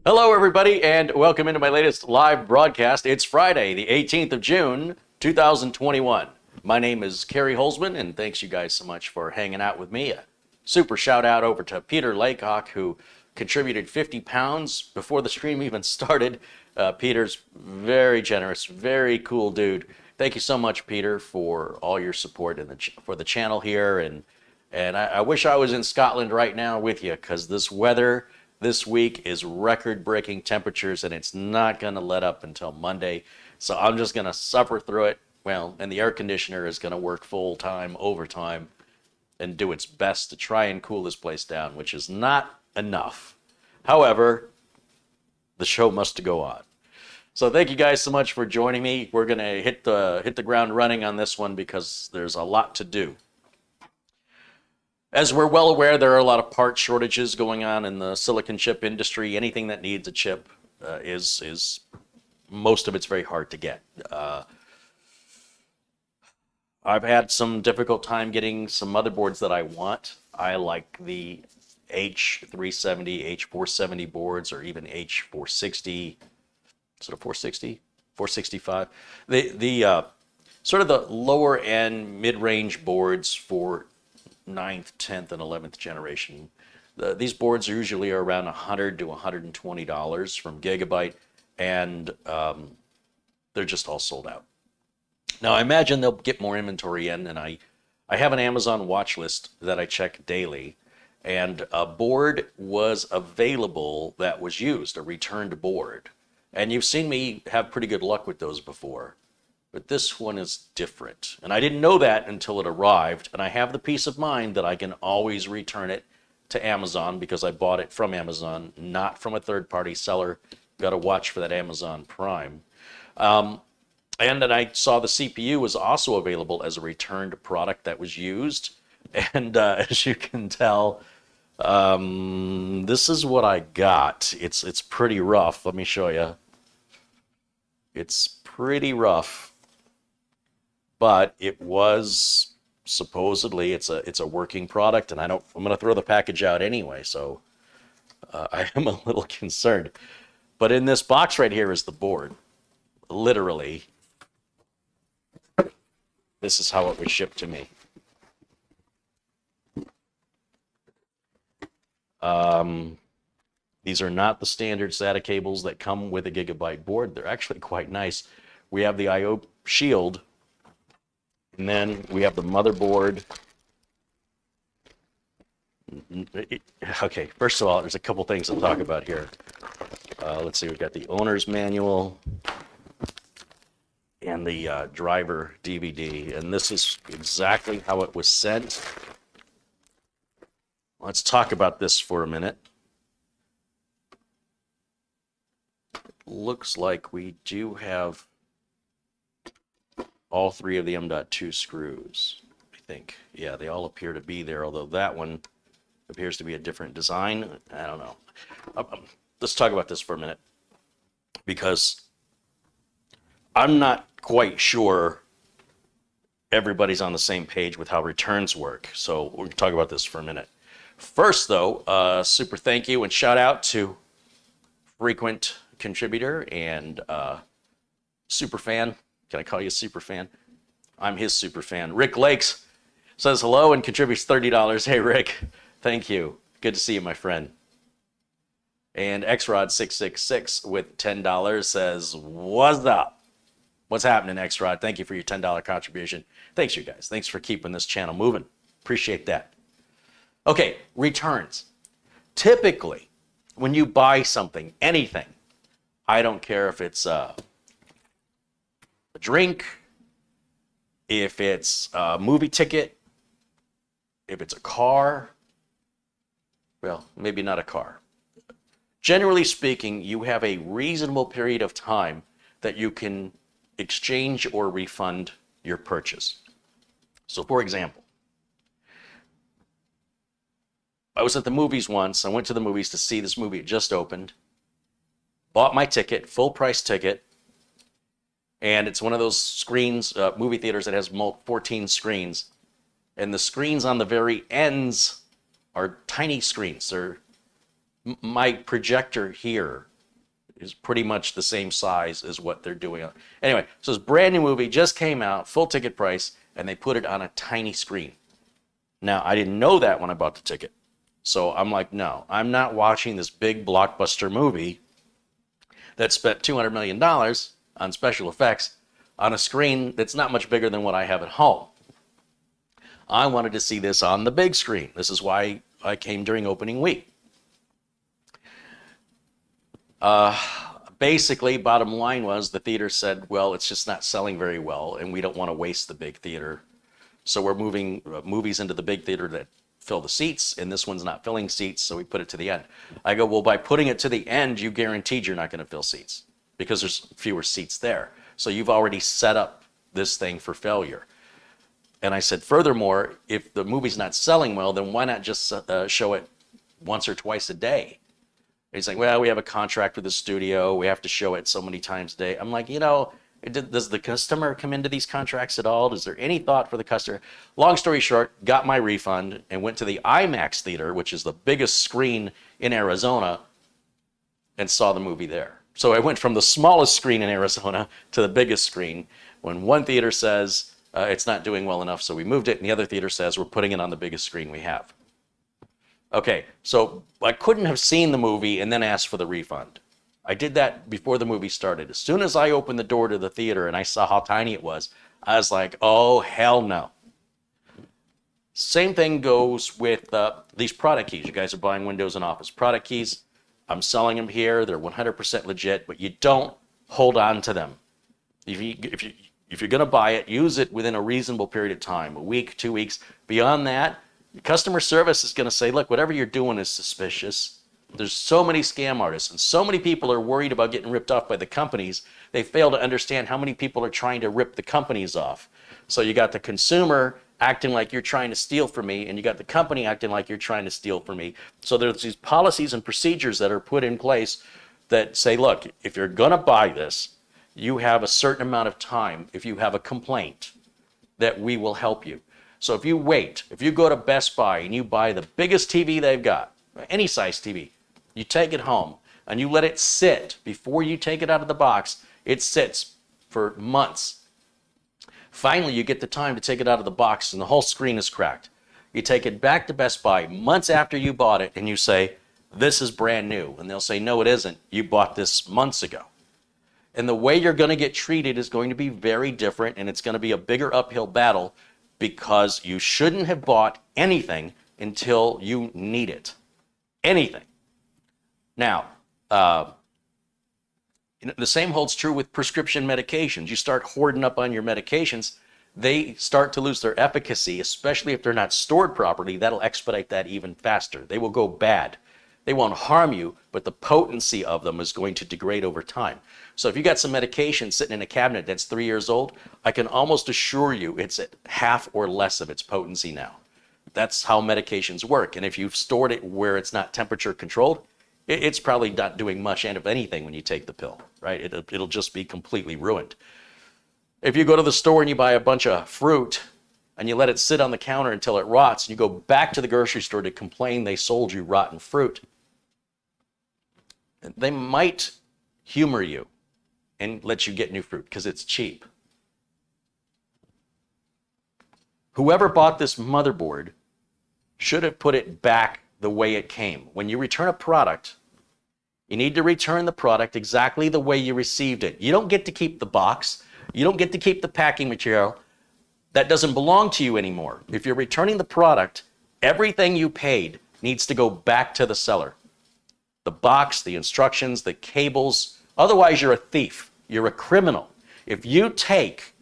Hello, everybody, and welcome into my latest live broadcast. It's Friday, the 18th of June, 2021. My name is Kerry Holzman, and thanks you guys so much for hanging out with me. A super shout out over to Peter Laycock, who contributed 50 pounds before the stream even started. Peter's very generous, very cool dude. Thank you so much, Peter, for all your support for the channel here. And I wish I was in Scotland right now with you, because this weather this week is record-breaking temperatures, and it's not going to let up until Monday. So I'm just going to suffer through it. Well, and the air conditioner is going to work full-time, overtime, and do its best to try and cool this place down, which is not enough. However, the show must go on. So thank you guys so much for joining me. We're going to hit the ground running on this one because there's a lot to do. As we're well aware, there are a lot of part shortages going on in the silicon chip industry. Anything that needs a chip is most of it's very hard to get. I've had some difficult time getting some motherboards that I want. I like the H370, H470 boards, or even H460. Is it a 460? 465? The sort of the lower end mid-range boards for 9th, 10th, and 11th generation. These boards are usually around $100 to $120 from Gigabyte, and they're just all sold out. Now, I imagine they'll get more inventory in, and I have an Amazon watch list that I check daily, and a board was available that was used, a returned board. And you've seen me have pretty good luck with those before. But this one is different. And I didn't know that until it arrived. And I have the peace of mind that I can always return it to Amazon because I bought it from Amazon, not from a third-party seller. Got to watch for that Amazon Prime. And then I saw the CPU was also available as a returned product that was used. And as you can tell, this is what I got. It's pretty rough. Let me show you. It's pretty rough. But it was supposedly it's a working product, and I'm going to throw the package out anyway, so I am a little concerned. But in this box right here is the board. Literally, this is how it was shipped to me. These are not the standard SATA cables that come with a Gigabyte board. They're actually quite nice. We have the I/O shield. And then we have the motherboard. Okay, first of all, there's a couple things to talk about here. Let's see, we've got the owner's manual and the driver DVD. And this is exactly how it was sent. Let's talk about this for a minute. Looks like we do have all three of the M.2 screws, I think. Yeah, they all appear to be there, although that one appears to be a different design. I don't know. Let's talk about this for a minute, because I'm not quite sure everybody's on the same page with how returns work. So we're going to talk about this for a minute. First, though, super thank you and shout out to frequent contributor and super fan. Can I call you a super fan? I'm his super fan. Rick Lakes says hello and contributes $30. Hey, Rick. Thank you. Good to see you, my friend. And XRod666 with $10 says, what's up? What's happening, XRod? Thank you for your $10 contribution. Thanks, you guys. Thanks for keeping this channel moving. Appreciate that. Okay, returns. Typically, when you buy something, anything, I don't care if it's a drink, if it's a movie ticket, if it's a car, well, maybe not a car. Generally speaking, you have a reasonable period of time that you can exchange or refund your purchase. So for example, I was at the movies once. I went to the movies to see this movie. It just opened. Bought my ticket, full price ticket. And it's one of those screens, movie theaters that has 14 screens. And the screens on the very ends are tiny screens. My projector here is pretty much the same size as what they're doing. Anyway, so this brand new movie just came out, full ticket price, and they put it on a tiny screen. Now, I didn't know that when I bought the ticket. So I'm like, no, I'm not watching this big blockbuster movie that spent $200 million on special effects on a screen that's not much bigger than what I have at home. I wanted to see this on the big screen. This is why I came during opening week. Basically, bottom line was the theater said, well, it's just not selling very well, and we don't want to waste the big theater. So we're moving movies into the big theater that fill the seats, and this one's not filling seats, so we put it to the end. I go, well, by putting it to the end, you guaranteed you're not going to fill seats because there's fewer seats there. So you've already set up this thing for failure. And I said, furthermore, if the movie's not selling well, then why not just show it once or twice a day? He's like, well, we have a contract with the studio. We have to show it so many times a day. I'm like, does the customer come into these contracts at all? Is there any thought for the customer? Long story short, got my refund and went to the IMAX theater, which is the biggest screen in Arizona, and saw the movie there. So I went from the smallest screen in Arizona to the biggest screen when one theater says it's not doing well enough, so we moved it, and the other theater says we're putting it on the biggest screen we have. Okay, so I couldn't have seen the movie and then asked for the refund. I did that before the movie started. As soon as I opened the door to the theater and I saw how tiny it was, I was like, oh, hell no. Same thing goes with these product keys. You guys are buying Windows and Office product keys. I'm selling them here. They're 100% legit, but you don't hold on to them. If you're going to buy it, use it within a reasonable period of time, a week, 2 weeks. Beyond that, customer service is going to say, look, whatever you're doing is suspicious. There's so many scam artists, and so many people are worried about getting ripped off by the companies, they fail to understand how many people are trying to rip the companies off. So you got the consumer acting like you're trying to steal from me, and you got the company acting like you're trying to steal from me. So there's these policies and procedures that are put in place that say, look, if you're going to buy this, you have a certain amount of time, if you have a complaint, that we will help you. So if you wait, if you go to Best Buy and you buy the biggest TV they've got, any size TV, you take it home and you let it sit before you take it out of the box, it sits for months. Finally, you get the time to take it out of the box and the whole screen is cracked. You take it back to Best Buy months after you bought it and you say, this is brand new. And they'll say, no, it isn't. You bought this months ago. And the way you're going to get treated is going to be very different, and it's going to be a bigger uphill battle because you shouldn't have bought anything until you need it. Anything. Now, the same holds true with prescription medications. You start hoarding up on your medications, they start to lose their efficacy, especially if they're not stored properly. That'll expedite that even faster. They will go bad. They won't harm you, but the potency of them is going to degrade over time. So if you got some medication sitting in a cabinet that's 3 years old, I can almost assure you it's at half or less of its potency now. That's how medications work. And if you've stored it where it's not temperature controlled, it's probably not doing much of anything when you take the pill, right? It'll just be completely ruined. If you go to the store and you buy a bunch of fruit and you let it sit on the counter until it rots, and you go back to the grocery store to complain they sold you rotten fruit, they might humor you and let you get new fruit because it's cheap. Whoever bought this motherboard should have put it back the way it came. When you return a product, you need to return the product exactly the way you received it. You don't get to keep the box. You don't get to keep the packing material. That doesn't belong to you anymore. If you're returning the product, everything you paid needs to go back to the seller. The box, the instructions, the cables. Otherwise, you're a thief. You're a criminal. If you take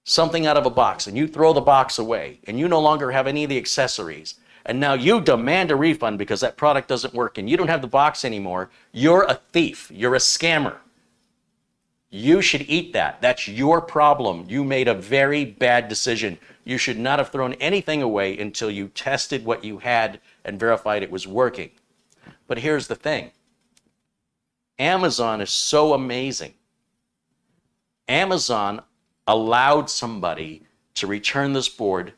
something out of a box and you throw the box away and you no longer have any of the accessories, and now you demand a refund because that product doesn't work and you don't have the box anymore, you're a thief. You're a scammer. You should eat that. That's your problem. You made a very bad decision. You should not have thrown anything away until you tested what you had and verified it was working. But here's the thing. Amazon is so amazing. Amazon allowed somebody to return this board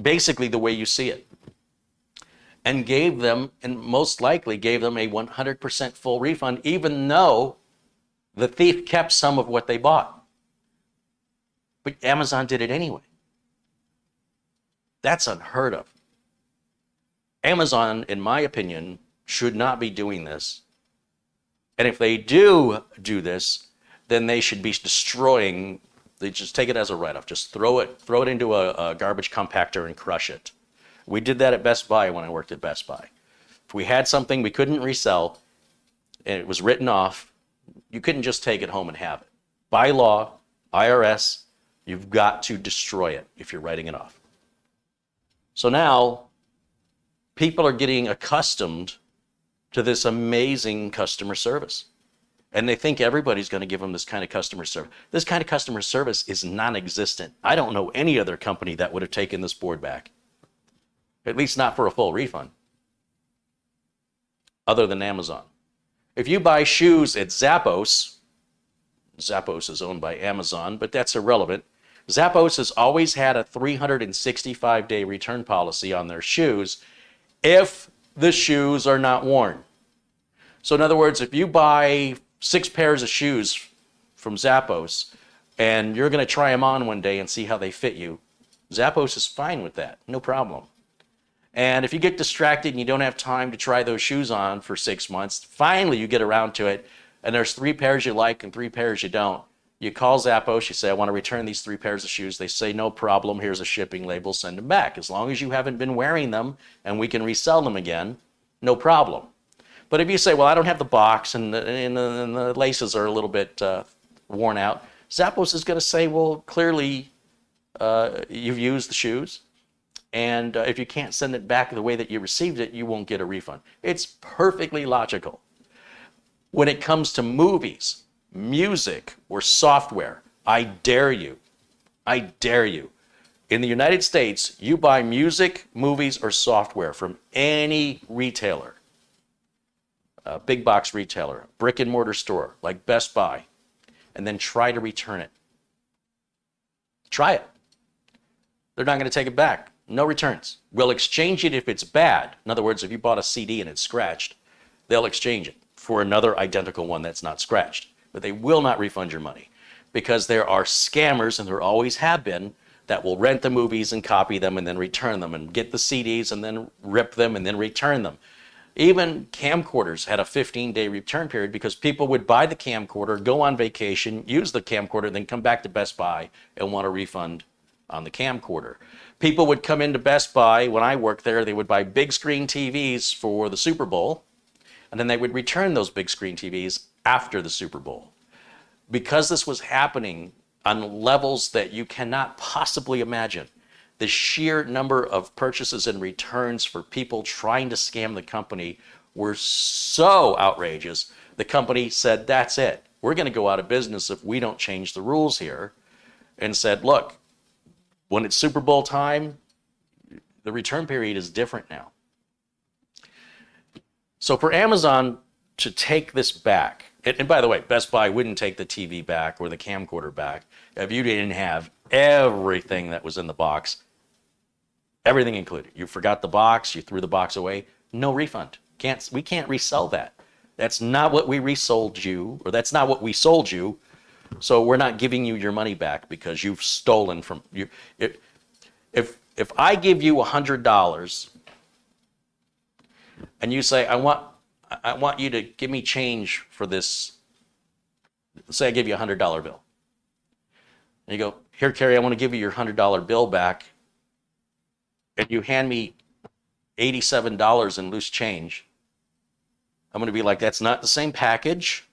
basically the way you see it. and gave them, and most likely gave them a 100% full refund, even though the thief kept some of what they bought. But Amazon did it anyway. That's unheard of. Amazon, in my opinion, should not be doing this. And if they do this, then they should be destroying, they just take it as a write-off. Just throw it into a garbage compactor and crush it. We did that at Best Buy when I worked at Best Buy. If we had something we couldn't resell and it was written off, you couldn't just take it home and have it. By law, IRS, you've got to destroy it if you're writing it off. So now people are getting accustomed to this amazing customer service. And they think everybody's going to give them this kind of customer service. This kind of customer service is non-existent. I don't know any other company that would have taken this board back. At least not for a full refund. Other than Amazon. If you buy shoes at Zappos, Zappos is owned by Amazon, but that's irrelevant. Zappos has always had a 365-day return policy on their shoes if the shoes are not worn. So in other words, if you buy 6 pairs of shoes from Zappos and you're going to try them on one day and see how they fit you, Zappos is fine with that, no problem. And if you get distracted and you don't have time to try those shoes on for 6 months, finally you get around to it and there's 3 pairs you like and 3 pairs you don't. You call Zappos, you say, I want to return these 3 pairs of shoes. They say, no problem, here's a shipping label, send them back. As long as you haven't been wearing them and we can resell them again, no problem. But if you say, well, I don't have the box and the laces are a little bit worn out, Zappos is going to say, well, clearly you've used the shoes. And if you can't send it back the way that you received it, you won't get a refund. It's perfectly logical. When it comes to movies, music, or software, I dare you. In the United States, you buy music, movies, or software from any retailer, a big box retailer, brick and mortar store like Best Buy, and then try to return it. Try it. They're not going to take it back. No returns. We'll exchange it if it's bad. In other words, if you bought a CD and it's scratched, they'll exchange it for another identical one that's not scratched. But they will not refund your money because there are scammers, and there always have been, that will rent the movies and copy them and then return them, and get the CDs and then rip them and then return them. Even camcorders had a 15-day return period because people would buy the camcorder, go on vacation, use the camcorder, then come back to Best Buy and want a refund on the camcorder. People would come into Best Buy when I worked there, they would buy big screen TVs for the Super Bowl, and then they would return those big screen TVs after the Super Bowl. Because this was happening on levels that you cannot possibly imagine, the sheer number of purchases and returns for people trying to scam the company were so outrageous, the company said, that's it. We're going to go out of business if we don't change the rules here, and said, look, when it's Super Bowl time, the return period is different now. So for Amazon to take this back, and by the way, Best Buy wouldn't take the TV back or the camcorder back if you didn't have everything that was in the box, everything included. You forgot the box, you threw the box away, no refund. We can't resell that. That's not what we resold you, or that's not what we sold you. So we're not giving you your money back because you've stolen from you. If I give you $100 and you say, I want you to give me change for this. Say I give you a $100 bill. And you go, here, Carrie, I want to give you your $100 bill back. And you hand me $87 in loose change. I'm going to be like, that's not the same package.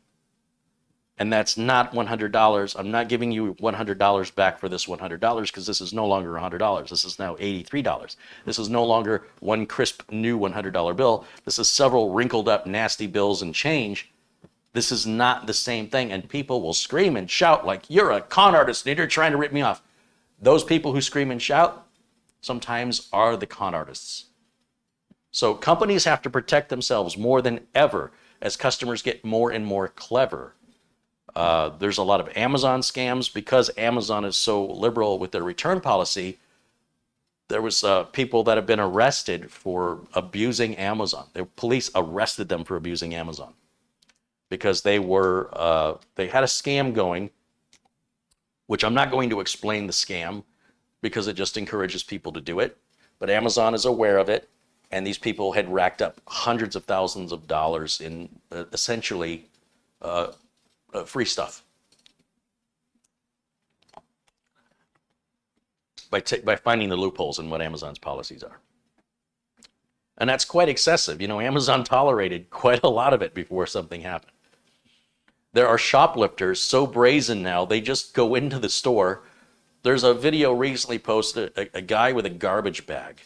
And that's not $100. I'm not giving you $100 back for this $100 because this is no longer $100. This is now $83. This is no longer one crisp new $100 bill. This is several wrinkled up nasty bills and change. This is not the same thing. And people will scream and shout like, you're a con artist and you're trying to rip me off. Those people who scream and shout sometimes are the con artists. So companies have to protect themselves more than ever as customers get more and more clever. There's a lot of Amazon scams because Amazon is so liberal with their return policy. There was people that have been arrested for abusing Amazon. The police arrested them for abusing Amazon because they had a scam going, which I'm not going to explain the scam because it just encourages people to do it. But Amazon is aware of it, and these people had racked up hundreds of thousands of dollars in essentially free stuff by finding the loopholes in what Amazon's policies are. And that's quite excessive. You know, Amazon tolerated quite a lot of it before something happened. There are shoplifters so brazen now, they just go into the store. There's a video recently posted, a guy with a garbage bag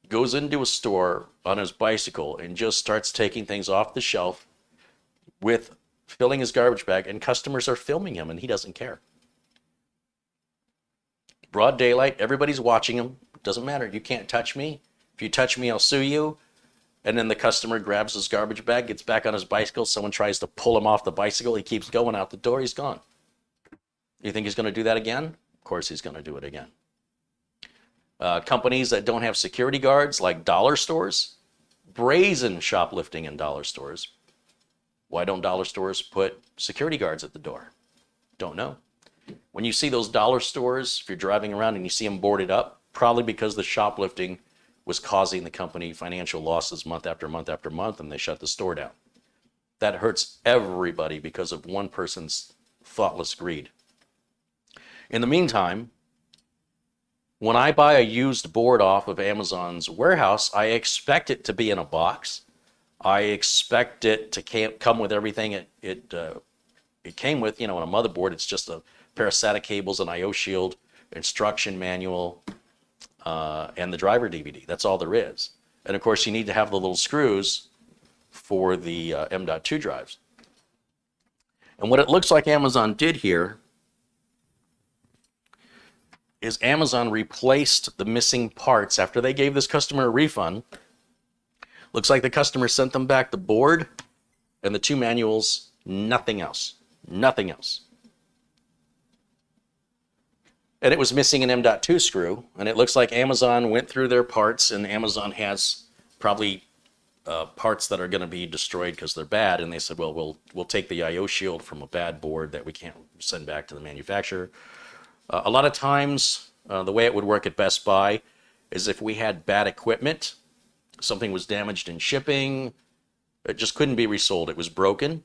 goes into a store on his bicycle and just starts taking things off the shelf with filling his garbage bag, and customers are filming him and he doesn't care. Broad daylight, everybody's watching him. Doesn't matter, you can't touch me. If you touch me, I'll sue you. And then the customer grabs his garbage bag, gets back on his bicycle, someone tries to pull him off the bicycle, he keeps going out the door, he's gone. You think he's going to do that again? Of course he's going to do it again. Companies that don't have security guards, like dollar stores, brazen shoplifting in dollar stores. Why don't dollar stores put security guards at the door? Don't know. When you see those dollar stores, if you're driving around and you see them boarded up, probably because the shoplifting was causing the company financial losses month after month after month, and they shut the store down. That hurts everybody because of one person's thoughtless greed. In the meantime, when I buy a used board off of Amazon's warehouse, I expect it to be in a box. I expect it to come with everything it came with. You know, on a motherboard, it's just a pair of SATA cables, an I/O shield, instruction manual, and the driver DVD. That's all there is. And of course, you need to have the little screws for the M.2 drives. And what it looks like Amazon did here is Amazon replaced the missing parts after they gave this customer a refund. Looks like the customer sent them back the board and the two manuals, nothing else. Nothing else. And it was missing an M.2 screw, and it looks like Amazon went through their parts, and Amazon has probably parts that are going to be destroyed because they're bad, and they said, well, we'll take the I/O shield from a bad board that we can't send back to the manufacturer. A lot of times, the way it would work at Best Buy is if we had bad equipment, something was damaged in shipping, it just couldn't be resold, it was broken,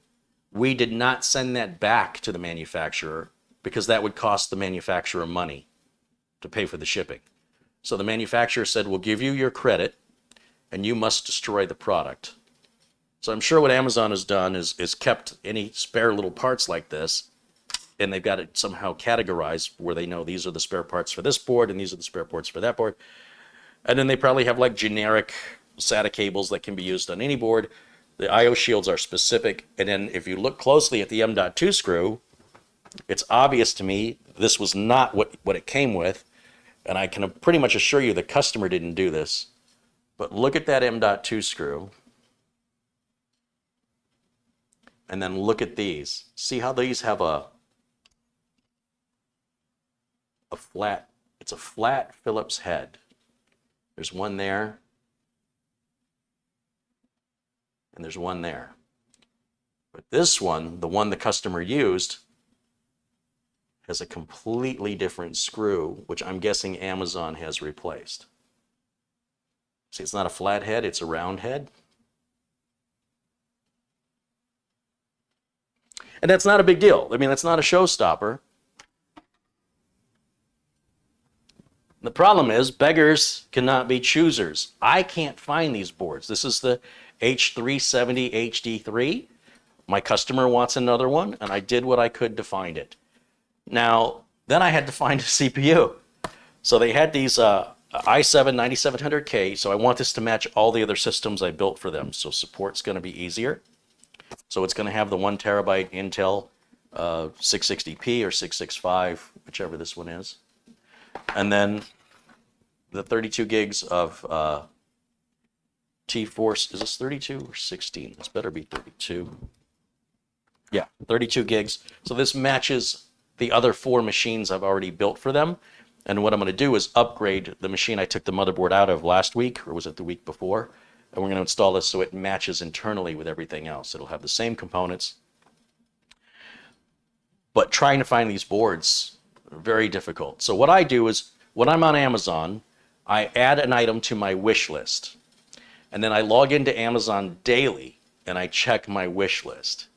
we did not send that back to the manufacturer because that would cost the manufacturer money to pay for the shipping. So the manufacturer said, we'll give you your credit and you must destroy the product. So I'm sure what Amazon has done is kept any spare little parts like this, and they've got it somehow categorized where they know these are the spare parts for this board and these are the spare parts for that board. And then they probably have like generic SATA cables that can be used on any board. The I/O shields are specific. And then if you look closely at the M.2 screw, it's obvious to me this was not what it came with. And I can pretty much assure you the customer didn't do this. But look at that M.2 screw. And then look at these. See how these have a flat, it's a flat Phillips head. There's one there, and there's one there. But this one, the one the customer used, has a completely different screw, which I'm guessing Amazon has replaced. See, it's not a flat head, it's a round head. And that's not a big deal. I mean, that's not a showstopper. The problem is beggars cannot be choosers. I can't find these boards. This is the H370 HD3. My customer wants another one, and I did what I could to find it. Now, then I had to find a CPU. So they had these i7 9700K, so I want this to match all the other systems I built for them. So support's going to be easier. So it's going to have the 1 terabyte Intel 660p or 665, whichever this one is. And then the 32 gigs of T-Force, is this 32 or 16? This better be 32. Yeah, 32 gigs. So this matches the other 4 machines I've already built for them. And what I'm going to do is upgrade the machine I took the motherboard out of last week, or was it the week before? And we're going to install this so it matches internally with everything else. It'll have the same components. But trying to find these boards are very difficult. So what I do is, when I'm on Amazon, I add an item to my wish list. And then I log into Amazon daily and I check my wish list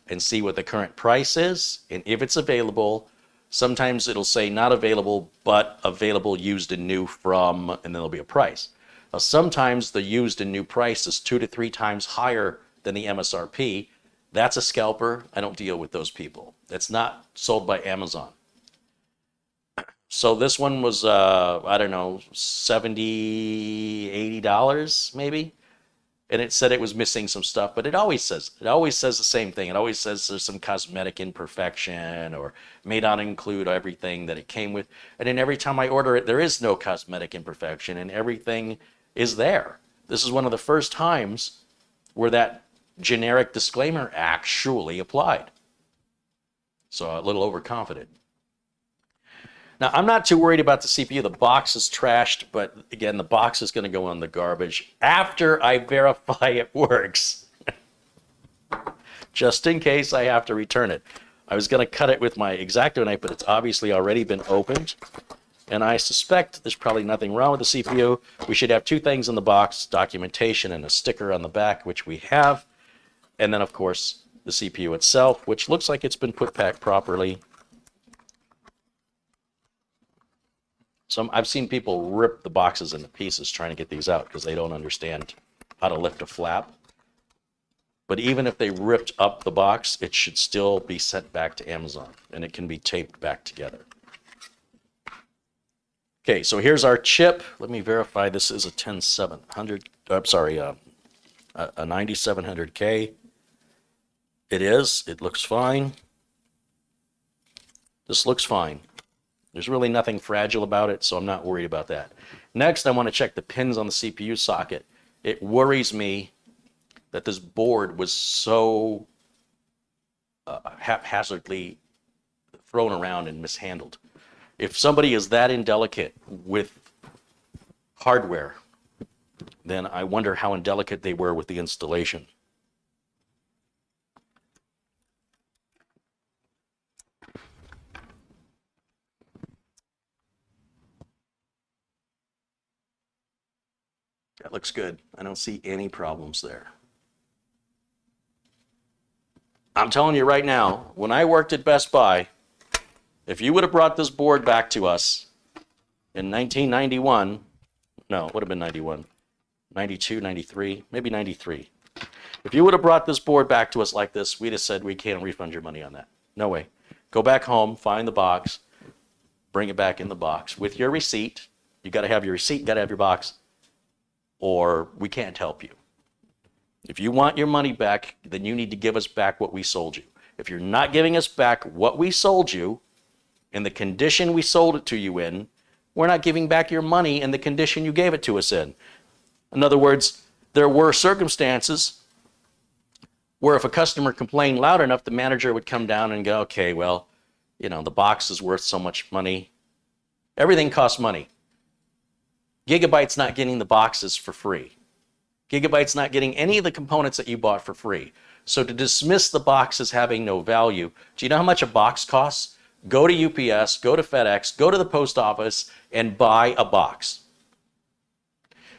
and see what the current price is. And if it's available, sometimes it'll say not available, but available used and new from, and then there'll be a price. Now, sometimes the used and new price is 2 to 3 times higher than the MSRP. That's a scalper. I don't deal with those people. It's not sold by Amazon. So this one was, I don't know, $70, $80 maybe. And it said it was missing some stuff, but it always says the same thing. It always says there's some cosmetic imperfection or may not include everything that it came with. And then every time I order it, there is no cosmetic imperfection and everything is there. This is one of the first times where that generic disclaimer actually applied. So a little overconfident. Now, I'm not too worried about the CPU. The box is trashed, but again, the box is going to go in the garbage after I verify it works. Just in case I have to return it. I was going to cut it with my X-Acto knife, but it's obviously already been opened. And I suspect there's probably nothing wrong with the CPU. We should have 2 things in the box, documentation and a sticker on the back, which we have. And then, of course, the CPU itself, which looks like it's been put back properly. So I've seen people rip the boxes into pieces trying to get these out because they don't understand how to lift a flap. But even if they ripped up the box, it should still be sent back to Amazon and it can be taped back together. Okay, so here's our chip. Let me verify this is a 10700. I'm sorry, a 9700K. It is. It looks fine. This looks fine. There's really nothing fragile about it, so I'm not worried about that. Next, I want to check the pins on the CPU socket. It worries me that this board was so haphazardly thrown around and mishandled. If somebody is that indelicate with hardware, then I wonder how indelicate they were with the installation. That looks good. I don't see any problems there. I'm telling you right now, when I worked at Best Buy, if you would have brought this board back to us in 1991, no, it would have been 91, 92, 93, maybe 93. If you would have brought this board back to us like this, we'd have said we can't refund your money on that. No way. Go back home, find the box, bring it back in the box with your receipt. You got to have your receipt, got to have your box, or we can't help you. If you want your money back, then you need to give us back what we sold you. If you're not giving us back what we sold you in the condition we sold it to you in, we're not giving back your money in the condition you gave it to us in. In other words, there were circumstances where if a customer complained loud enough, the manager would come down and go, okay, well, you know, the box is worth so much money. Everything costs money. Gigabyte's not getting the boxes for free. Gigabyte's not getting any of the components that you bought for free. So to dismiss the box as having no value, do you know how much a box costs? Go to UPS, go to FedEx, go to the post office, and buy a box.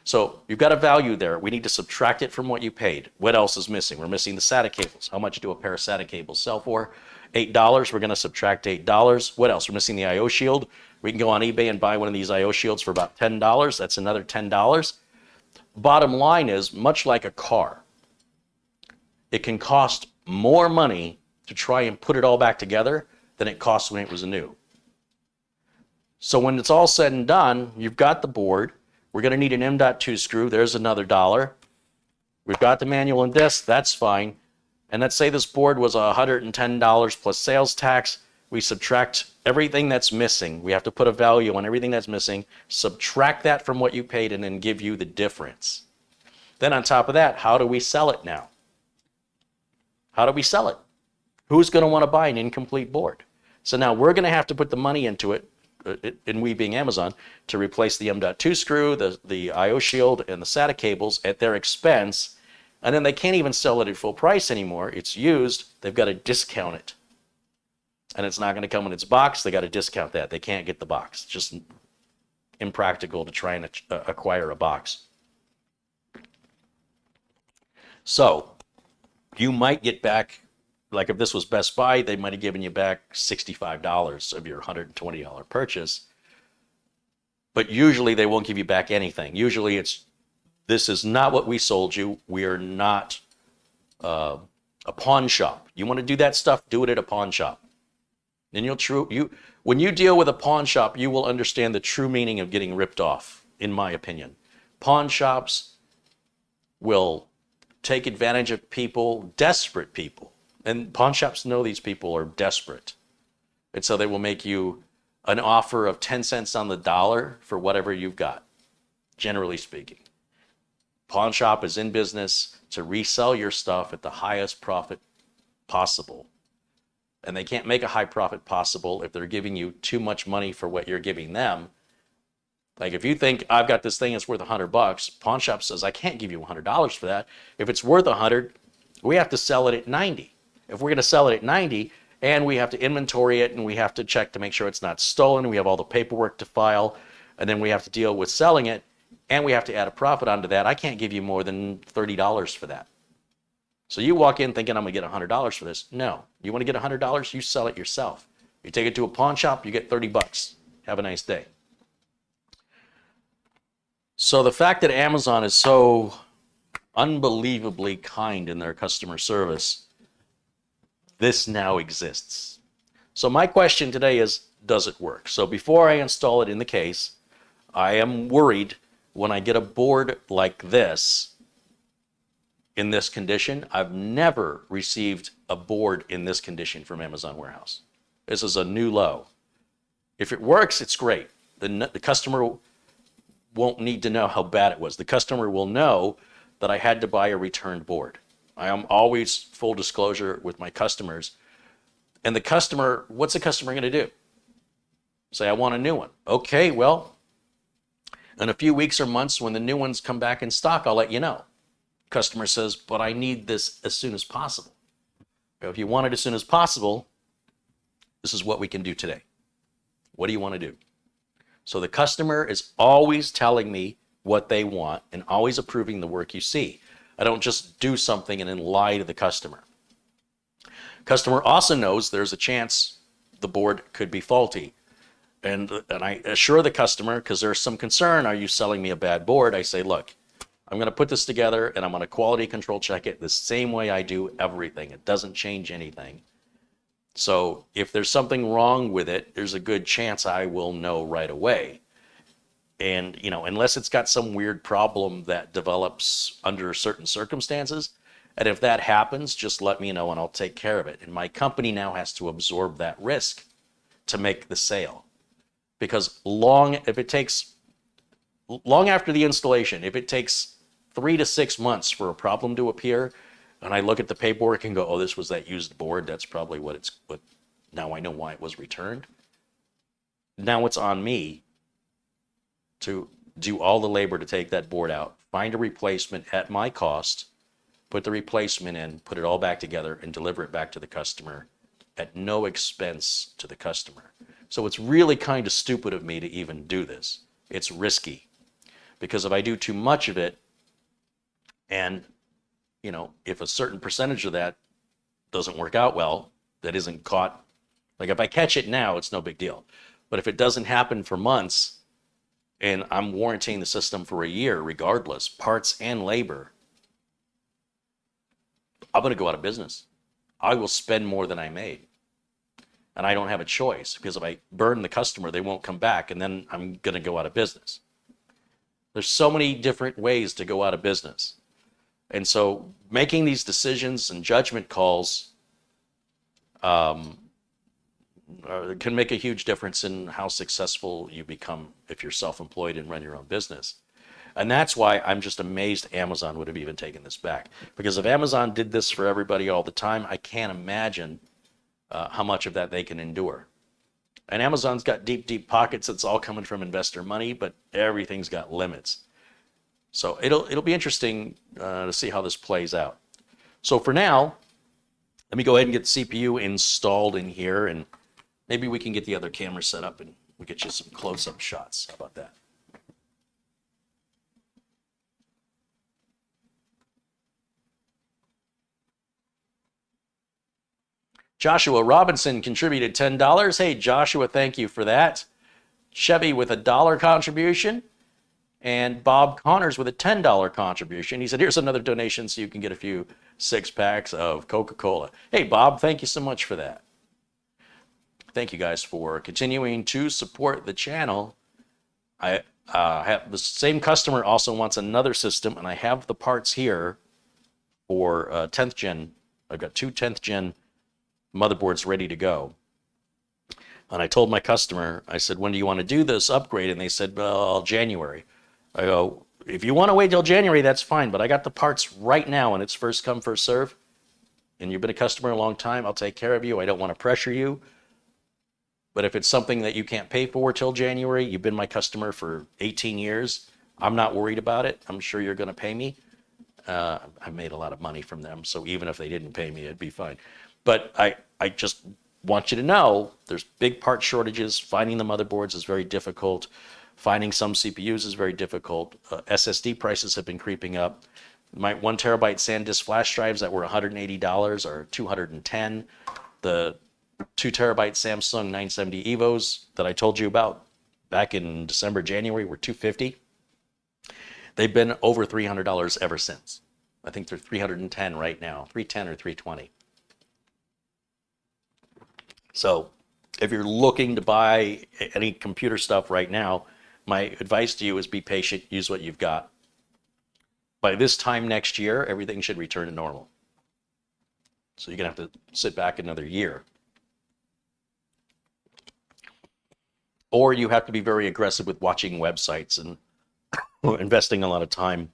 So you've got a value there. We need to subtract it from what you paid. What else is missing? We're missing the SATA cables. How much do a pair of SATA cables sell for? $8. We're going to subtract $8. What else? We're missing the I/O shield. We can go on eBay and buy one of these I/O shields for about $10. That's another $10. Bottom line is, much like a car, it can cost more money to try and put it all back together than it cost when it was new. So when it's all said and done, you've got the board. We're going to need an M.2 screw. There's another $1. We've got the manual and disc. That's fine. And let's say this board was $110 plus sales tax. We subtract everything that's missing. We have to put a value on everything that's missing, subtract that from what you paid, and then give you the difference. Then on top of that, how do we sell it now? How do we sell it? Who's going to want to buy an incomplete board? So now we're going to have to put the money into it. and we being Amazon, to replace the M.2 screw, the I/O shield, and the SATA cables at their expense, and then they can't even sell it at full price anymore. It's used. They've got to discount it, and it's not going to come in its box. They got to discount that. They can't get the box. It's just impractical to try and acquire a box. So you might get back, like if this was Best Buy, they might have given you back $65 of your $120 purchase. But usually they won't give you back anything. Usually it's, this is not what we sold you. We are not a pawn shop. You want to do that stuff, do it at a pawn shop. And when you deal with a pawn shop, you will understand the true meaning of getting ripped off, in my opinion. Pawn shops will take advantage of people, desperate people. And pawn shops know these people are desperate. And so they will make you an offer of 10 cents on the dollar for whatever you've got, generally speaking. Pawn shop is in business to resell your stuff at the highest profit possible. And they can't make a high profit possible if they're giving you too much money for what you're giving them. Like if you think I've got this thing that's worth $100, pawn shop says I can't give you $100 for that. If it's worth 100, we have to sell it at 90. If we're going to sell it at 90 and we have to inventory it and we have to check to make sure it's not stolen, we have all the paperwork to file, and then we have to deal with selling it, and we have to add a profit onto that, I can't give you more than $30 for that. So you walk in thinking I'm going to get $100 for this. No. You want to get $100? You sell it yourself. You take it to a pawn shop, you get $30. Have a nice day. So the fact that Amazon is so unbelievably kind in their customer service, this now exists. So my question today is, does it work? So before I install it in the case, I am worried when I get a board like this, in this condition. I've never received a board in this condition from Amazon Warehouse. This is a new low. If it works, it's great. The customer won't need to know how bad it was. The customer will know that I had to buy a returned board. I am always full disclosure with my customers. And the customer, what's the customer going to do? Say, I want a new one. Okay, well, in a few weeks or months when the new ones come back in stock, I'll let you know. Customer says, but I need this as soon as possible. If you want it as soon as possible, this is what we can do today. What do you want to do? So the customer is always telling me what they want and always approving the work you see. I don't just do something and then lie to the customer. Customer also knows there's a chance the board could be faulty. And I assure the customer, because there's some concern, are you selling me a bad board? I say, look, I'm going to put this together and I'm going to quality control check it the same way I do everything. It doesn't change anything. So if there's something wrong with it, there's a good chance I will know right away. And, unless it's got some weird problem that develops under certain circumstances, and if that happens, just let me know and I'll take care of it. And my company now has to absorb that risk to make the sale. Because long after the installation, if it takes 3 to 6 months for a problem to appear, and I look at the paperwork and go, oh, this was that used board, that's probably what now I know why it was returned. Now it's on me to do all the labor to take that board out, find a replacement at my cost, put the replacement in, put it all back together, and deliver it back to the customer at no expense to the customer. So it's really kind of stupid of me to even do this. It's risky, because if I do too much of it, and if a certain percentage of that doesn't work out well, that isn't caught, like if I catch it now, it's no big deal. But if it doesn't happen for months, and I'm warranting the system for a year, regardless, parts and labor, I'm going to go out of business. I will spend more than I made. And I don't have a choice, because if I burn the customer, they won't come back, and then I'm going to go out of business. There's so many different ways to go out of business. And so making these decisions and judgment calls can make a huge difference in how successful you become if you're self-employed and run your own business. And that's why I'm just amazed Amazon would have even taken this back. Because if Amazon did this for everybody all the time, I can't imagine how much of that they can endure. And Amazon's got deep, deep pockets. It's all coming from investor money, but everything's got limits. So it'll be interesting to see how this plays out. So for now, let me go ahead and get the CPU installed in here, and maybe we can get the other camera set up and we'll get you some close-up shots. How about that? Joshua Robinson contributed $10. Hey, Joshua, thank you for that. Chevy with a $1 contribution. And Bob Connors with a $10 contribution. He said, here's another donation so you can get a few 6-packs of Coca-Cola. Hey, Bob, thank you so much for that. Thank you guys for continuing to support the channel. I have the same customer also wants another system, and I have the parts here for 10th gen. I've got 2 10th gen motherboards ready to go. And I told my customer, I said, when do you want to do this upgrade? And they said, well, January. I go, if you want to wait till January, that's fine, but I got the parts right now, and it's first come, first serve. And you've been a customer a long time, I'll take care of you. I don't want to pressure you. But if it's something that you can't pay for till January, you've been my customer for 18 years, I'm not worried about it. I'm sure you're going to pay me. I made a lot of money from them, so even if they didn't pay me, it'd be fine. But I just want you to know there's big part shortages. Finding the motherboards is very difficult. Finding some CPUs is very difficult. SSD prices have been creeping up. My 1 terabyte SanDisk flash drives that were $180 are $210. The 2 terabyte Samsung 970 EVOs that I told you about back in December, January were $250. They've been over $300 ever since. I think they're $310 right now, $310 or $320. So if you're looking to buy any computer stuff right now, my advice to you is be patient, use what you've got. By this time next year, everything should return to normal. So you're going to have to sit back another year. Or you have to be very aggressive with watching websites and investing a lot of time.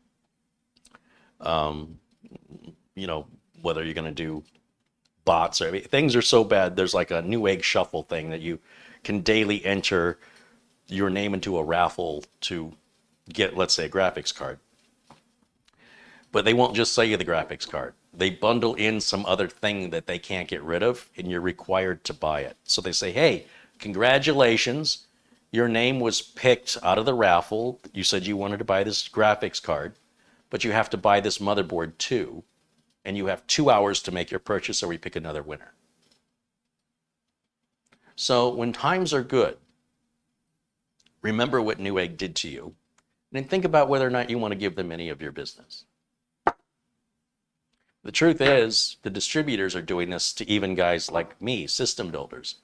Whether you're going to do bots or things are so bad. There's like a Newegg shuffle thing that you can daily enter your name into a raffle to get, let's say, a graphics card. But they won't just sell you the graphics card. They bundle in some other thing that they can't get rid of, and you're required to buy it. So they say, hey, congratulations, your name was picked out of the raffle. You said you wanted to buy this graphics card, but you have to buy this motherboard too. And you have 2 hours to make your purchase, or we pick another winner. So when times are good, remember what Newegg did to you, and then think about whether or not you want to give them any of your business. The truth is, the distributors are doing this to even guys like me, system builders.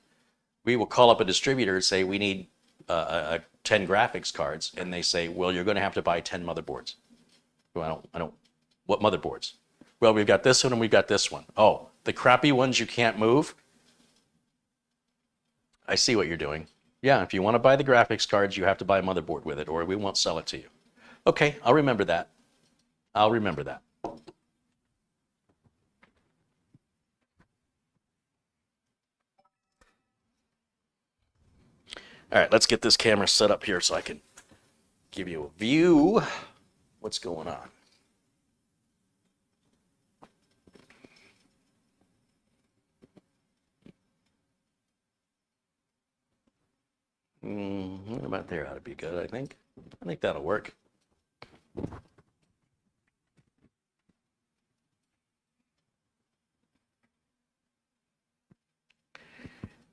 We will call up a distributor and say, we need 10 graphics cards, and they say, well, you're going to have to buy 10 motherboards. Well, what motherboards? Well, we've got this one and we've got this one. Oh, the crappy ones you can't move? I see what you're doing. Yeah, if you want to buy the graphics cards, you have to buy a motherboard with it, or we won't sell it to you. Okay, I'll remember that. I'll remember that. All right, let's get this camera set up here so I can give you a view of what's going on. About there ought to be good, I think. I think that'll work.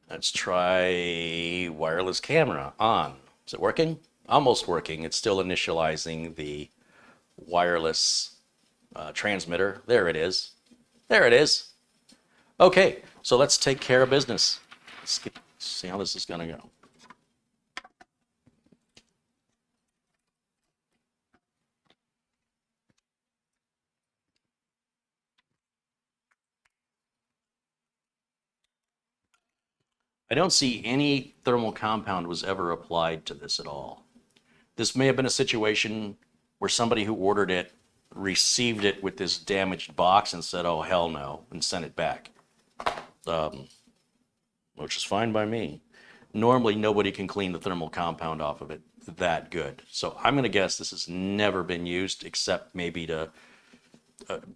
Let's try wireless camera on. Is it working? Almost working. It's still initializing the wireless transmitter. There it is. There it is. Okay, so let's take care of business. Let's see how this is going to go. I don't see any thermal compound was ever applied to this at all. This may have been a situation where somebody who ordered it received it with this damaged box and said, oh, hell no, and sent it back, which is fine by me. Normally, nobody can clean the thermal compound off of it that good. So I'm going to guess this has never been used except maybe to,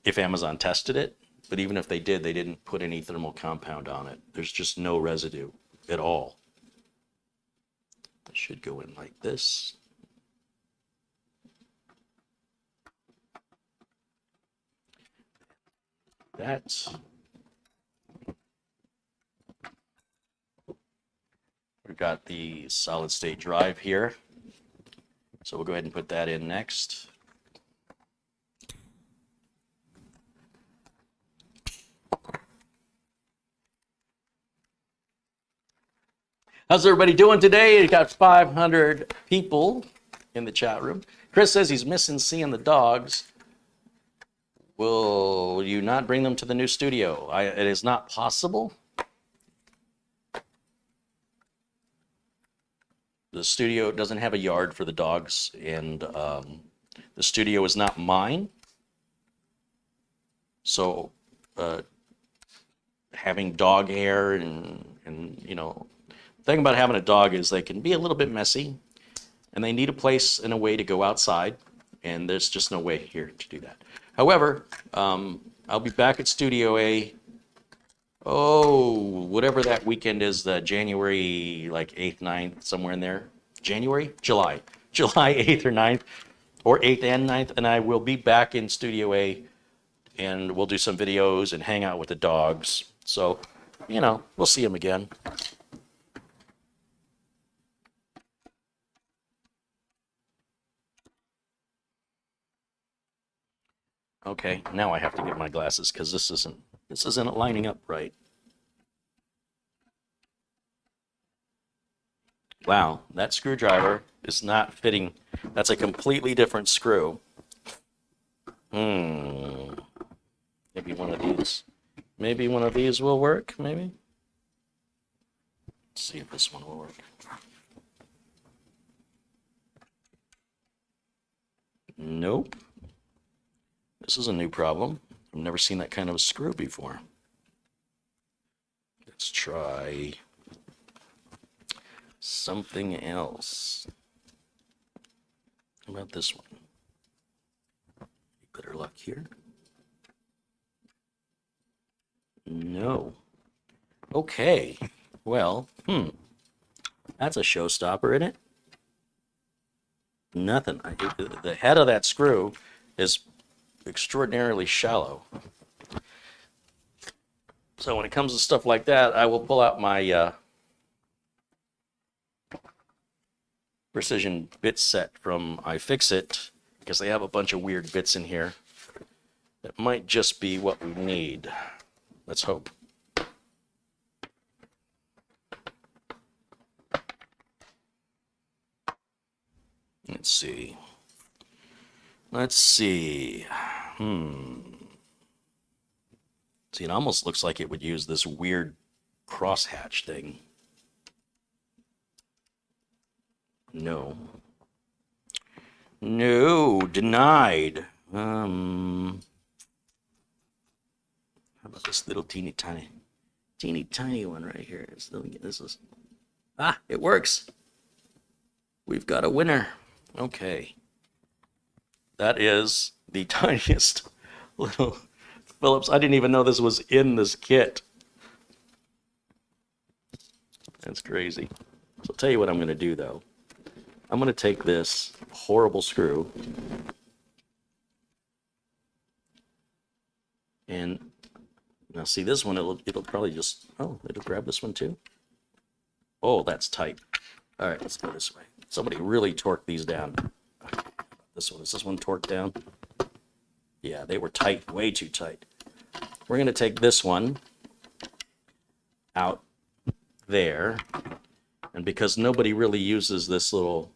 if Amazon tested it. But even if they did, they didn't put any thermal compound on it. There's just no residue at all. It should go in like this. That's. We've got the solid state drive here. So we'll go ahead and put that in next. How's everybody doing today? You got 500 people in the chat room. Chris says he's missing seeing the dogs. Will you not bring them to the new studio? It is not possible. The studio doesn't have a yard for the dogs, and the studio is not mine. So having dog hair and you know, the thing about having a dog is they can be a little bit messy, and they need a place and a way to go outside, and there's just no way here to do that. However, I'll be back at Studio A, whatever that weekend is, the January like 8th, 9th, somewhere in there. July 8th or 9th, or 8th and 9th, and I will be back in Studio A, and we'll do some videos and hang out with the dogs. So, you know, we'll see them again. Okay, now I have to get my glasses because this isn't lining up right. Wow, that screwdriver is not fitting. That's a completely different screw. Maybe one of these. Maybe one of these will work, maybe? Let's see if this one will work. Nope. This is a new problem. I've never seen that kind of a screw before. Let's try something else. How about this one? Better luck here. No. Okay. Well, that's a showstopper, isn't it? Nothing. The head of that screw is extraordinarily shallow. So when it comes to stuff like that, I will pull out my precision bit set from iFixit, because they have a bunch of weird bits in here that might just be what we need. Let's hope. Let's see. See, it almost looks like it would use this weird crosshatch thing. No. No, denied. How about this little teeny tiny one right here? This is, it works. We've got a winner. Okay. That is the tiniest little Phillips. I didn't even know this was in this kit. That's crazy. So I'll tell you what I'm going to do, though. I'm going to take this horrible screw and now see this one, it'll probably just, it'll grab this one too. Oh, that's tight. All right, let's go this way. Somebody really torqued these down. Is this one torqued down? Yeah, they were tight, way too tight. We're going to take this one out there, and because nobody really uses this little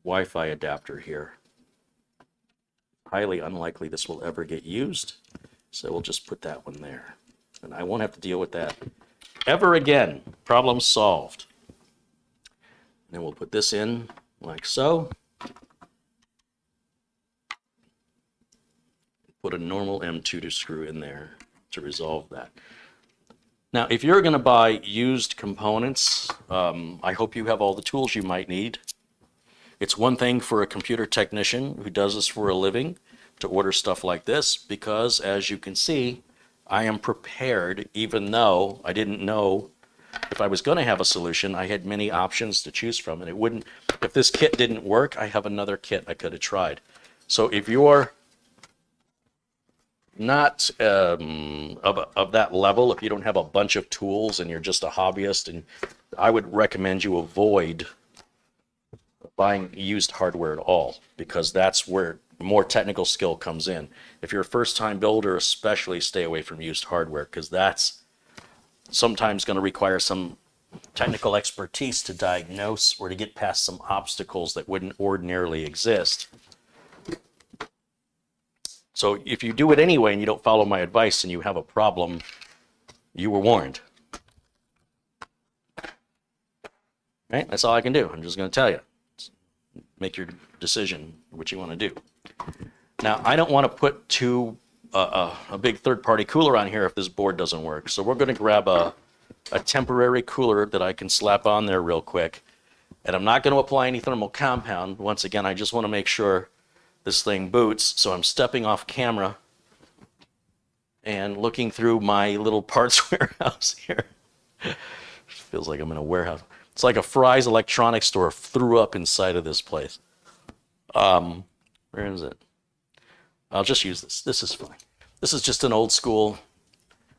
Wi-Fi adapter here, highly unlikely this will ever get used, so we'll just put that one there, and I won't have to deal with that ever again. Problem solved. Then we'll put this in like so. Put a normal M2 to screw in there to resolve that. Now, if you're going to buy used components, I hope you have all the tools you might need. It's one thing for a computer technician who does this for a living to order stuff like this, because as you can see, I am prepared, even though I didn't know if I was going to have a solution. I had many options to choose from, and it wouldn't, if this kit didn't work, I have another kit I could have tried. So if you're not of that level, if you don't have a bunch of tools and you're just a hobbyist, and I would recommend you avoid buying used hardware at all, because that's where more technical skill comes in. If you're a first-time builder, especially stay away from used hardware, because that's sometimes going to require some technical expertise to diagnose or to get past some obstacles that wouldn't ordinarily exist. So if you do it anyway and you don't follow my advice and you have a problem, you were warned. Right? That's all I can do. I'm just going to tell you. Make your decision what you want to do. Now, I don't want to put a big third-party cooler on here if this board doesn't work. So we're going to grab a temporary cooler that I can slap on there real quick. And I'm not going to apply any thermal compound. Once again, I just want to make sure this thing boots. So I'm stepping off camera and looking through my little parts warehouse here. Feels like I'm in a warehouse. It's like a Fry's electronics store threw up inside of this place. Where is it? I'll just use this. This is fine. This is just an old school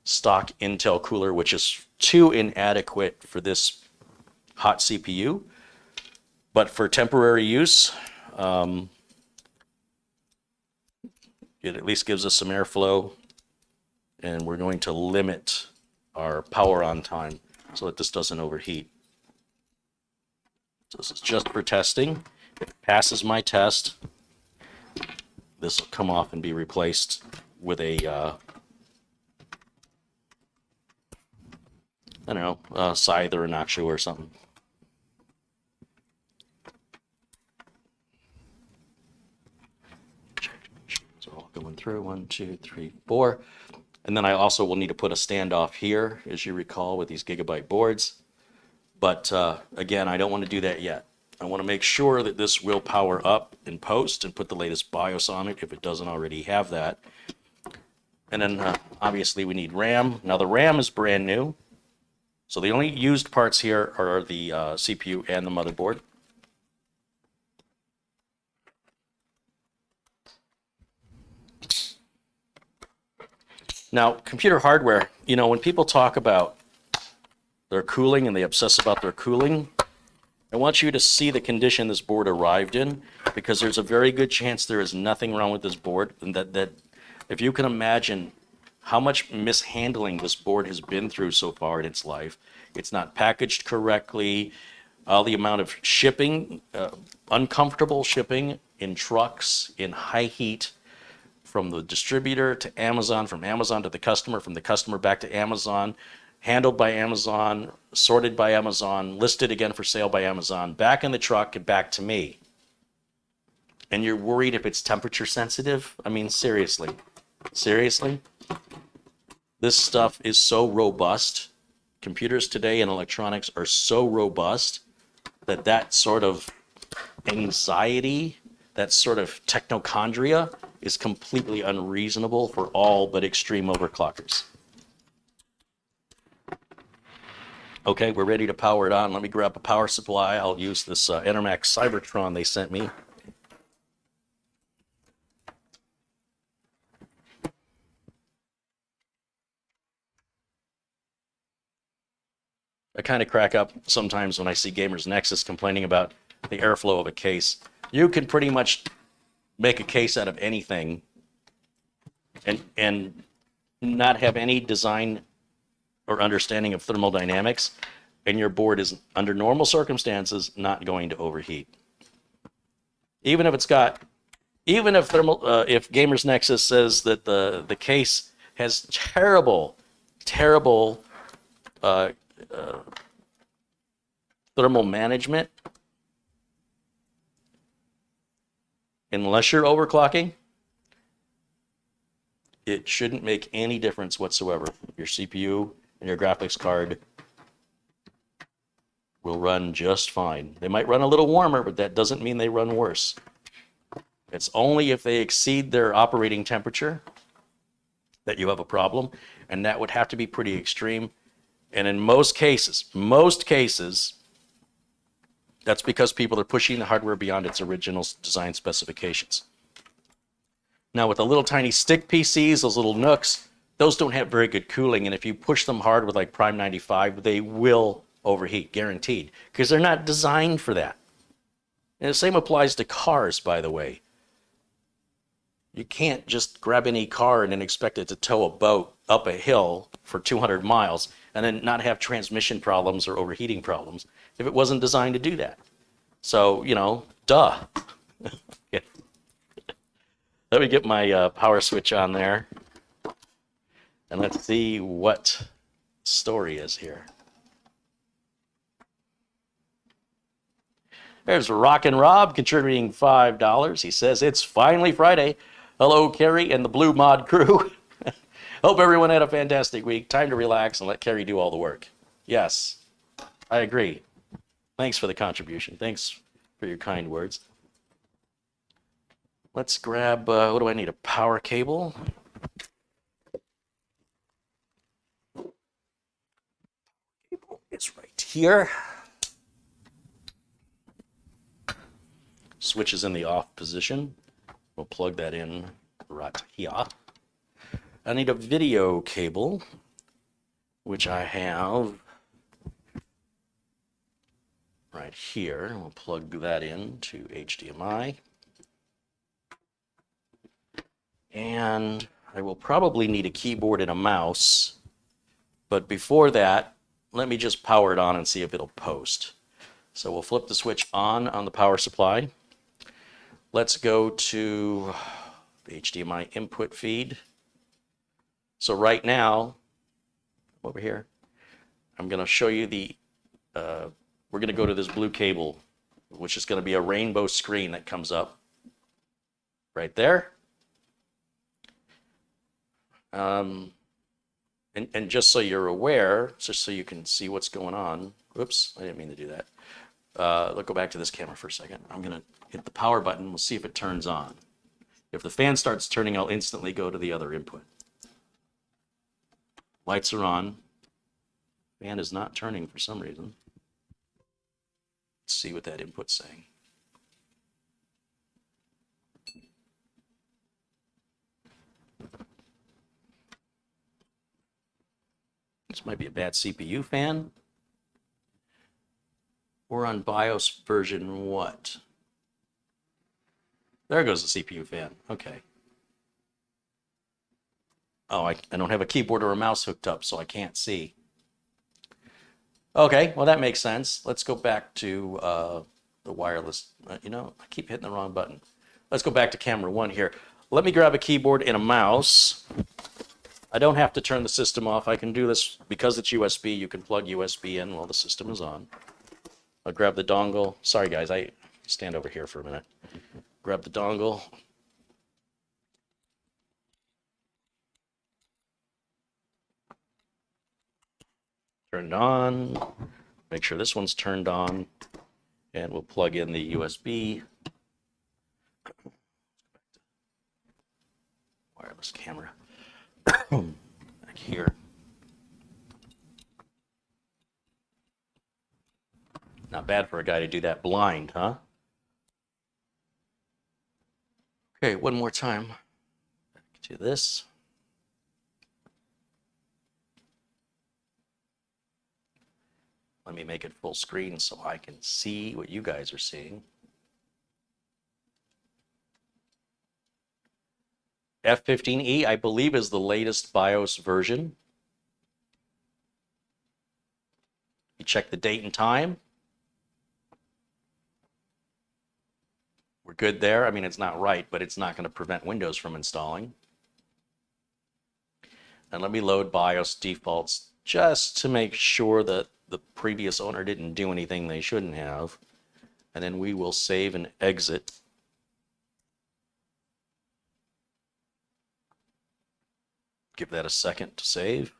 stock Intel cooler, which is too inadequate for this hot CPU. But for temporary use, it at least gives us some airflow, and we're going to limit our power on time so that this doesn't overheat. So this is just for testing. If it passes my test, this will come off and be replaced with a, I don't know, a scythe or an Nacho or something. So all going through, 1, 2, 3, 4. And then I also will need to put a standoff here, as you recall, with these gigabyte boards. But again, I don't want to do that yet. I want to make sure that this will power up in post and put the latest BIOS on it if it doesn't already have that. And then obviously we need RAM. Now the RAM is brand new. So the only used parts here are the CPU and the motherboard. Now, computer hardware, you know, when people talk about their cooling and they obsess about their cooling, I want you to see the condition this board arrived in, because there's a very good chance there is nothing wrong with this board, and that if you can imagine how much mishandling this board has been through so far in its life, it's not packaged correctly, all the amount of shipping, uncomfortable shipping in trucks, in high heat, from the distributor to Amazon, from Amazon to the customer, from the customer back to Amazon, handled by Amazon, sorted by Amazon, listed again for sale by Amazon, back in the truck and back to me. And you're worried if it's temperature sensitive? I mean, seriously. Seriously? This stuff is so robust. Computers today and electronics are so robust that that sort of anxiety, that sort of technochondria is completely unreasonable for all but extreme overclockers. Okay, we're ready to power it on. Let me grab a power supply. I'll use this Enermax Cybertron they sent me. I kind of crack up sometimes when I see Gamers Nexus complaining about the airflow of a case. You can pretty much make a case out of anything and not have any design or understanding of thermodynamics, and your board is, under normal circumstances, not going to overheat. Even if if Gamers Nexus says that the case has terrible thermal management, unless you're overclocking, it shouldn't make any difference whatsoever. Your CPU and your graphics card will run just fine. They might run a little warmer, but that doesn't mean they run worse. It's only if they exceed their operating temperature that you have a problem, and that would have to be pretty extreme. And in most cases, that's because people are pushing the hardware beyond its original design specifications. Now with the little tiny stick PCs, those little nooks, those don't have very good cooling, and if you push them hard with like Prime 95, they will overheat, guaranteed, because they're not designed for that. And the same applies to cars, by the way. You can't just grab any car and then expect it to tow a boat up a hill for 200 miles and then not have transmission problems or overheating problems if it wasn't designed to do that. So, you know, duh. Yeah. Let me get my power switch on there, and let's see what the story is here. There's Rockin' Rob contributing $5. He says, it's finally Friday. Hello, Kerry and the Blue Mod crew. Hope everyone had a fantastic week. Time to relax and let Kerry do all the work. Yes, I agree. Thanks for the contribution. Thanks for your kind words. Let's grab, what do I need? A power cable. Cable is right here. Switch is in the off position. We'll plug that in right here. I need a video cable, which I have right here. We'll plug that in to HDMI. And I will probably need a keyboard and a mouse. But before that, let me just power it on and see if it'll post. So we'll flip the switch on the power supply. Let's go to the HDMI input feed. So right now, over here, I'm going to show you we're going to go to this blue cable, which is going to be a rainbow screen that comes up right there. And just so you're aware, just so you can see what's going on. Oops, I didn't mean to do that. Let's go back to this camera for a second. I'm going to hit the power button. We'll see if it turns on. If the fan starts turning, I'll instantly go to the other input. Lights are on. Fan is not turning for some reason. Let's see what that input's saying. This might be a bad CPU fan. We're on BIOS version what? There goes the CPU fan. Okay. Oh, I don't have a keyboard or a mouse hooked up, so I can't see. Okay, well that makes sense. Let's go back to the wireless. You know, I keep hitting the wrong button. Let's go back to camera 1 here. Let me grab a keyboard and a mouse. I don't have to turn the system off. I can do this because it's USB. You can plug USB in while the system is on. I'll grab the dongle. Sorry guys, I stand over here for a minute. Grab the dongle. Turned on. Make sure this one's turned on. And we'll plug in the USB. Wireless camera. Back here. Not bad for a guy to do that blind, huh? Okay, one more time. Back to this. Let me make it full screen so I can see what you guys are seeing. F15E, I believe, is the latest BIOS version. You check the date and time. We're good there. I mean, it's not right, but it's not going to prevent Windows from installing. And let me load BIOS defaults just to make sure that the previous owner didn't do anything they shouldn't have. And then we will save and exit. Give that a second to save.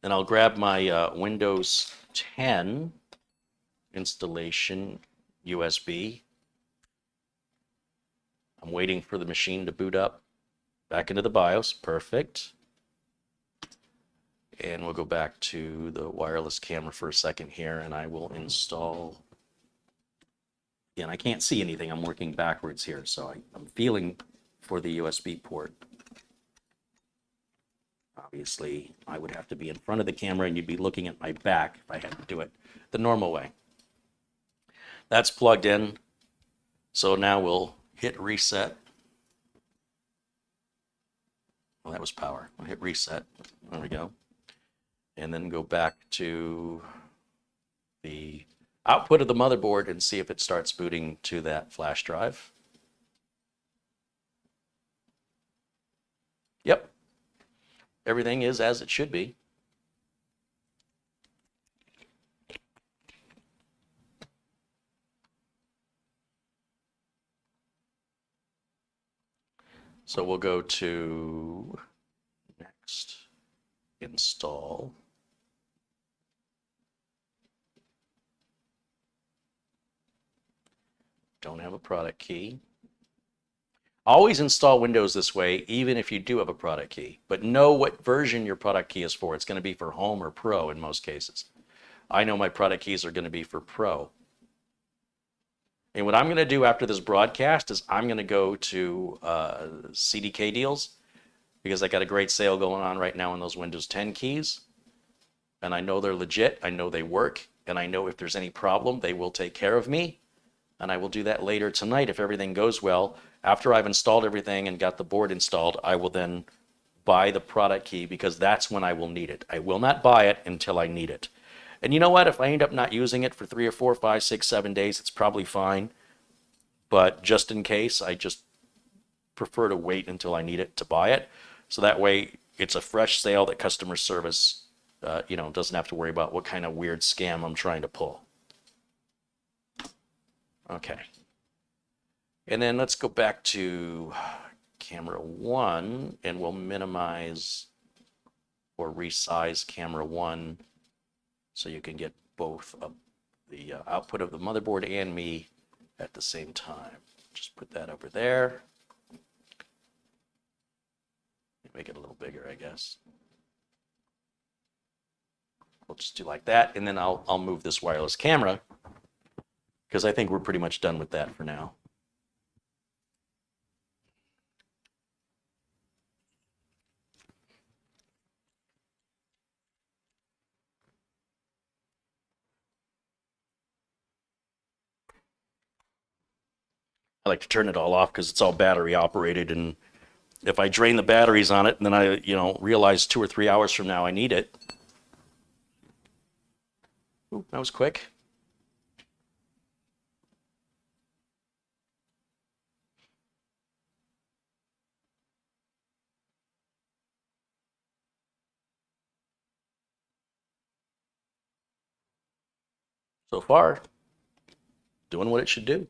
And I'll grab my Windows 10 installation USB. I'm waiting for the machine to boot up back into the BIOS. Perfect. And we'll go back to the wireless camera for a second here, and I will install. Again, I can't see anything. I'm working backwards here, so I'm feeling for the USB port. Obviously, I would have to be in front of the camera, and you'd be looking at my back if I had to do it the normal way. That's plugged in. So now we'll hit reset. Well, that was power. I'll hit reset. There we go. And then go back to the output of the motherboard and see if it starts booting to that flash drive. Yep. Everything is as it should be. So we'll go to next, install. Don't have a product key. Always install Windows this way, even if you do have a product key, but know what version your product key is for. It's going to be for Home or Pro in most cases. I know my product keys are going to be for Pro. And what I'm going to do after this broadcast is I'm going to go to CDK deals, because I got a great sale going on right now on those Windows 10 keys. And I know they're legit. I know they work. And I know if there's any problem, they will take care of me. And I will do that later tonight if everything goes well. After I've installed everything and got the board installed, I will then buy the product key, because that's when I will need it. I will not buy it until I need it. And you know what? If I end up not using it for 3 or 4, 5, 6, 7 days, it's probably fine. But just in case, I just prefer to wait until I need it to buy it. So that way it's a fresh sale that customer service, doesn't have to worry about what kind of weird scam I'm trying to pull. Okay. And then let's go back to camera 1, and we'll minimize or resize camera 1 so you can get both of the output of the motherboard and me at the same time. Just put that over there. Make it a little bigger, I guess. We'll just do like that, and then I'll move this wireless camera, because I think we're pretty much done with that for now. I like to turn it all off because it's all battery operated, and if I drain the batteries on it and then I, realize 2 or 3 hours from now I need it. Ooh, that was quick. So far, doing what it should do.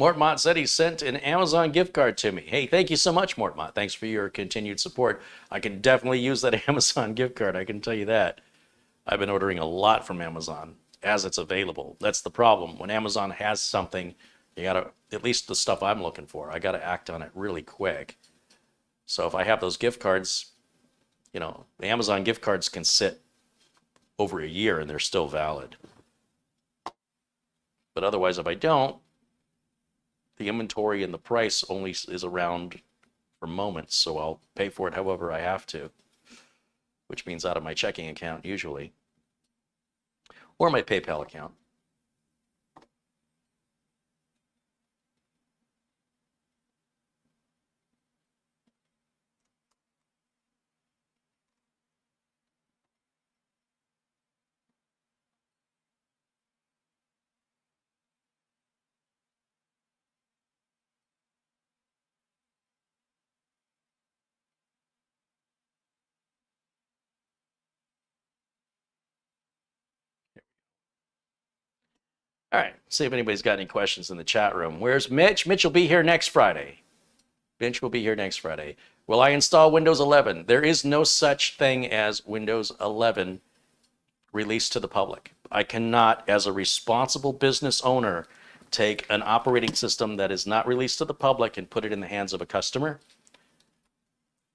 Mortmont said he sent an Amazon gift card to me. Hey, thank you so much, Mortmont. Thanks for your continued support. I can definitely use that Amazon gift card, I can tell you that. I've been ordering a lot from Amazon as it's available. That's the problem. When Amazon has something, you gotta, at least the stuff I'm looking for, I gotta act on it really quick. So if I have those gift cards, You know, the Amazon gift cards can sit over a year and they're still valid. But otherwise, if I don't, the inventory and the price only is around for moments, so I'll pay for it however I have to, which means out of my checking account usually, or my PayPal account. All right, see if anybody's got any questions in the chat room. Where's Mitch? Mitch will be here next Friday. Mitch will be here next Friday. Will I install Windows 11? There is no such thing as Windows 11 released to the public. I cannot, as a responsible business owner, take an operating system that is not released to the public and put it in the hands of a customer.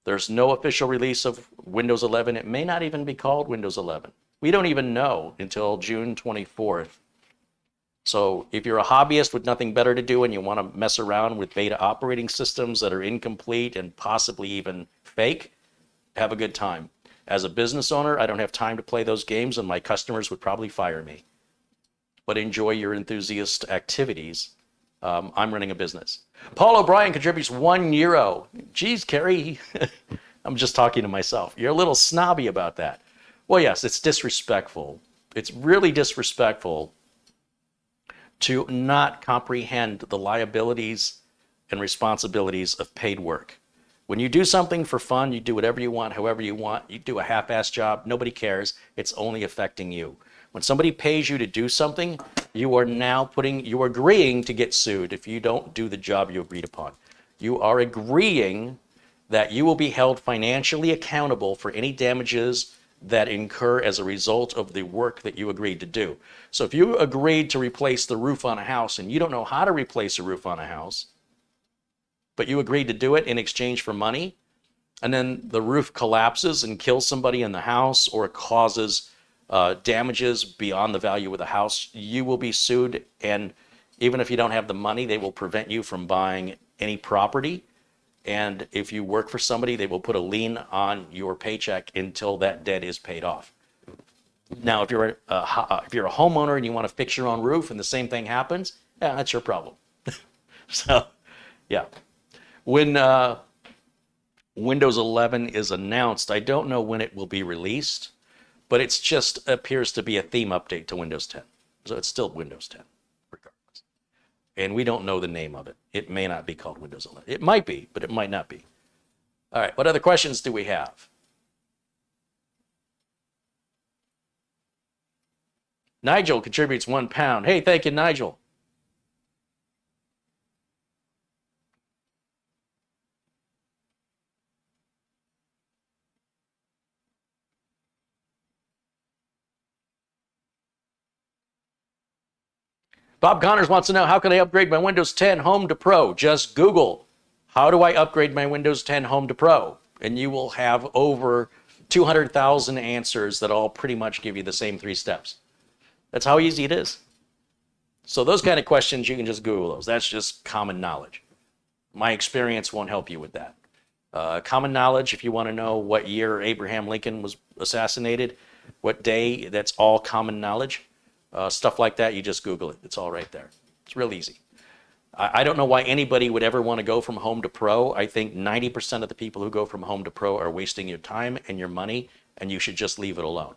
There's no official release of Windows 11. It may not even be called Windows 11. We don't even know until June 24th. So if you're a hobbyist with nothing better to do and you want to mess around with beta operating systems that are incomplete and possibly even fake, have a good time. As a business owner, I don't have time to play those games and my customers would probably fire me. But enjoy your enthusiast activities. I'm running a business. Paul O'Brien contributes €1. Geez, Kerry, I'm just talking to myself. You're a little snobby about that. Well, yes, it's disrespectful. It's really disrespectful to not comprehend the liabilities and responsibilities of paid work. When you do something for fun, you do whatever you want, however you want, you do a half-assed job, nobody cares, it's only affecting you. When somebody pays you to do something, you are now you're agreeing to get sued if you don't do the job you agreed upon. You are agreeing that you will be held financially accountable for any damages that incur as a result of the work that you agreed to do. So if you agreed to replace the roof on a house and you don't know how to replace a roof on a house, but you agreed to do it in exchange for money, and then the roof collapses and kills somebody in the house or causes damages beyond the value of the house, you will be sued. And even if you don't have the money, they will prevent you from buying any property. And if you work for somebody, they will put a lien on your paycheck until that debt is paid off. Now, if you're a homeowner and you want to fix your own roof and the same thing happens, yeah, that's your problem. So, yeah. When Windows 11 is announced, I don't know when it will be released, but it just appears to be a theme update to Windows 10. So it's still Windows 10, regardless. And we don't know the name of it. It may not be called Windows 11. It might be, but it might not be. All right, what other questions do we have? Nigel contributes £1. Hey, thank you, Nigel. Bob Connors wants to know, how can I upgrade my Windows 10 Home to Pro? Just Google, how do I upgrade my Windows 10 Home to Pro? And you will have over 200,000 answers that all pretty much give you the same 3 steps. That's how easy it is. So those kind of questions, you can just Google those. That's just common knowledge. My experience won't help you with that. Common knowledge, if you want to know what year Abraham Lincoln was assassinated, what day, that's all common knowledge. Stuff like that, you just Google it. It's all right there. It's real easy. I don't know why anybody would ever want to go from Home to Pro. I think 90% of the people who go from Home to Pro are wasting your time and your money, and you should just leave it alone.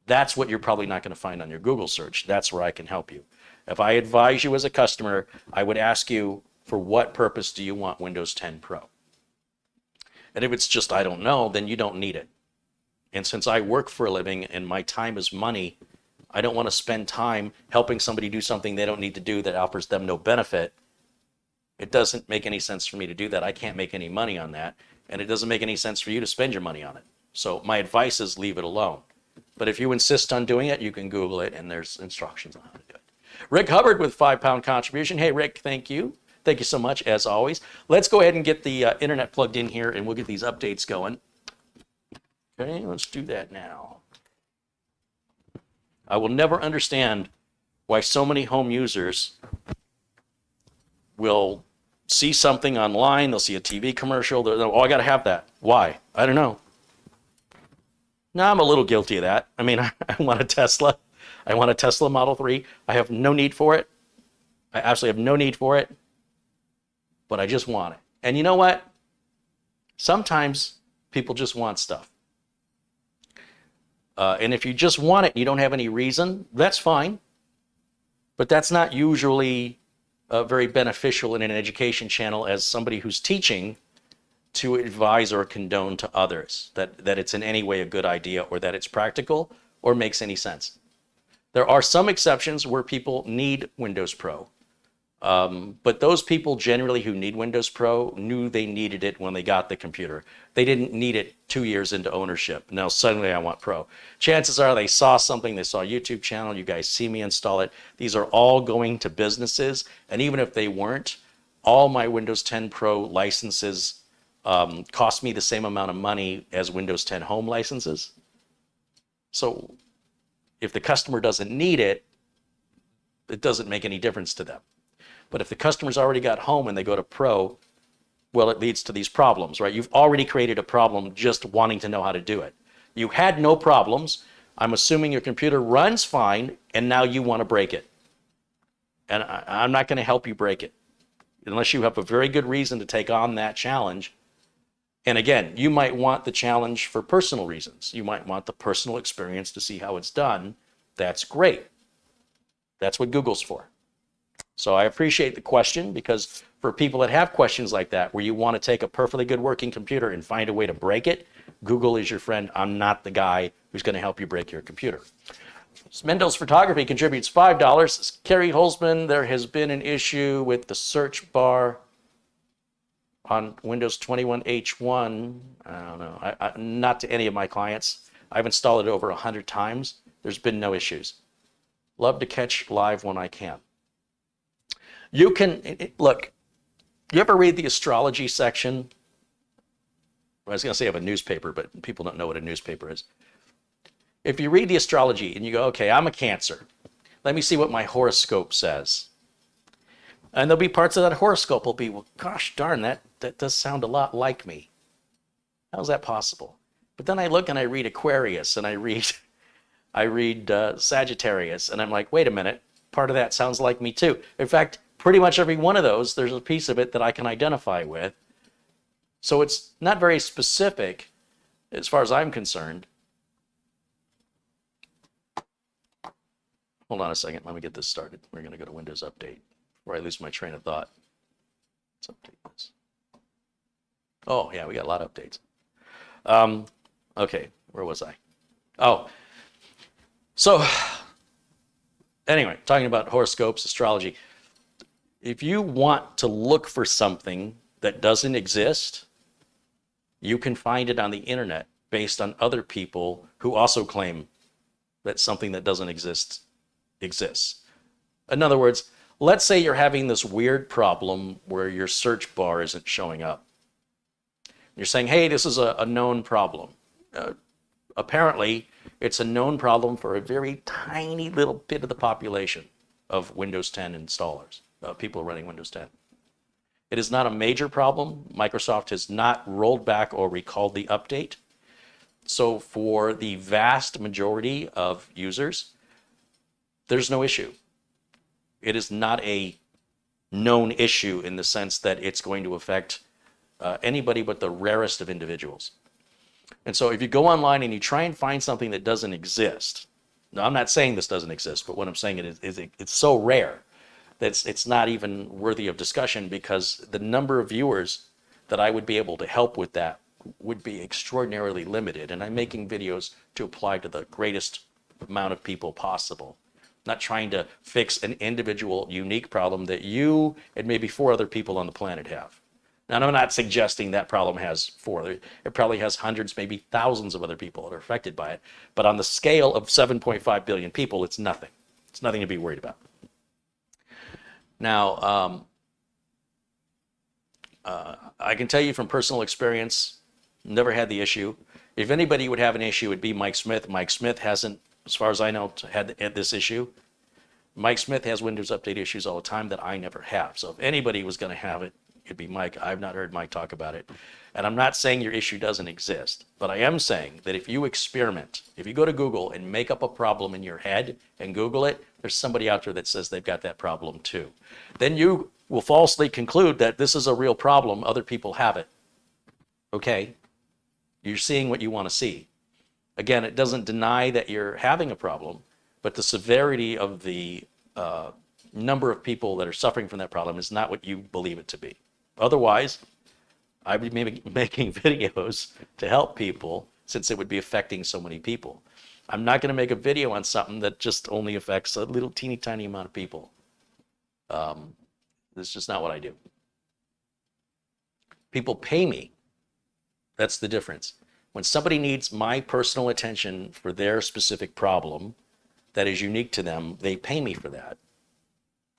That's what you're probably not going to find on your Google search. That's where I can help you. If I advise you as a customer, I would ask you, for what purpose do you want Windows 10 Pro? And if it's just, I don't know, then you don't need it. And since I work for a living and my time is money, I don't want to spend time helping somebody do something they don't need to do that offers them no benefit. It doesn't make any sense for me to do that. I can't make any money on that. And it doesn't make any sense for you to spend your money on it. So my advice is leave it alone. But if you insist on doing it, you can Google it and there's instructions on how to do it. Rick Hubbard with £5 contribution. Hey, Rick, thank you. Thank you so much, as always. Let's go ahead and get the internet plugged in here and we'll get these updates going. Okay, let's do that now. I will never understand why so many home users will see something online, they'll see a TV commercial, oh, I got to have that. Why? I don't know. Now, I'm a little guilty of that. I mean, I want a Tesla. I want a Tesla Model 3. I have no need for it. I absolutely have no need for it, but I just want it. And you know what? Sometimes people just want stuff. And if you just want it and you don't have any reason, that's fine. But that's not usually very beneficial in an education channel as somebody who's teaching to advise or condone to others that it's in any way a good idea or that it's practical or makes any sense. There are some exceptions where people need Windows Pro. But those people generally who need Windows Pro knew they needed it when they got the computer. They didn't need it 2 years into ownership. Now suddenly I want Pro. Chances are they saw something, they saw a YouTube channel, you guys see me install it. These are all going to businesses, and even if they weren't, all my Windows 10 Pro licenses cost me the same amount of money as Windows 10 Home licenses. So if the customer doesn't need it, it doesn't make any difference to them. But if the customer's already got Home and they go to Pro, well, it leads to these problems, right? You've already created a problem just wanting to know how to do it. You had no problems. I'm assuming your computer runs fine, and now you want to break it. And I'm not going to help you break it unless you have a very good reason to take on that challenge. And again, you might want the challenge for personal reasons. You might want the personal experience to see how it's done. That's great. That's what Google's for. So I appreciate the question, because for people that have questions like that, where you want to take a perfectly good working computer and find a way to break it, Google is your friend. I'm not the guy who's going to help you break your computer. Mendel's Photography contributes $5. Kerry Holzman, there has been an issue with the search bar on Windows 21H1. I don't know. Not to any of my clients. I've installed it over 100 times. There's been no issues. Love to catch live when I can. You can, look, you ever read the astrology section? I was going to say of a newspaper, but people don't know what a newspaper is. If you read the astrology and you go, okay, I'm a Cancer. Let me see what my horoscope says. And there'll be parts of that horoscope will be, well, gosh darn, that does sound a lot like me. How's that possible? But then I look and I read Aquarius and I read Sagittarius, and I'm like, wait a minute, part of that sounds like me too. In fact, pretty much every one of those, there's a piece of it that I can identify with. So it's not very specific as far as I'm concerned. Hold on a second, let me get this started. We're going to go to Windows Update before I lose my train of thought. Let's update this. Oh, yeah, we got a lot of updates. Okay, where was I? Oh, so anyway, talking about horoscopes, astrology. If you want to look for something that doesn't exist, you can find it on the internet based on other people who also claim that something that doesn't exist exists. In other words, let's say you're having this weird problem where your search bar isn't showing up. You're saying, hey, this is a known problem. Apparently, it's a known problem for a very tiny little bit of the population of Windows 10 installers, people running Windows 10. It is not a major problem. Microsoft has not rolled back or recalled the update. So for the vast majority of users, there's no issue. It is not a known issue in the sense that it's going to affect anybody but the rarest of individuals. And so if you go online and you try and find something that doesn't exist, now I'm not saying this doesn't exist, but what I'm saying is it's so rare that it's not even worthy of discussion, because the number of viewers that I would be able to help with that would be extraordinarily limited. And I'm making videos to apply to the greatest amount of people possible. Not trying to fix an individual unique problem that you and maybe 4 other people on the planet have. Now, I'm not suggesting that problem has 4. It probably has hundreds, maybe thousands of other people that are affected by it. But on the scale of 7.5 billion people, it's nothing. It's nothing to be worried about. Now, I can tell you from personal experience, never had the issue. If anybody would have an issue, it would be Mike Smith. Mike Smith hasn't, as far as I know, had this issue. Mike Smith has Windows Update issues all the time that I never have. So if anybody was going to have it, it'd be Mike. I've not heard Mike talk about it. And I'm not saying your issue doesn't exist, but I am saying that if you experiment, if you go to Google and make up a problem in your head and Google it, there's somebody out there that says they've got that problem too. Then you will falsely conclude that this is a real problem. Other people have it. Okay? You're seeing what you want to see. Again, it doesn't deny that you're having a problem, but the severity of the number of people that are suffering from that problem is not what you believe it to be. Otherwise, I'd be making videos to help people, since it would be affecting so many people. I'm not going to make a video on something that just only affects a little teeny tiny amount of people. That's just not what I do. People pay me. That's the difference. When somebody needs my personal attention for their specific problem that is unique to them, they pay me for that.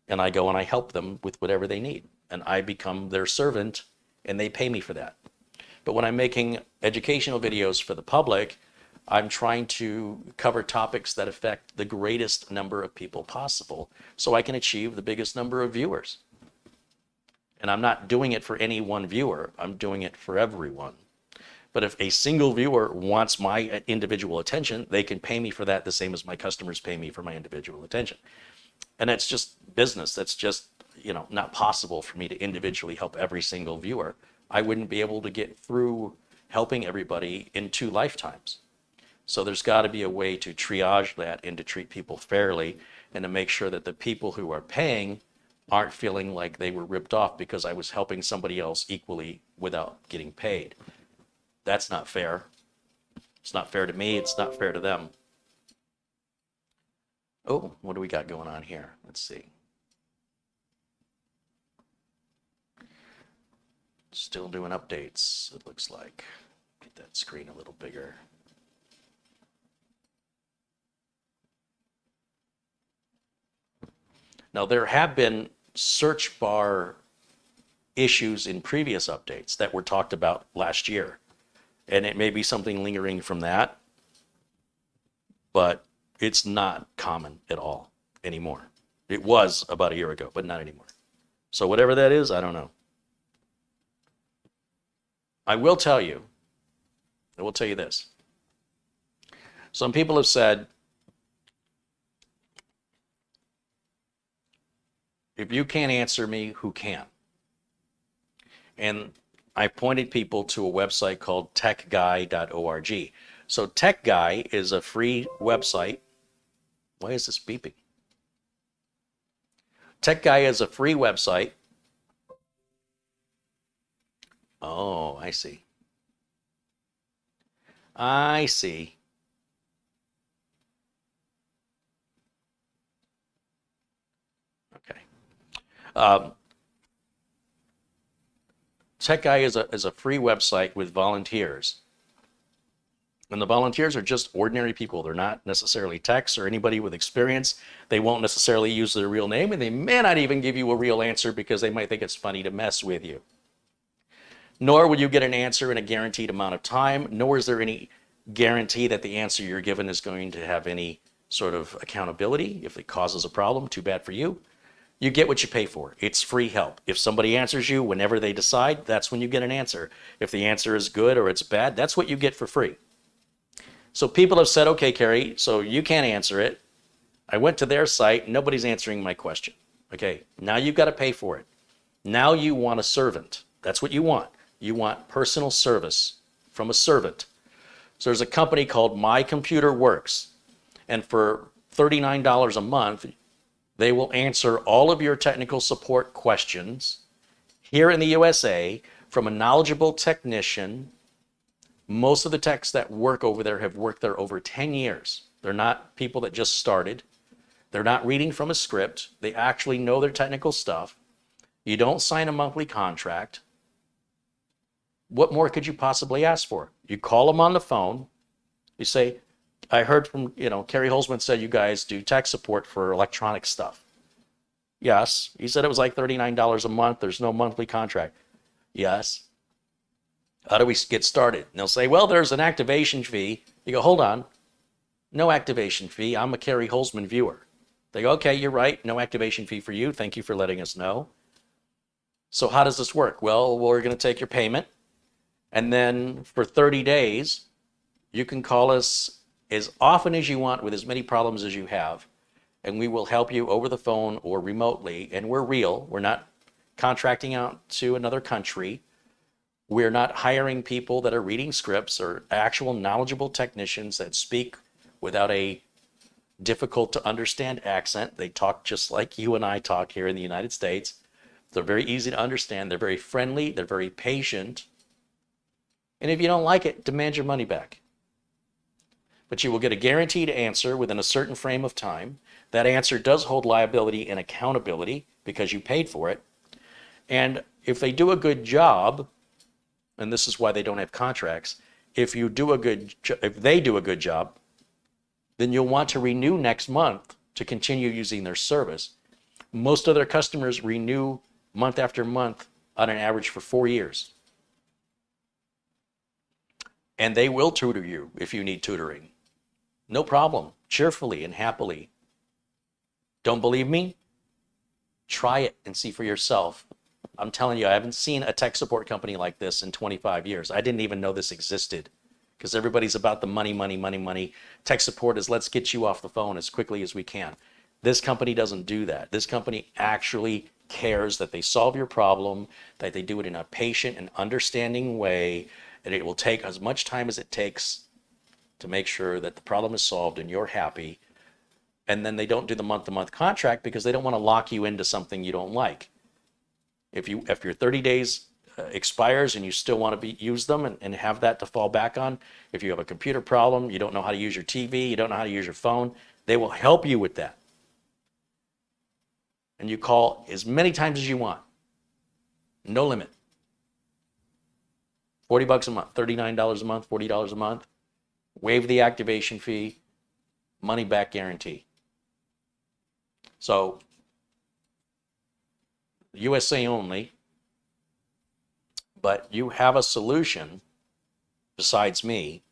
And I go and I help them with whatever they need. And I become their servant, and they pay me for that. But when I'm making educational videos for the public, I'm trying to cover topics that affect the greatest number of people possible so I can achieve the biggest number of viewers. And I'm not doing it for any one viewer. I'm doing it for everyone. But if a single viewer wants my individual attention, they can pay me for that the same as my customers pay me for my individual attention. And that's just business. That's just, not possible for me to individually help every single viewer. I wouldn't be able to get through helping everybody in 2 lifetimes. So there's got to be a way to triage that and to treat people fairly and to make sure that the people who are paying aren't feeling like they were ripped off because I was helping somebody else equally without getting paid. That's not fair. It's not fair to me. It's not fair to them. Oh, what do we got going on here? Let's see. Still doing updates, it looks like. Get that screen a little bigger. Now, there have been search bar issues in previous updates that were talked about last year. And it may be something lingering from that, but it's not common at all anymore. It was about a year ago, but not anymore. So whatever that is, I don't know. I will tell you this. Some people have said, if you can't answer me, who can? And I pointed people to a website called techguy.org. So TechGuy is a free website. Why is this beeping? TechGuy is a free website. Oh, I see. I see. Okay. TechGuy is a free website with volunteers. And the volunteers are just ordinary people. They're not necessarily techs or anybody with experience. They won't necessarily use their real name, and they may not even give you a real answer because they might think it's funny to mess with you. Nor will you get an answer in a guaranteed amount of time, nor is there any guarantee that the answer you're given is going to have any sort of accountability. If it causes a problem, too bad for you. You get what you pay for. It's free help. If somebody answers you whenever they decide, that's when you get an answer. If the answer is good or it's bad, that's what you get for free. So people have said, okay, Kerry, so you can't answer it. I went to their site, nobody's answering my question. Okay, now you've got to pay for it. Now you want a servant. That's what you want. You want personal service from a servant. So there's a company called My Computer Works, and for $39 a month, they will answer all of your technical support questions here in the USA from a knowledgeable technician. Most of the techs that work over there have worked there over 10 years. They're not people that just started. They're not reading from a script. They actually know their technical stuff. You don't sign a monthly contract. What more could you possibly ask for? You call them on the phone. You say, I heard from, Kerry Holzman said you guys do tech support for electronic stuff. Yes. He said it was like $39 a month. There's no monthly contract. Yes. How do we get started? And they'll say, well, there's an activation fee. You go, hold on, no activation fee. I'm a Kerry Holzman viewer. They go, okay, you're right. No activation fee for you. Thank you for letting us know. So how does this work? Well, we're going to take your payment. And then for 30 days, you can call us as often as you want with as many problems as you have. And we will help you over the phone or remotely. And we're real. We're not contracting out to another country. We're not hiring people that are reading scripts or actual knowledgeable technicians that speak without a difficult to understand accent. They talk just like you and I talk here in the United States. They're very easy to understand. They're very friendly. They're very patient. And if you don't like it, demand your money back. But you will get a guaranteed answer within a certain frame of time. That answer does hold liability and accountability because you paid for it. And if they do a good job, and this is why they don't have contracts, if they do a good job, then you'll want to renew next month to continue using their service. Most of their customers renew month after month on an average for 4 years. And they will tutor you if you need tutoring. No problem, cheerfully and happily. Don't believe me? Try it and see for yourself. I'm telling you, I haven't seen a tech support company like this in 25 years. I didn't even know this existed because everybody's about the money, money, money, money. Tech support is let's get you off the phone as quickly as we can. This company doesn't do that. This company actually cares that they solve your problem, that they do it in a patient and understanding way, and it will take as much time as it takes to make sure that the problem is solved and you're happy. And then they don't do the month-to-month contract because they don't want to lock you into something you don't like. If your 30 days expires and you still want to use them and have that to fall back on, if you have a computer problem, you don't know how to use your TV, you don't know how to use your phone, they will help you with that. And you call as many times as you want. No limit. $40 a month, $39 a month, $40 a month. Waive the activation fee, money back guarantee. So, USA only, but you have a solution besides me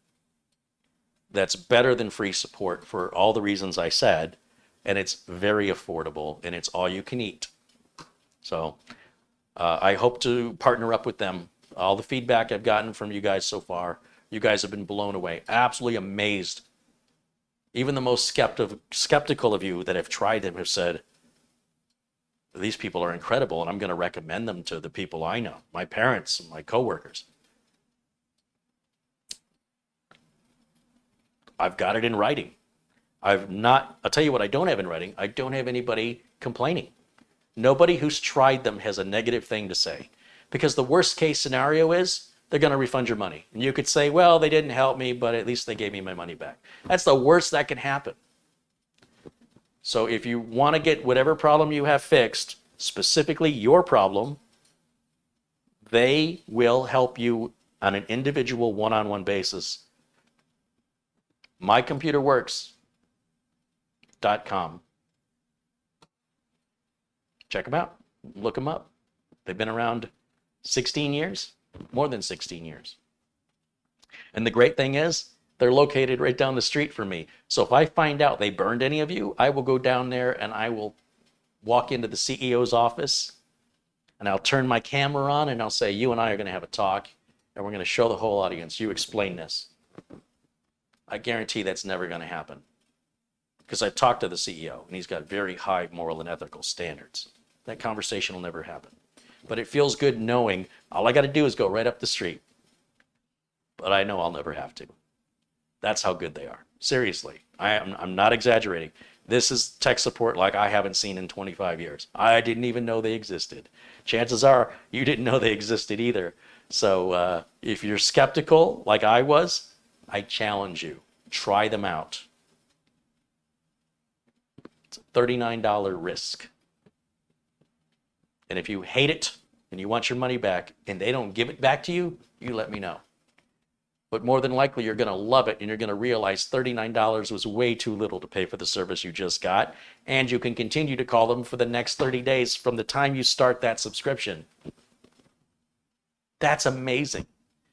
that's better than free support for all the reasons I said, and it's very affordable, and it's all you can eat. So I hope to partner up with them. All the feedback I've gotten from you guys so far, you guys have been blown away, absolutely amazed. Even the most skeptical of you that have tried them have said, these people are incredible, and I'm going to recommend them to the people I know, my parents, my coworkers. I've got it in writing. I'll tell you what I don't have in writing. I don't have anybody complaining. Nobody who's tried them has a negative thing to say. Because the worst case scenario is they're going to refund your money. And you could say, well, they didn't help me, but at least they gave me my money back. That's the worst that can happen. So if you want to get whatever problem you have fixed, specifically your problem, they will help you on an individual one-on-one basis. mycomputerworks.com. Check them out. Look them up. They've been around 16 years, more than 16 years. And the great thing is, they're located right down the street from me. So if I find out they burned any of you, I will go down there and I will walk into the CEO's office and I'll turn my camera on and I'll say, you and I are going to have a talk and we're going to show the whole audience, you explain this. I guarantee that's never going to happen because I've talked to the CEO and he's got very high moral and ethical standards. That conversation will never happen. But it feels good knowing all I got to do is go right up the street. But I know I'll never have to. That's how good they are. Seriously, I'm not exaggerating. This is tech support like I haven't seen in 25 years. I didn't even know they existed. Chances are you didn't know they existed either. So if you're skeptical like I was, I challenge you. Try them out. It's a $39 risk. And if you hate it and you want your money back and they don't give it back to you, you let me know. But more than likely, you're going to love it and you're going to realize $39 was way too little to pay for the service you just got. And you can continue to call them for the next 30 days from the time you start that subscription. That's amazing.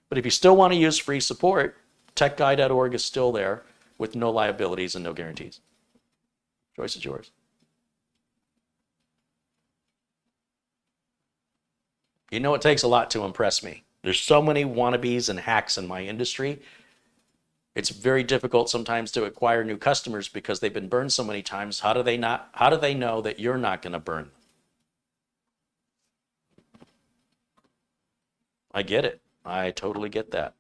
But if you still want to use free support, techguy.org is still there with no liabilities and no guarantees. Choice is yours. You know, it takes a lot to impress me. There's so many wannabes and hacks in my industry. It's very difficult sometimes to acquire new customers because they've been burned so many times. How do they know that you're not going to burn them? I get it. I totally get that.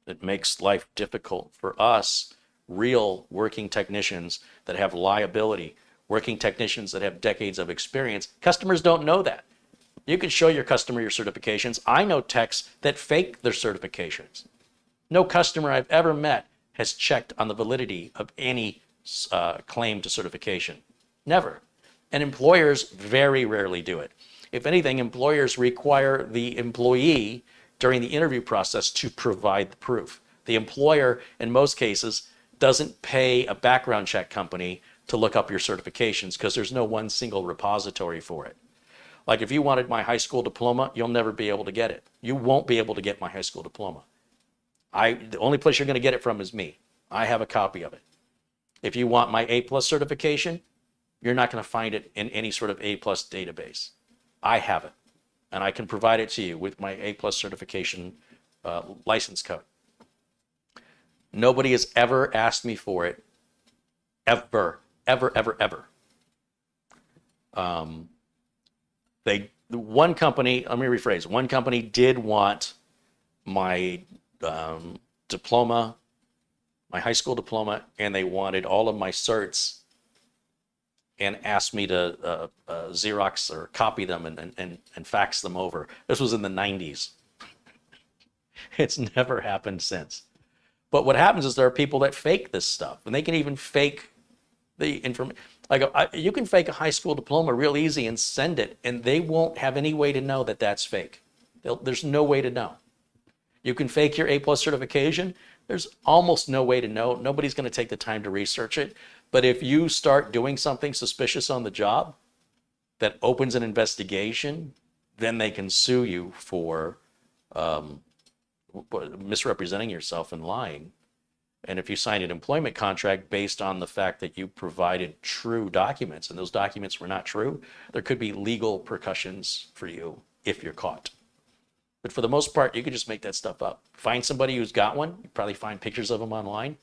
It makes life difficult for us, real working technicians that have liability, working technicians that have decades of experience. Customers don't know that. You can show your customer your certifications. I know techs that fake their certifications. No customer I've ever met has checked on the validity of any claim to certification. Never. And employers very rarely do it. If anything, employers require the employee during the interview process to provide the proof. The employer, in most cases, doesn't pay a background check company to look up your certifications because there's no one single repository for it. Like if you wanted my high school diploma, you'll never be able to get it. You won't be able to get my high school diploma. The only place you're going to get it from is me. I have a copy of it. If you want my A+ certification, you're not going to find it in any sort of A+ database. I have it, and I can provide it to you with my A+ certification license code. Nobody has ever asked me for it, ever. One company, let me rephrase, one company did want my diploma, my high school diploma, and they wanted all of my certs and asked me to Xerox or copy them and fax them over. This was in the 90s. It's never happened since. But what happens is there are people that fake this stuff, and they can even fake the information. You can fake a high school diploma real easy and send it, and they won't have any way to know that that's fake. There's no way to know. You can fake your A+ certification. There's almost no way to know. Nobody's going to take the time to research it. But if you start doing something suspicious on the job that opens an investigation, then they can sue you for misrepresenting yourself and lying. And if you sign an employment contract based on the fact that you provided true documents and those documents were not true, there could be legal repercussions for you if you're caught. But for the most part, you can just make that stuff up. Find somebody who's got one. You probably find pictures of them online.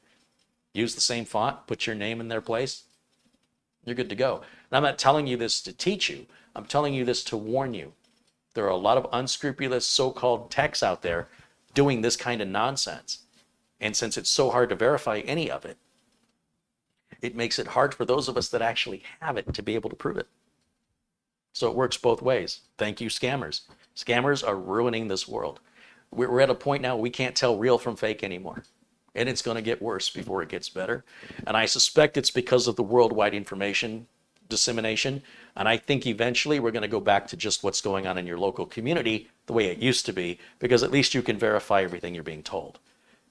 Use the same font, put your name in their place. You're good to go. And I'm not telling you this to teach you. I'm telling you this to warn you. There are a lot of unscrupulous so-called techs out there doing this kind of nonsense. And since it's so hard to verify any of it, it makes it hard for those of us that actually have it to be able to prove it. So it works both ways. Thank you, scammers. Scammers are ruining this world. We're at a point now we can't tell real from fake anymore. And it's going to get worse before it gets better. And I suspect it's because of the worldwide information dissemination. And I think eventually we're going to go back to just what's going on in your local community the way it used to be, because at least you can verify everything you're being told.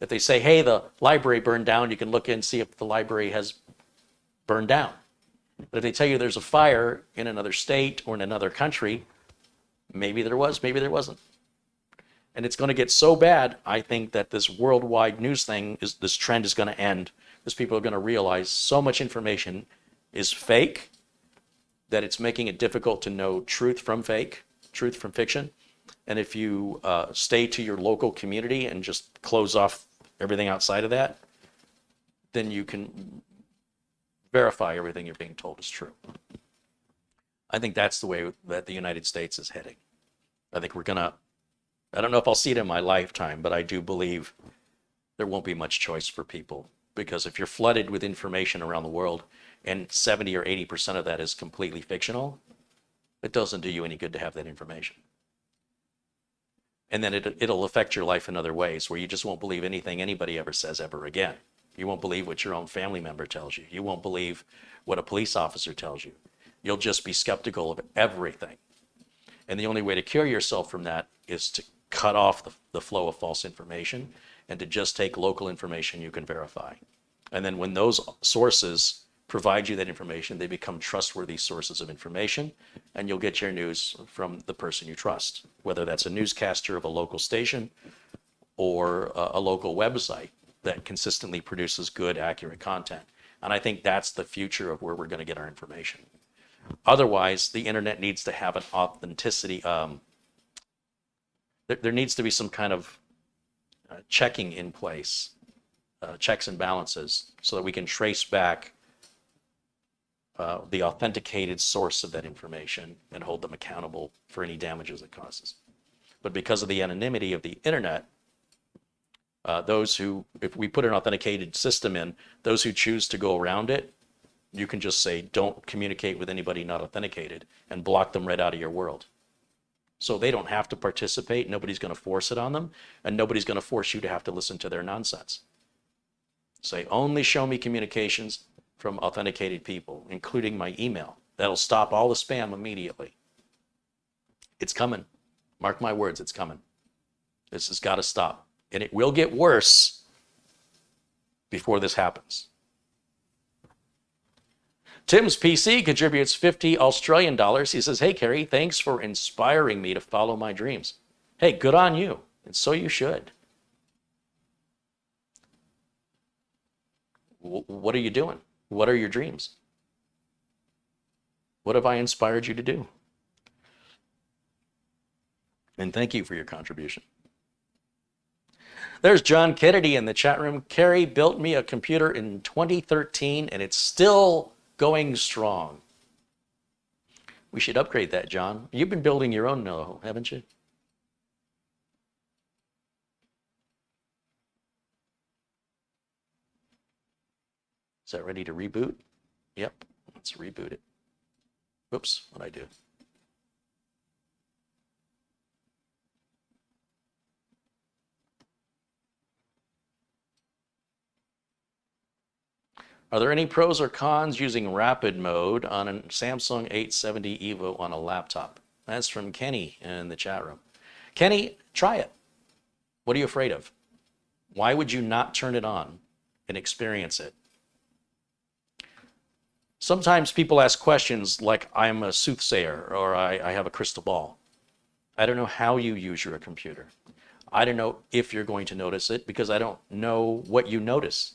If they say, hey, the library burned down, you can look in and see if the library has burned down. But if they tell you there's a fire in another state or in another country, maybe there was, maybe there wasn't. And it's going to get so bad, I think, that this worldwide news thing, this trend is going to end, because people are going to realize so much information is fake that it's making it difficult to know truth from fake, truth from fiction. And if you stay to your local community and just close off everything outside of that, then you can verify everything you're being told is true. I think that's the way that the United States is heading. I think I don't know if I'll see it in my lifetime, but I do believe there won't be much choice for people, because if you're flooded with information around the world and 70 or 80% of that is completely fictional, it doesn't do you any good to have that information. And then it'll affect your life in other ways, where you just won't believe anything anybody ever says ever again. You won't believe what your own family member tells you. You won't believe what a police officer tells you. You'll just be skeptical of everything. And the only way to cure yourself from that is to cut off the flow of false information and to just take local information you can verify. And then when those sources provide you that information. They become trustworthy sources of information, and you'll get your news from the person you trust, whether that's a newscaster of a local station or a local website that consistently produces good, accurate content. And I think that's the future of where we're going to get our information. Otherwise, the internet needs to have an authenticity. There needs to be some kind of checking in place, checks and balances, so that we can trace back the authenticated source of that information and hold them accountable for any damages it causes. But because of the anonymity of the internet, those who, if we put an authenticated system in, those who choose to go around it, you can just say, don't communicate with anybody not authenticated, and block them right out of your world. So they don't have to participate, nobody's going to force it on them, and nobody's going to force you to have to listen to their nonsense. Say, only show me communications from authenticated people, including my email. That'll stop all the spam immediately. It's coming. Mark my words, it's coming. This has got to stop. And it will get worse before this happens. Tim's PC contributes 50 Australian dollars. He says, hey, Kerry, thanks for inspiring me to follow my dreams. Hey, good on you. And so you should. What are you doing? What are your dreams? What have I inspired you to do? And thank you for your contribution. There's John Kennedy in the chat room. Kerry built me a computer in 2013 and it's still going strong. We should upgrade that, John. You've been building your own now, haven't you? Is that ready to reboot? Yep, let's reboot it. Whoops, what'd I do? Are there any pros or cons using rapid mode on a Samsung 870 EVO on a laptop? That's from Kenny in the chat room. Kenny, try it. What are you afraid of? Why would you not turn it on and experience it? Sometimes people ask questions like, I'm a soothsayer, or I have a crystal ball. I don't know how you use your computer. I don't know if you're going to notice it because I don't know what you notice.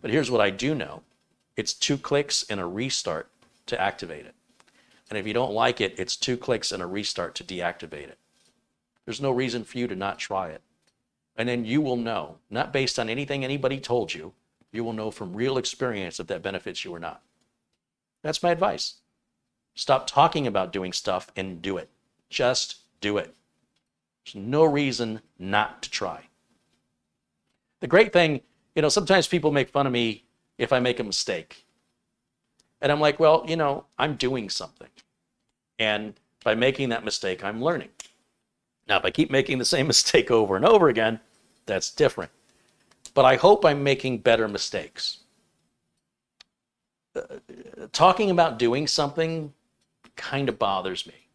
But here's what I do know. It's 2 clicks and a restart to activate it. And if you don't like it, it's 2 clicks and a restart to deactivate it. There's no reason for you to not try it. And then you will know, not based on anything anybody told you, you will know from real experience if that benefits you or not. That's my advice. Stop talking about doing stuff and do it. Just do it. There's no reason not to try. The great thing, sometimes people make fun of me if I make a mistake. And I'm like, well, I'm doing something. And by making that mistake, I'm learning. Now, if I keep making the same mistake over and over again, that's different. But I hope I'm making better mistakes. Talking about doing something kind of bothers me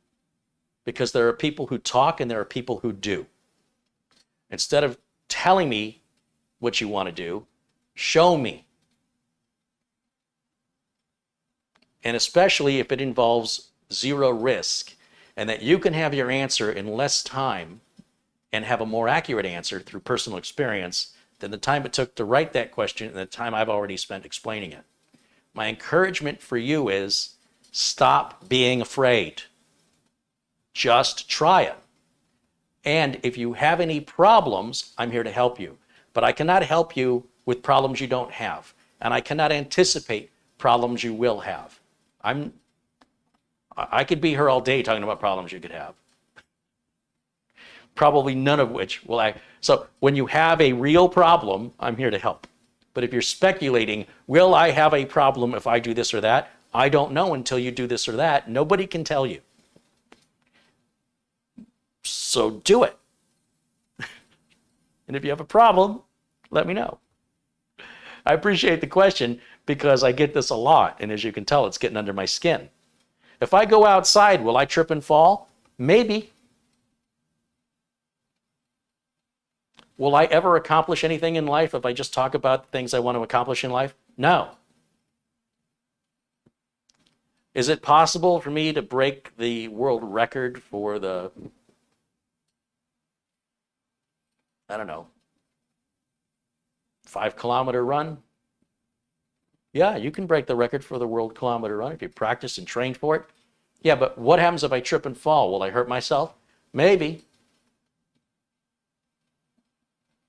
because there are people who talk and there are people who do. Instead of telling me what you want to do, show me. And especially if it involves zero risk and that you can have your answer in less time and have a more accurate answer through personal experience than the time it took to write that question and the time I've already spent explaining it. My encouragement for you is stop being afraid. Just try it. And if you have any problems, I'm here to help you. But I cannot help you with problems you don't have. And I cannot anticipate problems you will have. I could be here all day talking about problems you could have. Probably none of which will I. So when you have a real problem, I'm here to help. But if you're speculating, will I have a problem if I do this or that? I don't know until you do this or that. Nobody can tell you. So do it. And if you have a problem, let me know. I appreciate the question because I get this a lot. And as you can tell, it's getting under my skin. If I go outside, will I trip and fall? Maybe. Will I ever accomplish anything in life if I just talk about the things I want to accomplish in life? No. Is it possible for me to break the world record for the, I don't know, 5 kilometer run? Yeah, you can break the record for the world kilometer run if you practice and train for it. Yeah, but what happens if I trip and fall? Will I hurt myself? Maybe.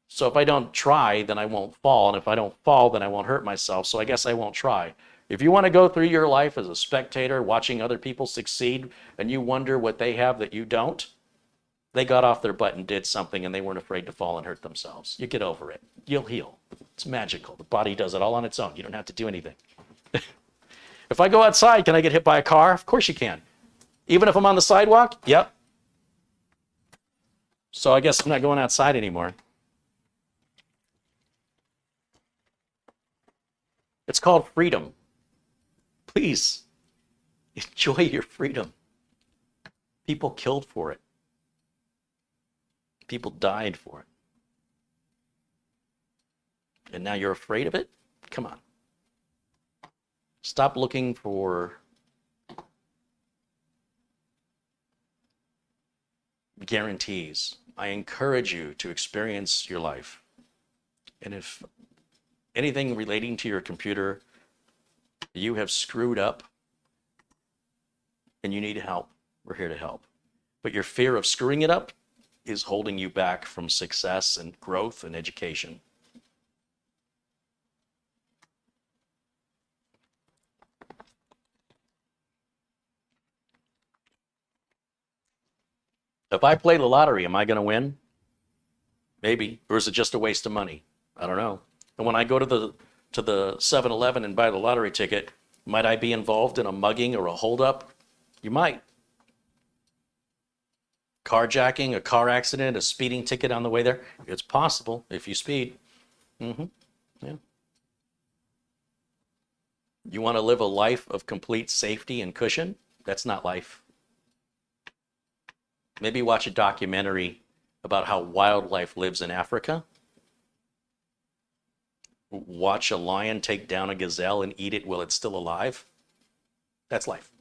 So if I don't try, then I won't fall. And if I don't fall, then I won't hurt myself. So I guess I won't try. If you want to go through your life as a spectator, watching other people succeed, and you wonder what they have that you don't, they got off their butt and did something, and they weren't afraid to fall and hurt themselves. You get over it. You'll heal. It's magical. The body does it all on its own. You don't have to do anything. If I go outside, can I get hit by a car? Of course you can. Even if I'm on the sidewalk? Yep. So I guess I'm not going outside anymore. It's called freedom. Please, enjoy your freedom. People killed for it. People died for it. And now you're afraid of it? Come on. Stop looking for guarantees. I encourage you to experience your life. And if anything relating to your computer you have screwed up and you need help, we're here to help. But your fear of screwing it up is holding you back from success and growth and education. If I play the lottery, am I going to win? Maybe. Or is it just a waste of money? I don't know. And when I go to the 7-Eleven and buy the lottery ticket, might I be involved in a mugging or a holdup? You might. Carjacking, a car accident, a speeding ticket on the way there. It's possible if you speed. Yeah. You want to live a life of complete safety and cushion? That's not life. Maybe watch a documentary about how wildlife lives in Africa. Watch a lion take down a gazelle and eat it while it's still alive. That's life.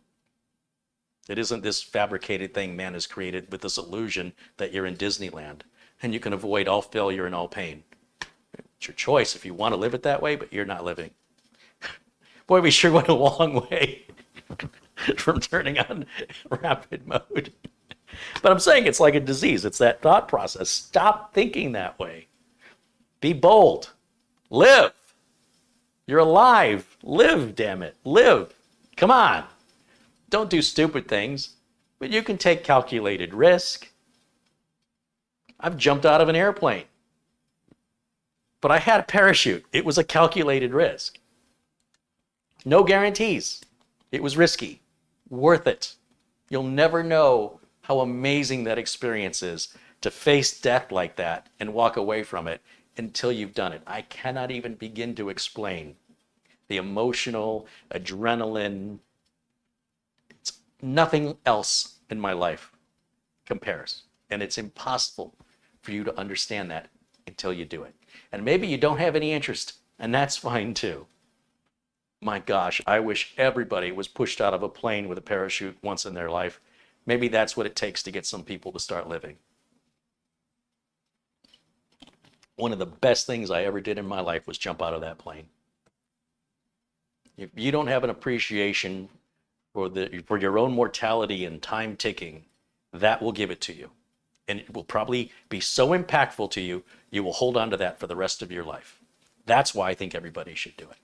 It isn't this fabricated thing man has created with this illusion that you're in Disneyland and you can avoid all failure and all pain. It's your choice if you want to live it that way, but you're not living. Boy, we sure went a long way from turning on rapid mode. But I'm saying it's like a disease. It's that thought process. Stop thinking that way. Be bold. Live. You're alive. Live, damn it. Live. Come on. Don't do stupid things, but you can take calculated risk. I've jumped out of an airplane, but I had a parachute. It was a calculated risk. No guarantees. It was risky. Worth it. You'll never know how amazing that experience is to face death like that and walk away from it until you've done it. I cannot even begin to explain the emotional adrenaline. It's nothing else in my life compares. And it's impossible for you to understand that until you do it. And maybe you don't have any interest, and that's fine too. My gosh, I wish everybody was pushed out of a plane with a parachute once in their life. Maybe that's what it takes to get some people to start living. One of the best things I ever did in my life was jump out of that plane. If you don't have an appreciation for your own mortality and time ticking, that will give it to you. And it will probably be so impactful to you, you will hold on to that for the rest of your life. That's why I think everybody should do it.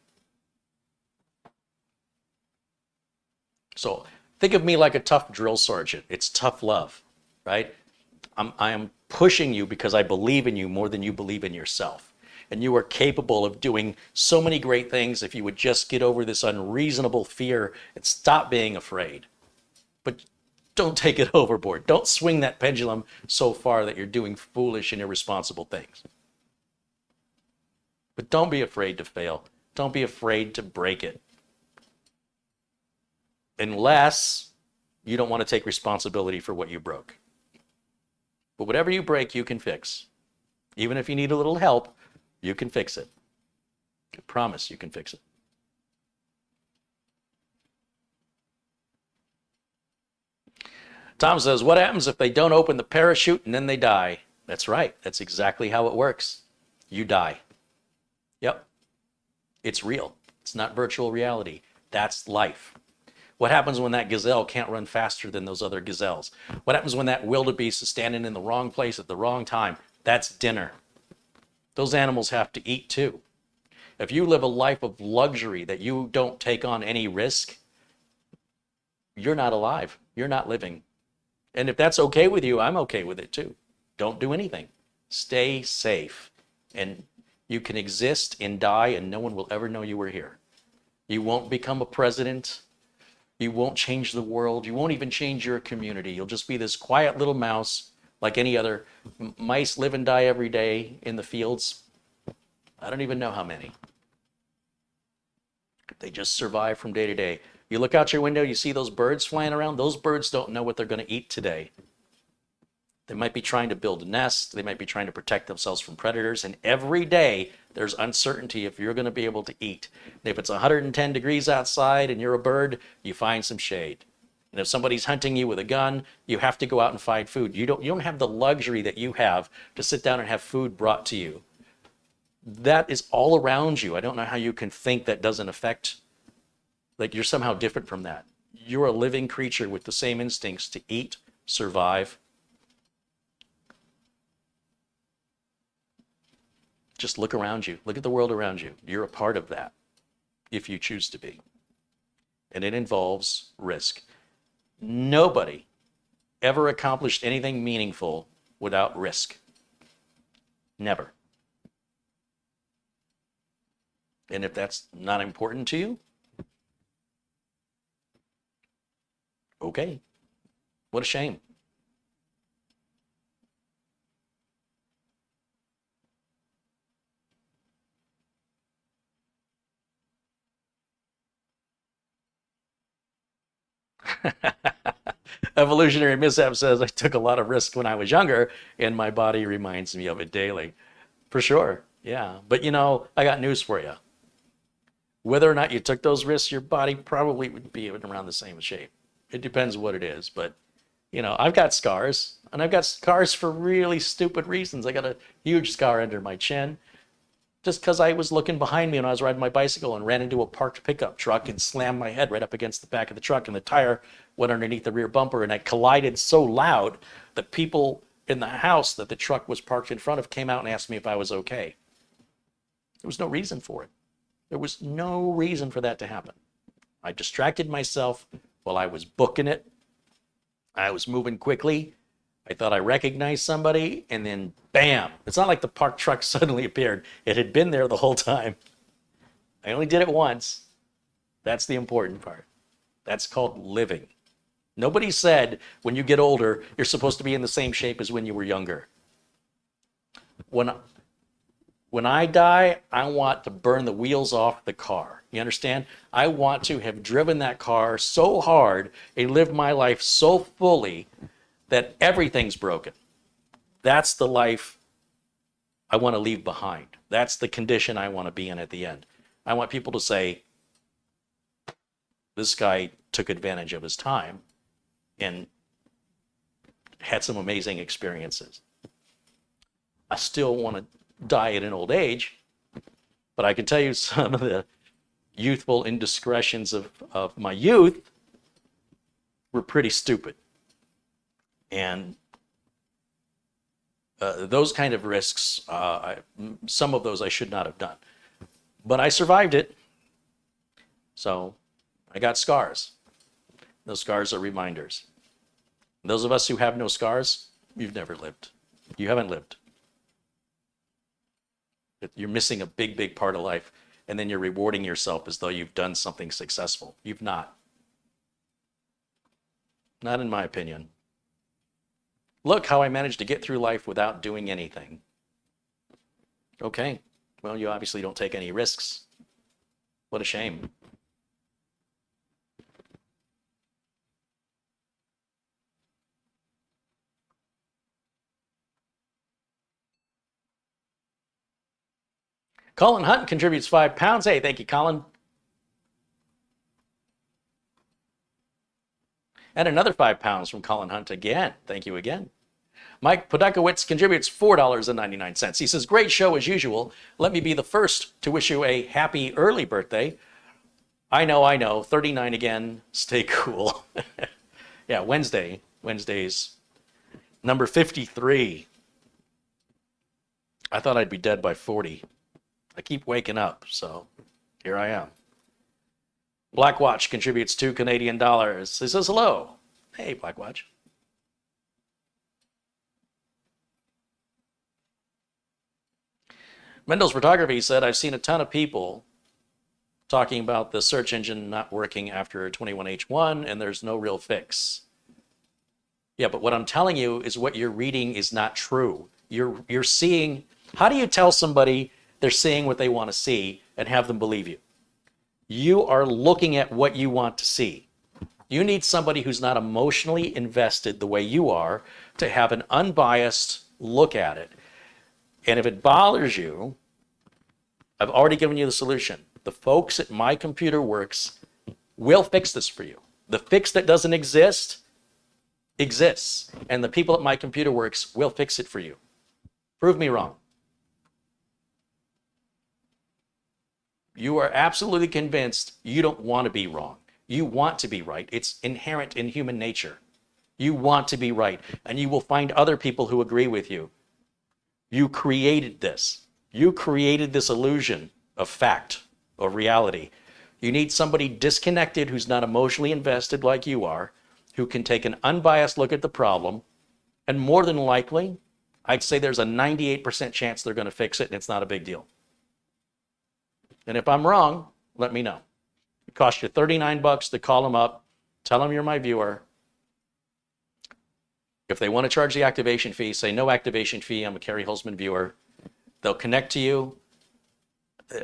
So think of me like a tough drill sergeant. It's tough love, right? I am pushing you because I believe in you more than you believe in yourself. And you are capable of doing so many great things if you would just get over this unreasonable fear and stop being afraid. But don't take it overboard. Don't swing that pendulum so far that you're doing foolish and irresponsible things. But don't be afraid to fail. Don't be afraid to break it. Unless you don't want to take responsibility for what you broke. But whatever you break, you can fix. Even if you need a little help, you can fix it. I promise you can fix it. Tom says, what happens if they don't open the parachute and then they die? That's right. That's exactly how it works. You die. Yep. It's real. It's not virtual reality. That's life. What happens when that gazelle can't run faster than those other gazelles? What happens when that wildebeest is standing in the wrong place at the wrong time? That's dinner. Those animals have to eat too. If you live a life of luxury that you don't take on any risk, you're not alive. You're not living. And if that's okay with you, I'm okay with it too. Don't do anything. Stay safe. And you can exist and die and no one will ever know you were here. You won't become a president. You won't change the world. You won't even change your community. You'll just be this quiet little mouse like any other. Mice live and die every day in the fields. I don't even know how many. They just survive from day to day. You look out your window, you see those birds flying around. Those birds don't know what they're going to eat today. They might be trying to build a nest. They might be trying to protect themselves from predators. And every day there's uncertainty if you're going to be able to eat. And if it's 110 degrees outside and you're a bird, you find some shade. And if somebody's hunting you with a gun, you have to go out and find food. You don't have the luxury that you have to sit down and have food brought to you. That is all around you. I don't know how you can think that doesn't affect, like you're somehow different from that. You're a living creature with the same instincts to eat, survive. Just look around you. Look at the world around you. You're a part of that if you choose to be. And it involves risk. Nobody ever accomplished anything meaningful without risk. Never. And if that's not important to you, okay. What a shame. Evolutionary Mishap says, I took a lot of risk when I was younger, and my body reminds me of it daily. For sure, yeah. But you know, I got news for you. Whether or not you took those risks, your body probably would be around the same shape. It depends what it is. But, you know, I've got scars, and I've got scars for really stupid reasons. I got a huge scar under my chin just because I was looking behind me when I was riding my bicycle and ran into a parked pickup truck and slammed my head right up against the back of the truck, and the tire went underneath the rear bumper, and I collided so loud that people in the house that the truck was parked in front of came out and asked me if I was okay. There was no reason for it. There was no reason for that to happen. I distracted myself while I was booking it. I was moving quickly. I thought I recognized somebody, and then bam. It's not like the parked truck suddenly appeared. It had been there the whole time. I only did it once. That's the important part. That's called living. Nobody said when you get older, you're supposed to be in the same shape as when you were younger. When I die, I want to burn the wheels off the car. You understand? I want to have driven that car so hard and lived my life so fully that everything's broken. That's the life I want to leave behind. That's the condition I want to be in at the end. I want people to say, this guy took advantage of his time and had some amazing experiences. I still want to die at an old age, but I can tell you some of the youthful indiscretions of my youth were pretty stupid. And those kind of risks, some of those I should not have done. But I survived it. So I got scars. Those scars are reminders. Those of us who have no scars, you've never lived. You haven't lived. You're missing a big, big part of life, and then you're rewarding yourself as though you've done something successful. You've not. Not in my opinion. Look how I managed to get through life without doing anything. Okay, well, you obviously don't take any risks. What a shame. Colin Hunt contributes £5. Hey, thank you, Colin. And another 5 pounds from Colin Hunt again. Thank you again. Mike Podakowitz contributes $4.99. He says, great show as usual. Let me be the first to wish you a happy early birthday. I know. 39 again. Stay cool. Yeah, Wednesdays. Number 53. I thought I'd be dead by 40. I keep waking up, so here I am. Blackwatch contributes $2 Canadian. He says hello. Hey, Blackwatch. Mendel's Photography said, I've seen a ton of people talking about the search engine not working after 21H1 and there's no real fix. Yeah, but what I'm telling you is what you're reading is not true. You're seeing, how do you tell somebody they're seeing what they want to see and have them believe you? You are looking at what you want to see. You need somebody who's not emotionally invested the way you are to have an unbiased look at it. And if it bothers you, I've already given you the solution. The folks at My Computer Works will fix this for you. The fix that doesn't exist exists. And the people at My Computer Works will fix it for you. Prove me wrong. You are absolutely convinced you don't want to be wrong. You want to be right. It's inherent in human nature. You want to be right. And you will find other people who agree with you. You created this. You created this illusion of fact, of reality. You need somebody disconnected who's not emotionally invested like you are, who can take an unbiased look at the problem, and more than likely, I'd say there's a 98% chance they're going to fix it and it's not a big deal. And if I'm wrong, let me know. It costs you $39 to call them up, tell them you're my viewer. If they want to charge the activation fee, say no activation fee, I'm a Kerry Holzman viewer. They'll connect to you.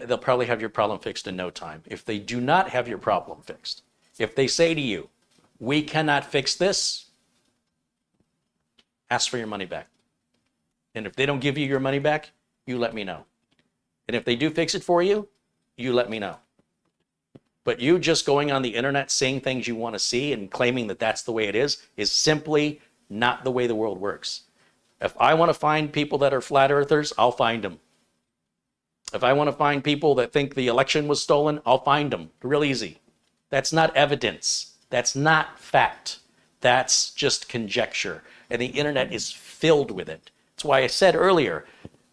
They'll probably have your problem fixed in no time. If they do not have your problem fixed, if they say to you, we cannot fix this, ask for your money back. And if they don't give you your money back, you let me know. And if they do fix it for you, you let me know. But you just going on the internet saying things you want to see and claiming that that's the way it is simply not the way the world works. If I want to find people that are flat earthers, I'll find them. If I want to find people that think the election was stolen, I'll find them. Real easy. That's not evidence. That's not fact. That's just conjecture. And the internet is filled with it. That's why I said earlier,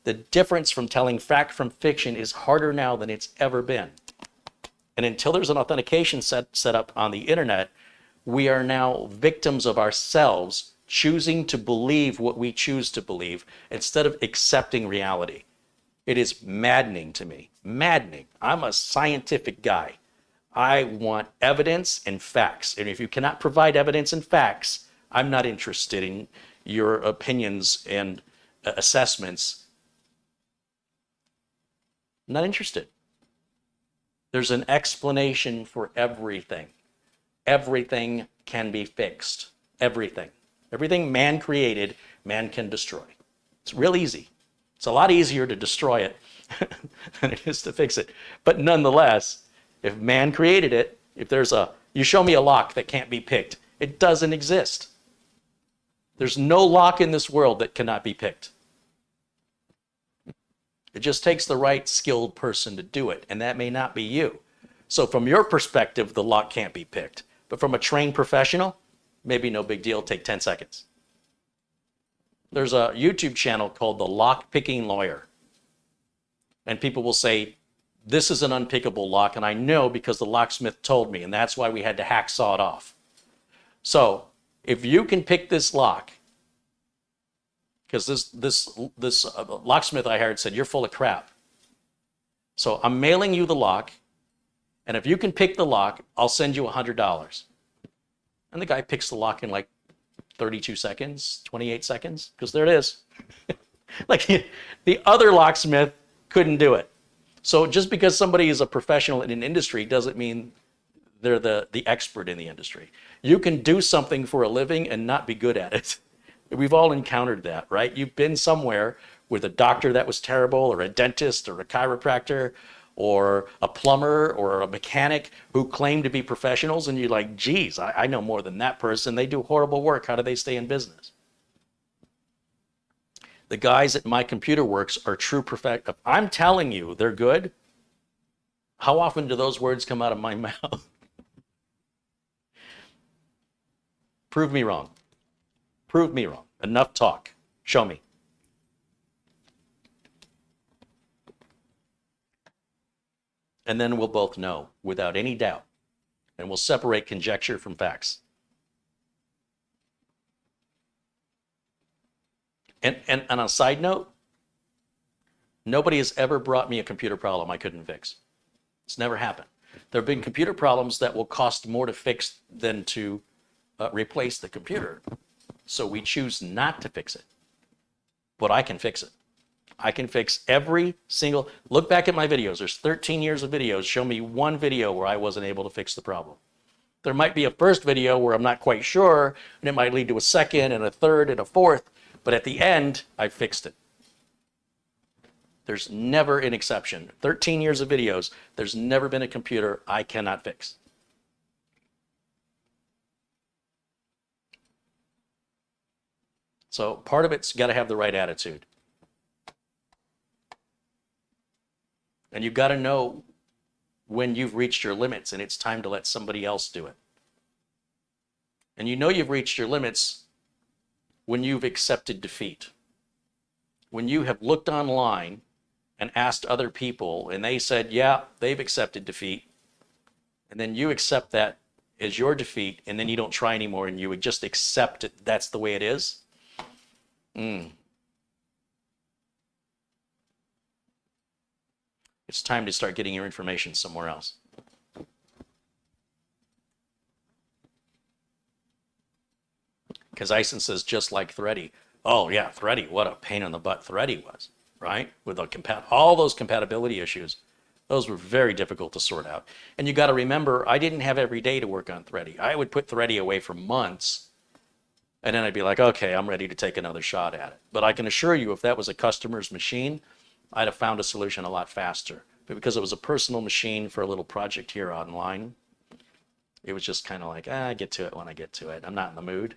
the difference from telling fact from fiction is harder now than it's ever been. And until there's an authentication set up on the internet, we are now victims of ourselves choosing to believe what we choose to believe instead of accepting reality. It is maddening to me. Maddening. I'm a scientific guy. I want evidence and facts. And if you cannot provide evidence and facts, I'm not interested in your opinions and assessments. I'm not interested. There's an explanation for everything. Everything can be fixed. Everything. Everything man created, man can destroy. It's real easy. It's a lot easier to destroy it than it is to fix it. But nonetheless, if man created it, if there's you show me a lock that can't be picked, it doesn't exist. There's no lock in this world that cannot be picked. It just takes the right skilled person to do it, and that may not be you. So from your perspective, the lock can't be picked. But from a trained professional, maybe no big deal, take 10 seconds. There's a YouTube channel called The Lock Picking Lawyer. And people will say, this is an unpickable lock, and I know because the locksmith told me, and that's why we had to hacksaw it off. So if you can pick this lock, because this locksmith I hired said, you're full of crap. So I'm mailing you the lock, and if you can pick the lock, I'll send you $100. And the guy picks the lock in like 32 seconds, 28 seconds, because there it is. Like the other locksmith couldn't do it. So just because somebody is a professional in an industry doesn't mean they're the expert in the industry. You can do something for a living and not be good at it. We've all encountered that, right? You've been somewhere with a doctor that was terrible, or a dentist, or a chiropractor, or a plumber or a mechanic who claim to be professionals, and you're like, geez, I know more than that person. They do horrible work. How do they stay in business? The guys at My Computer Works are true professionals. I'm telling you, they're good. How often do those words come out of my mouth? Prove me wrong. Prove me wrong. Enough talk. Show me. And then we'll both know without any doubt. And we'll separate conjecture from facts. And on a side note, nobody has ever brought me a computer problem I couldn't fix. It's never happened. There have been computer problems that will cost more to fix than to replace the computer. So we choose not to fix it. But I can fix it. I can fix every single, look back at my videos. There's 13 years of videos. Show me one video where I wasn't able to fix the problem. There might be a first video where I'm not quite sure, and it might lead to a second and a third and a fourth, but at the end, I fixed it. There's never an exception. 13 years of videos, there's never been a computer I cannot fix. So part of it's got to have the right attitude. And you've got to know when you've reached your limits and it's time to let somebody else do it. And you know you've reached your limits when you've accepted defeat. When you have looked online and asked other people and they said, yeah, they've accepted defeat. And then you accept that as your defeat and then you don't try anymore and you would just accept it. That's the way it is. It's time to start getting your information somewhere else. Because Ison says, just like Thready. Oh yeah, Thready, what a pain in the butt Thready was, right? With all those compatibility issues. Those were very difficult to sort out. And you got to remember, I didn't have every day to work on Thready. I would put Thready away for months, and then I'd be like, okay, I'm ready to take another shot at it. But I can assure you, if that was a customer's machine, I'd have found a solution a lot faster. But because it was a personal machine for a little project here online, it was just kind of like, I get to it when I get to it. I'm not in the mood.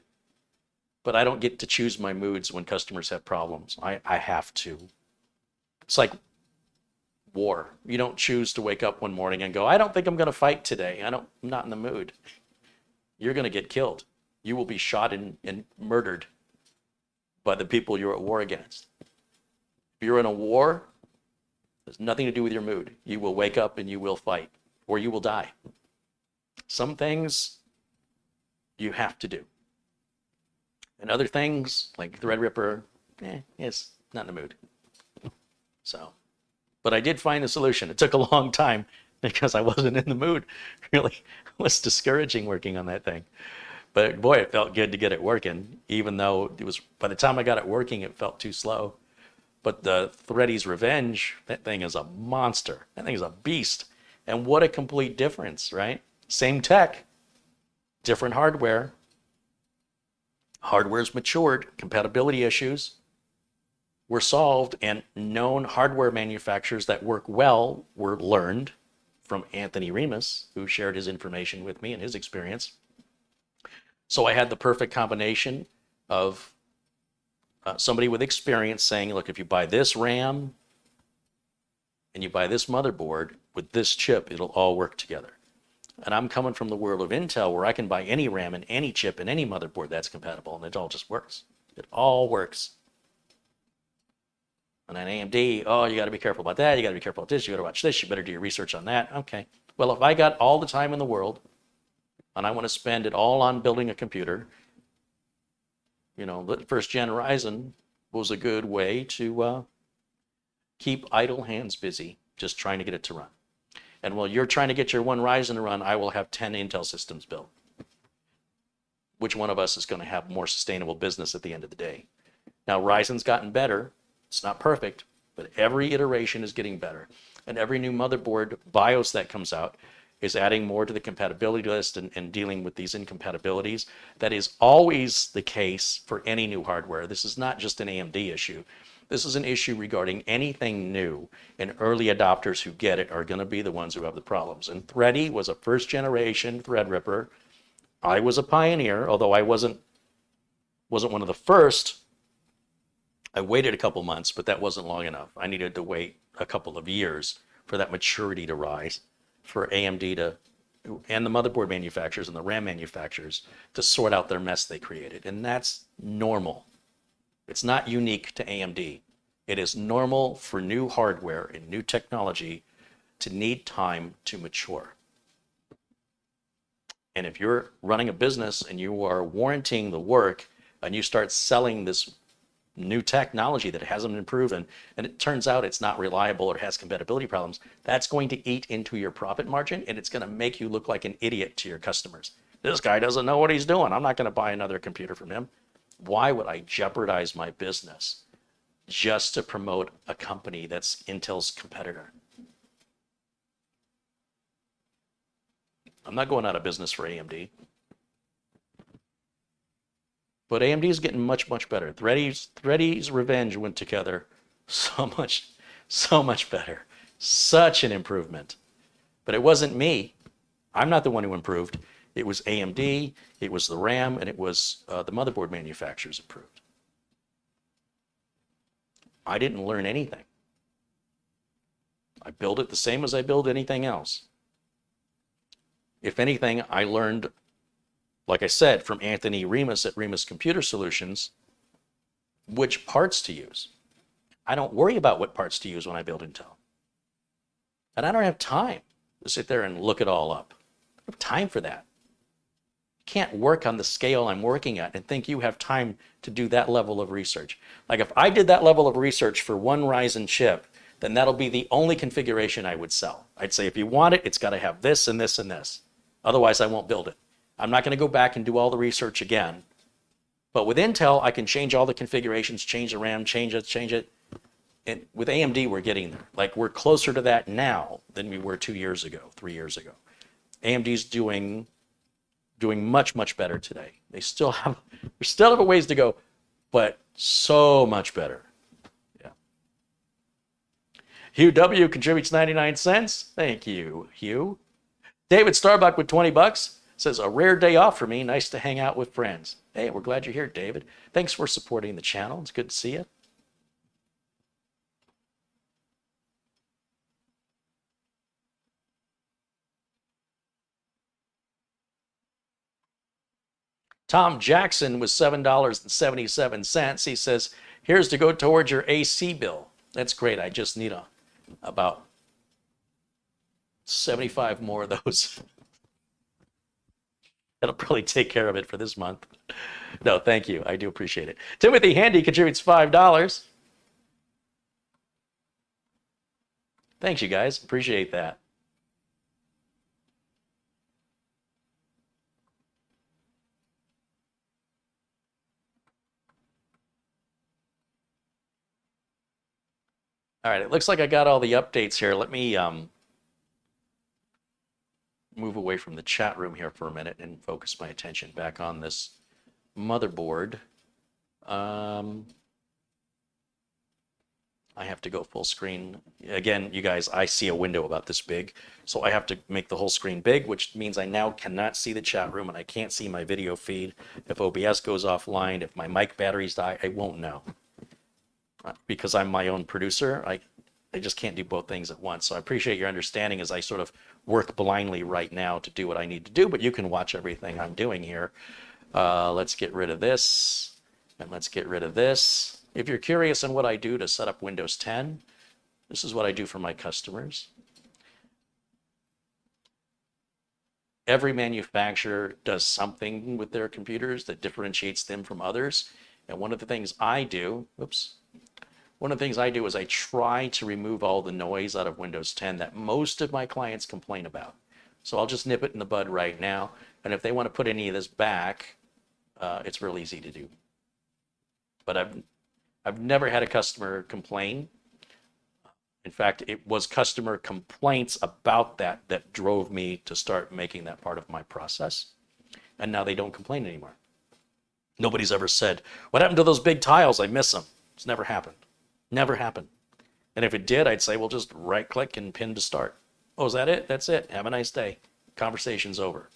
But I don't get to choose my moods when customers have problems. I have to. It's like war. You don't choose to wake up one morning and go, I don't think I'm going to fight today. I'm not in the mood. You're going to get killed. You will be shot and murdered by the people you're at war against. If you're in a war, there's nothing to do with your mood. You will wake up and you will fight, or you will die. Some things you have to do. And other things, like Threadripper, it's not in the mood. So, but I did find a solution. It took a long time because I wasn't in the mood. Really, it was discouraging working on that thing. But boy, it felt good to get it working, even though it was, by the time I got it working, it felt too slow. But the Thready's Revenge, that thing is a monster. That thing is a beast. And what a complete difference, right? Same tech, different hardware. Hardware's matured, compatibility issues were solved, and known hardware manufacturers that work well were learned from Anthony Remus, who shared his information with me and his experience. So I had the perfect combination of somebody with experience saying, look, if you buy this RAM and you buy this motherboard with this chip, it'll all work together. And I'm coming from the world of Intel, where I can buy any RAM and any chip and any motherboard that's compatible, and it all just works. It all works. And then AMD, oh, you got to be careful about that. You got to be careful about this. You got to watch this. You better do your research on that. Okay. Well, if I got all the time in the world and I want to spend it all on building a computer, you know, the first gen Ryzen was a good way to keep idle hands busy, just trying to get it to run. And while you're trying to get your one Ryzen to run, I will have 10 Intel systems built. Which one of us is going to have more sustainable business at the end of the day? Now, Ryzen's gotten better. It's not perfect, but every iteration is getting better. And every new motherboard BIOS that comes out is adding more to the compatibility list and dealing with these incompatibilities. That is always the case for any new hardware. This is not just an AMD issue. This is an issue regarding anything new, and early adopters who get it are going to be the ones who have the problems. And Thready was a first generation Threadripper. I was a pioneer, although I wasn't one of the first. I waited a couple months, but that wasn't long enough. I needed to wait a couple of years for that maturity to rise, for AMD to, and the motherboard manufacturers and the RAM manufacturers to sort out their mess they created. And that's normal. It's not unique to AMD. It is normal for new hardware and new technology to need time to mature. And if you're running a business and you are warranting the work and you start selling this new technology that hasn't been proven, and it turns out it's not reliable or has compatibility problems, that's going to eat into your profit margin, and it's going to make you look like an idiot to your customers. This guy doesn't know what he's doing. I'm not going to buy another computer from him. Why would I jeopardize my business just to promote a company that's Intel's competitor? I'm not going out of business for AMD. But AMD is getting much, much better. Thready's revenge went together so much better. Such an improvement. But it wasn't me. I'm not the one who improved. It was AMD, it was the RAM, and it was the motherboard manufacturers improved. I didn't learn anything. I build it the same as I build anything else. If anything, I learned, like I said, from Anthony Remus at Remus Computer Solutions, which parts to use. I don't worry about what parts to use when I build Intel. And I don't have time to sit there and look it all up. I don't have time for that. You can't work on the scale I'm working at and think you have time to do that level of research. Like if I did that level of research for one Ryzen chip, then that'll be the only configuration I would sell. I'd say if you want it, it's got to have this and this and this. Otherwise, I won't build it. I'm not going to go back and do all the research again. But with Intel, I can change all the configurations, change the RAM, change it. And with AMD, we're getting there. Like we're closer to that now than we were 2 years ago, 3 years ago. AMD's doing much, much better today. They still have a ways to go, but so much better. Yeah. Hugh W. contributes 99 cents. Thank you, Hugh. David Starbuck with 20 bucks says, a rare day off for me. Nice to hang out with friends. Hey, we're glad you're here, David. Thanks for supporting the channel. It's good to see you. Tom Jackson was $7.77. He says, here's to go towards your AC bill. That's great. I just need about 75 more of those. That'll probably take care of it for this month. No, thank you. I do appreciate it. Timothy Handy contributes $5. Thanks, you guys. Appreciate that. All right, it looks like I got all the updates here. Let me move away from the chat room here for a minute and focus my attention back on this motherboard. I have to go full screen. Again, you guys, I see a window about this big, so I have to make the whole screen big, which means I now cannot see the chat room and I can't see my video feed. If OBS goes offline, if my mic batteries die, I won't know. Because I'm my own producer, I just can't do both things at once. So I appreciate your understanding as I sort of work blindly right now to do what I need to do, but you can watch everything I'm doing here. Let's get rid of this, and let's get rid of this. If you're curious on what I do to set up Windows 10, this is what I do for my customers. Every manufacturer does something with their computers that differentiates them from others. And one of the things I do, is I try to remove all the noise out of Windows 10 that most of my clients complain about. So I'll just nip it in the bud right now. And if they want to put any of this back, it's real easy to do. But I've never had a customer complain. In fact, it was customer complaints about that drove me to start making that part of my process. And now they don't complain anymore. Nobody's ever said, what happened to those big tiles? I miss them. It's never happened. Never happened. And if it did, I'd say, well, just right click and pin to start. Oh, is that it? That's it. Have a nice day. Conversation's over.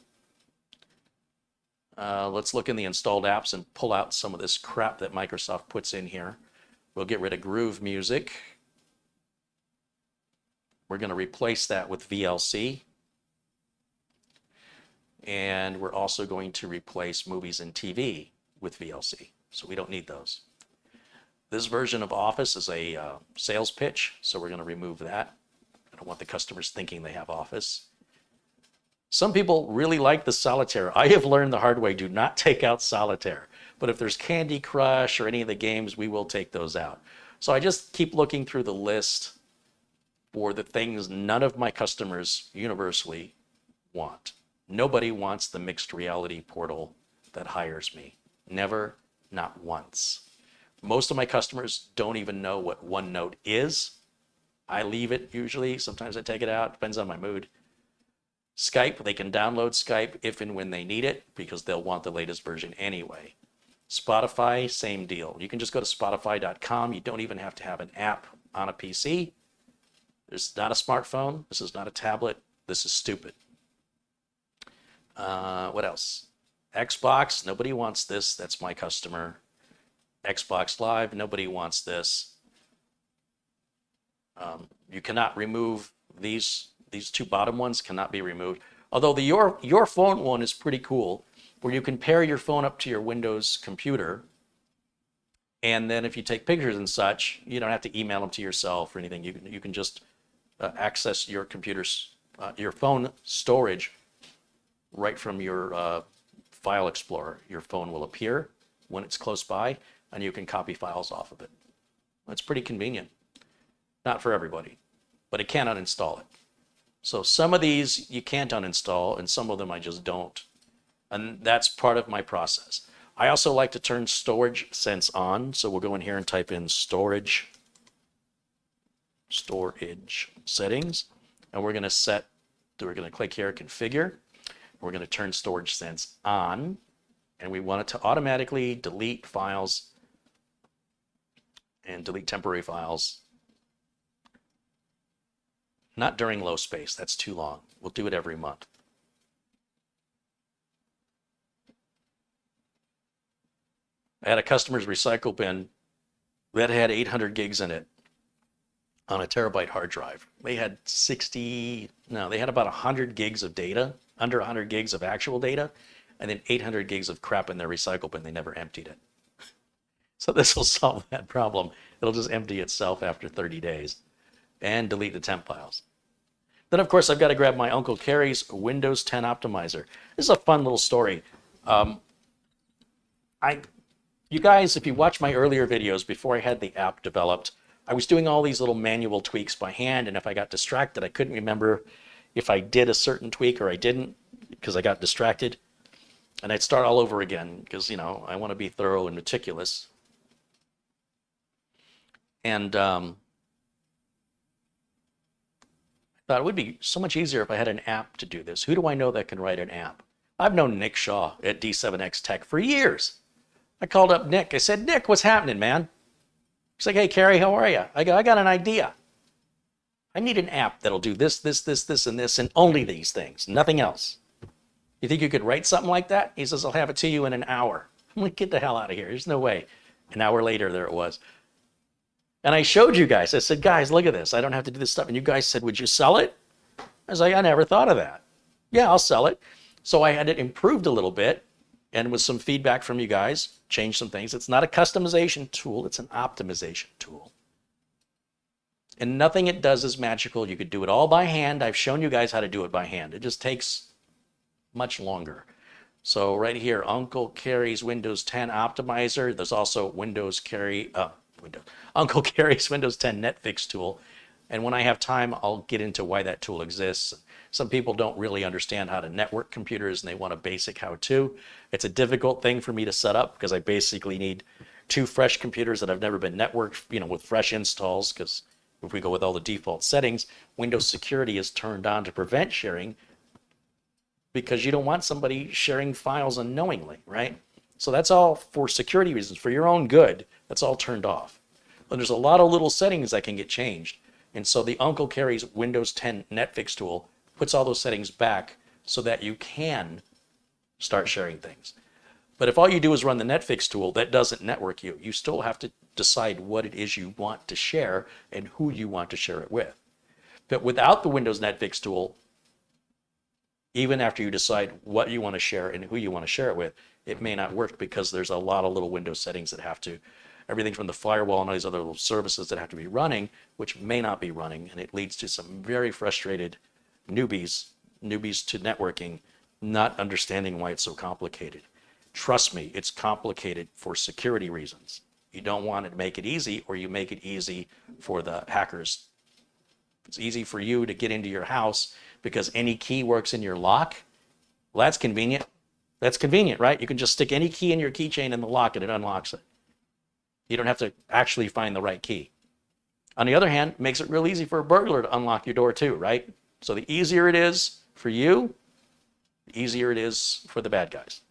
Let's look in the installed apps and pull out some of this crap that Microsoft puts in here. We'll get rid of Groove Music. We're going to replace that with VLC. And we're also going to replace Movies and TV with VLC. So we don't need those. This version of Office is a sales pitch, so we're going to remove that. I don't want the customers thinking they have Office. Some people really like the solitaire. I have learned the hard way, do not take out solitaire. But if there's Candy Crush or any of the games, we will take those out. So I just keep looking through the list for the things none of my customers universally want. Nobody wants the mixed reality portal that hires me. Never, not once. Most of my customers don't even know what OneNote is. I leave it usually. Sometimes I take it out. Depends on my mood. Skype, they can download Skype if and when they need it because they'll want the latest version anyway. Spotify, same deal. You can just go to spotify.com. You don't even have to have an app on a PC. There's not a smartphone. This is not a tablet. This is stupid. What else? Xbox, nobody wants this. That's my customer. Xbox Live, nobody wants this. You cannot remove these two bottom ones cannot be removed. Although your phone one is pretty cool, where you can pair your phone up to your Windows computer. And then if you take pictures and such, you don't have to email them to yourself or anything. You can just access your computer's, your phone storage right from your file explorer. Your phone will appear when it's close by, and you can copy files off of it. That's pretty convenient. Not for everybody, but it can uninstall it. So some of these you can't uninstall, and some of them I just don't. And that's part of my process. I also like to turn storage sense on. So we'll go in here and type in storage settings. And we're going to click here, configure. We're going to turn storage sense on. And we want it to automatically delete files and delete temporary files. Not during low space, that's too long. We'll do it every month. I had a customer's recycle bin that had 800 gigs in it on a terabyte hard drive. They had they had about 100 gigs of data, under 100 gigs of actual data, and then 800 gigs of crap in their recycle bin. They never emptied it. So this will solve that problem. It'll just empty itself after 30 days. And delete the temp files. Then, of course, I've got to grab my Uncle Carrie's Windows 10 optimizer. This is a fun little story. You guys, if you watch my earlier videos before I had the app developed, I was doing all these little manual tweaks by hand, and if I got distracted, I couldn't remember if I did a certain tweak or I didn't because I got distracted. And I'd start all over again because, you know, I want to be thorough and meticulous. And thought it would be so much easier if I had an app to do this. Who do I know that can write an app? I've known Nick Shaw at D7X Tech for years. I called up Nick. I said, Nick, what's happening, man? He's like, hey, Carrie, how are you? I got an idea. I need an app that'll do this, this, this, this, and this, and only these things, nothing else. You think you could write something like that? He says, I'll have it to you in an hour. I'm like, get the hell out of here. There's no way. An hour later, there it was. And I showed you guys. I said, guys, look at this. I don't have to do this stuff. And you guys said, would you sell it? I was like, I never thought of that. Yeah, I'll sell it. So I had it improved a little bit. And with some feedback from you guys, changed some things. It's not a customization tool. It's an optimization tool. And nothing it does is magical. You could do it all by hand. I've shown you guys how to do it by hand. It just takes much longer. So right here, Uncle Carrie's Windows 10 optimizer. There's also Uncle Carrie's Windows 10 Netfix tool. And when I have time, I'll get into why that tool exists. Some people don't really understand how to network computers and they want a basic how-to. It's a difficult thing for me to set up because I basically need 2 fresh computers that have never been networked, you know, with fresh installs, because if we go with all the default settings, Windows security is turned on to prevent sharing because you don't want somebody sharing files unknowingly, right? So that's all for security reasons, for your own good. That's all turned off. And there's a lot of little settings that can get changed. And so the Uncle Carrie's Windows 10 Netfix tool puts all those settings back so that you can start sharing things. But if all you do is run the Netfix tool, that doesn't network you. You still have to decide what it is you want to share and who you want to share it with. But without the Windows Netfix tool, even after you decide what you want to share and who you want to share it with, it may not work because there's a lot of little Windows settings that have to, everything from the firewall and all these other little services that have to be running, which may not be running. And it leads to some very frustrated newbies to networking, not understanding why it's so complicated. Trust me, it's complicated for security reasons. You don't want to make it easy, or you make it easy for the hackers. It's easy for you to get into your house because any key works in your lock. Well, that's convenient. That's convenient, right? You can just stick any key in your keychain in the lock and it unlocks it. You don't have to actually find the right key. On the other hand, it makes it real easy for a burglar to unlock your door too, right? So the easier it is for you, the easier it is for the bad guys.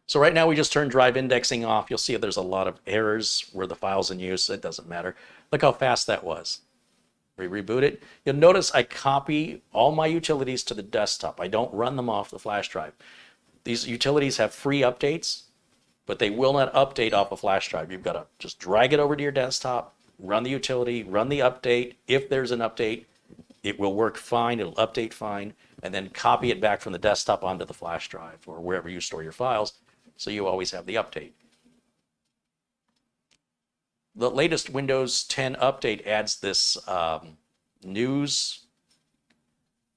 So right now we just turned drive indexing off. You'll see there's a lot of errors where the file's in use. It doesn't matter. Look how fast that was. We reboot it. You'll notice I copy all my utilities to the desktop. I don't run them off the flash drive. These utilities have free updates, but they will not update off a flash drive. You've got to just drag it over to your desktop, run the utility, run the update. If there's an update, it will work fine. It'll update fine, and then copy it back from the desktop onto the flash drive or wherever you store your files. So you always have the update. The latest Windows 10 update adds this news.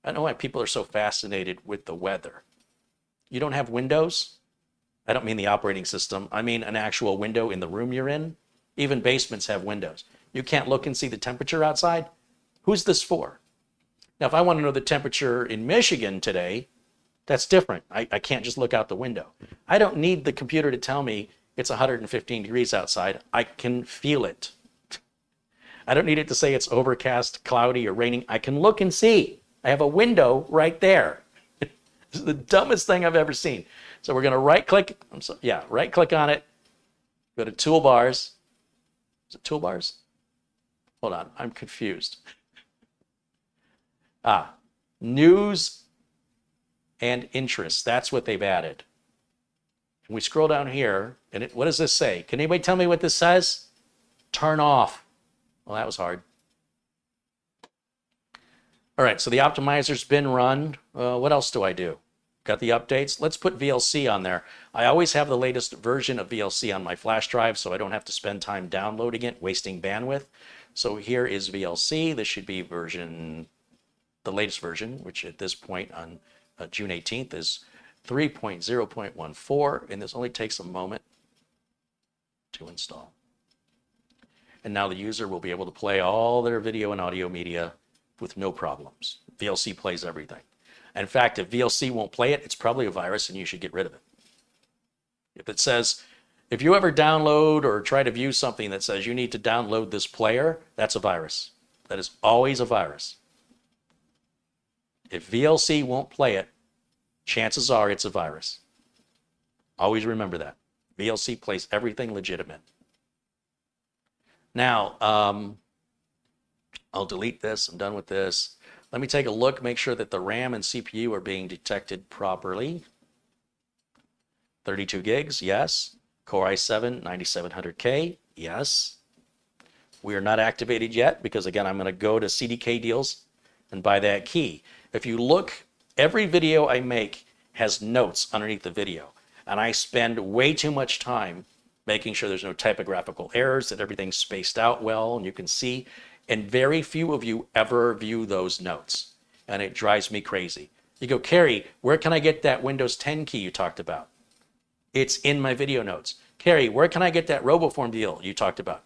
I don't know why people are so fascinated with the weather. You don't have Windows? I don't mean the operating system. I mean an actual window in the room you're in. Even basements have windows. You can't look and see the temperature outside? Who's this for? Now, if I want to know the temperature in Michigan today, that's different. I can't just look out the window. I don't need the computer to tell me it's 115 degrees outside. I can feel it. I don't need it to say it's overcast, cloudy, or raining. I can look and see. I have a window right there. This is the dumbest thing I've ever seen. So we're going to right-click. Right-click on it. Go to Toolbars. Is it Toolbars? Hold on. I'm confused. News and interests. That's what they've added. And we scroll down here, and what does this say? Can anybody tell me what this says? Turn off. Well, that was hard. All right, so the optimizer's been run. What else do I do? Got the updates. Let's put VLC on there. I always have the latest version of VLC on my flash drive, so I don't have to spend time downloading it, wasting bandwidth. So here is VLC. This should be the latest version, which at this point on June 18th is 3.0.14, and this only takes a moment to install. And now the user will be able to play all their video and audio media with no problems. VLC plays everything. In fact, if VLC won't play it, it's probably a virus and you should get rid of it. If it says, if you ever download or try to view something that says you need to download this player, that's a virus. That is always a virus. If VLC won't play it, chances are it's a virus. Always remember that. VLC plays everything legitimate. Now, I'll delete this. I'm done with this. Let me take a look, make sure that the RAM and CPU are being detected properly. 32 gigs, yes. Core i7 9700K, yes. We are not activated yet because, again, I'm going to go to CDK deals and buy that key. If you look, every video I make has notes underneath the video, and I spend way too much time making sure there's no typographical errors, that everything's spaced out well, and you can see, and very few of you ever view those notes, and it drives me crazy. You go, Carrie, where can I get that Windows 10 key you talked about? It's in my video notes. Carrie, where can I get that RoboForm deal you talked about?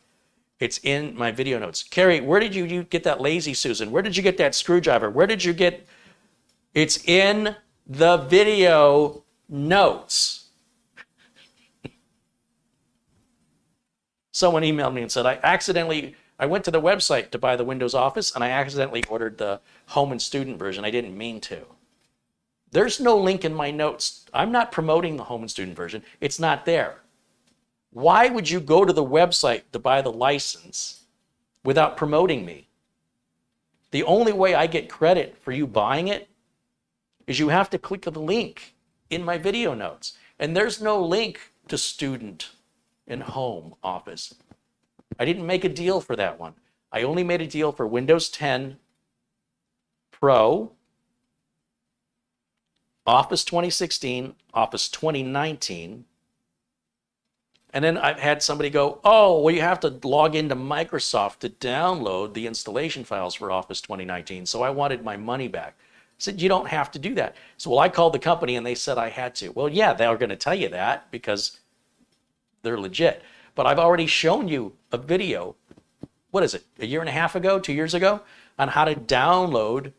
It's in my video notes. Carrie, where did you get that Lazy Susan? Where did you get that screwdriver? Where did you get... It's in the video notes. Someone emailed me and said, I went to the website to buy the Windows Office and I accidentally ordered the home and student version. I didn't mean to. There's no link in my notes. I'm not promoting the home and student version. It's not there. Why would you go to the website to buy the license without promoting me? The only way I get credit for you buying it is you have to click the link in my video notes. And there's no link to student and home office. I didn't make a deal for that one. I only made a deal for Windows 10 Pro, Office 2016, Office 2019. And then I've had somebody go, oh, well, you have to log into Microsoft to download the installation files for Office 2019. So I wanted my money back. I said, you don't have to do that. So, well, I called the company and they said I had to. Well, yeah, they were going to tell you that because they're legit. But I've already shown you a video, what is it, a year and a half ago, 2 years ago, on how to download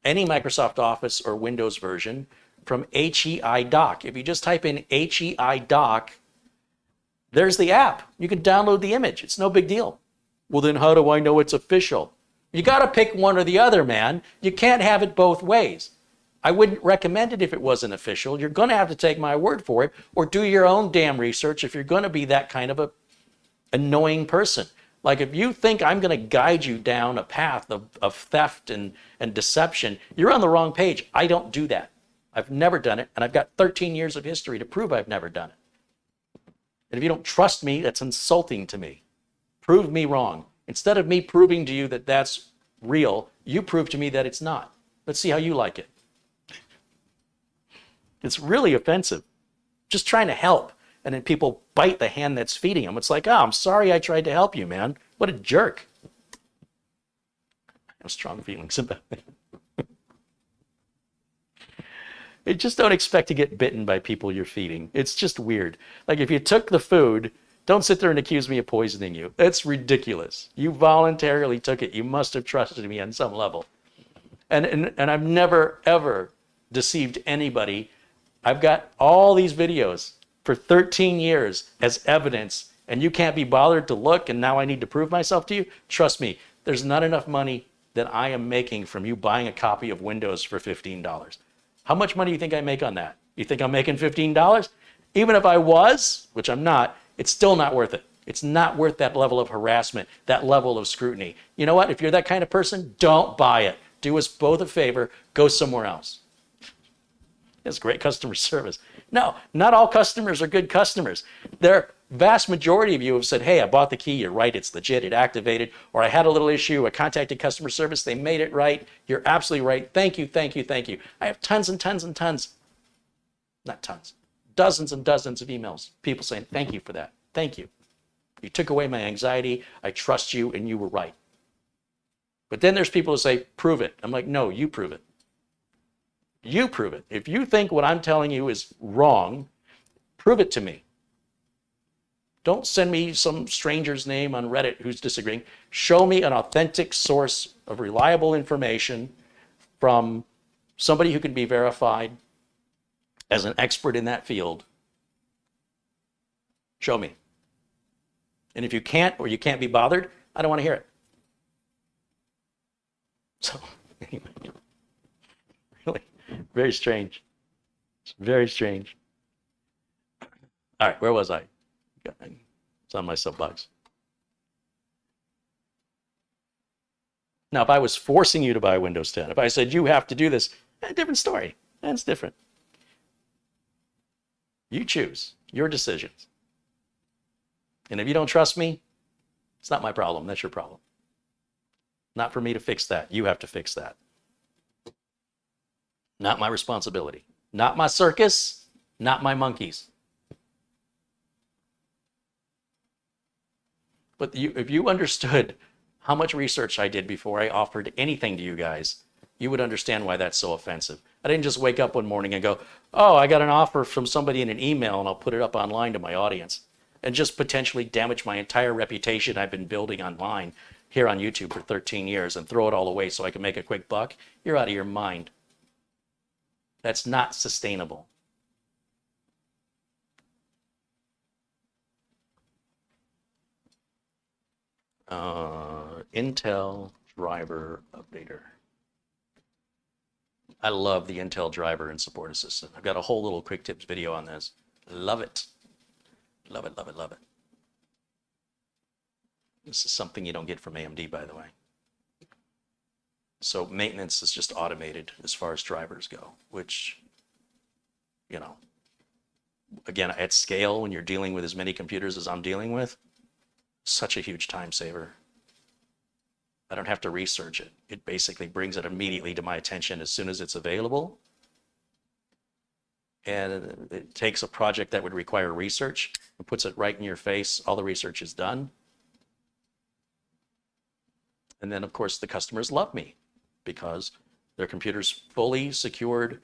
any Microsoft Office or Windows version from HEI Doc. If you just type in HEI Doc, there's the app. You can download the image. It's no big deal. Well, then how do I know it's official? You got to pick one or the other, man. You can't have it both ways. I wouldn't recommend it if it wasn't official. You're going to have to take my word for it or do your own damn research if you're going to be that kind of a annoying person. Like if you think I'm going to guide you down a path of theft and deception, you're on the wrong page. I don't do that. I've never done it, and I've got 13 years of history to prove I've never done it. And if you don't trust me, that's insulting to me. Prove me wrong. Instead of me proving to you that that's real, you prove to me that it's not. Let's see how you like it. It's really offensive. Just trying to help. And then people bite the hand that's feeding them. It's like, oh, I'm sorry I tried to help you, man. What a jerk. I have strong feelings about it. Just don't expect to get bitten by people you're feeding. It's just weird. Like if you took the food, don't sit there and accuse me of poisoning you. It's ridiculous. You voluntarily took it. You must have trusted me on some level. And I've never, ever deceived anybody. I've got all these videos for 13 years as evidence, and you can't be bothered to look, and now I need to prove myself to you? Trust me, there's not enough money that I am making from you buying a copy of Windows for $15. How much money do you think I make on that? You think I'm making $15? Even if I was, which I'm not, it's still not worth it. It's not worth that level of harassment, that level of scrutiny. You know what? If you're that kind of person, don't buy it. Do us both a favor, go somewhere else. It's great customer service. No, not all customers are good customers. The vast majority of you have said, hey, I bought the key, you're right, it's legit, it activated, or I had a little issue, I contacted customer service, they made it right, you're absolutely right, thank you, thank you, thank you. I have tons and tons and tons, not tons, dozens and dozens of emails, people saying, thank you for that, thank you. You took away my anxiety, I trust you, and you were right. But then there's people who say, prove it. I'm like, no, you prove it. You prove it. If you think what I'm telling you is wrong, prove it to me. Don't send me some stranger's name on Reddit who's disagreeing. Show me an authentic source of reliable information from somebody who can be verified as an expert in that field. Show me. And if you can't, or you can't be bothered, I don't want to hear it. So, anyway, really, very strange. It's very strange. All right, where was I? It's on my soapbox. Now, if I was forcing you to buy Windows 10, if I said you have to do this, a different story. That's different. You choose your decisions. And if you don't trust me, it's not my problem. That's your problem. Not for me to fix that. You have to fix that. Not my responsibility. Not my circus, not my monkeys. But if you understood how much research I did before I offered anything to you guys, you would understand why that's so offensive. I didn't just wake up one morning and go, oh, I got an offer from somebody in an email and I'll put it up online to my audience, and just potentially damage my entire reputation I've been building online here on YouTube for 13 years and throw it all away so I can make a quick buck. You're out of your mind. That's not sustainable. Intel driver updater. I love the Intel driver and support assistant. I've got a whole little quick tips video on this. Love it. love it, love it, love it. This is something you don't get from AMD, by the way. So maintenance is just automated as far as drivers go, which, you know, again, at scale, when you're dealing with as many computers as I'm dealing with, such a huge time saver. I don't have to research it. It basically brings it immediately to my attention as soon as it's available. And it takes a project that would require research and puts it right in your face. All the research is done. And then, of course, the customers love me because their computer's fully secured,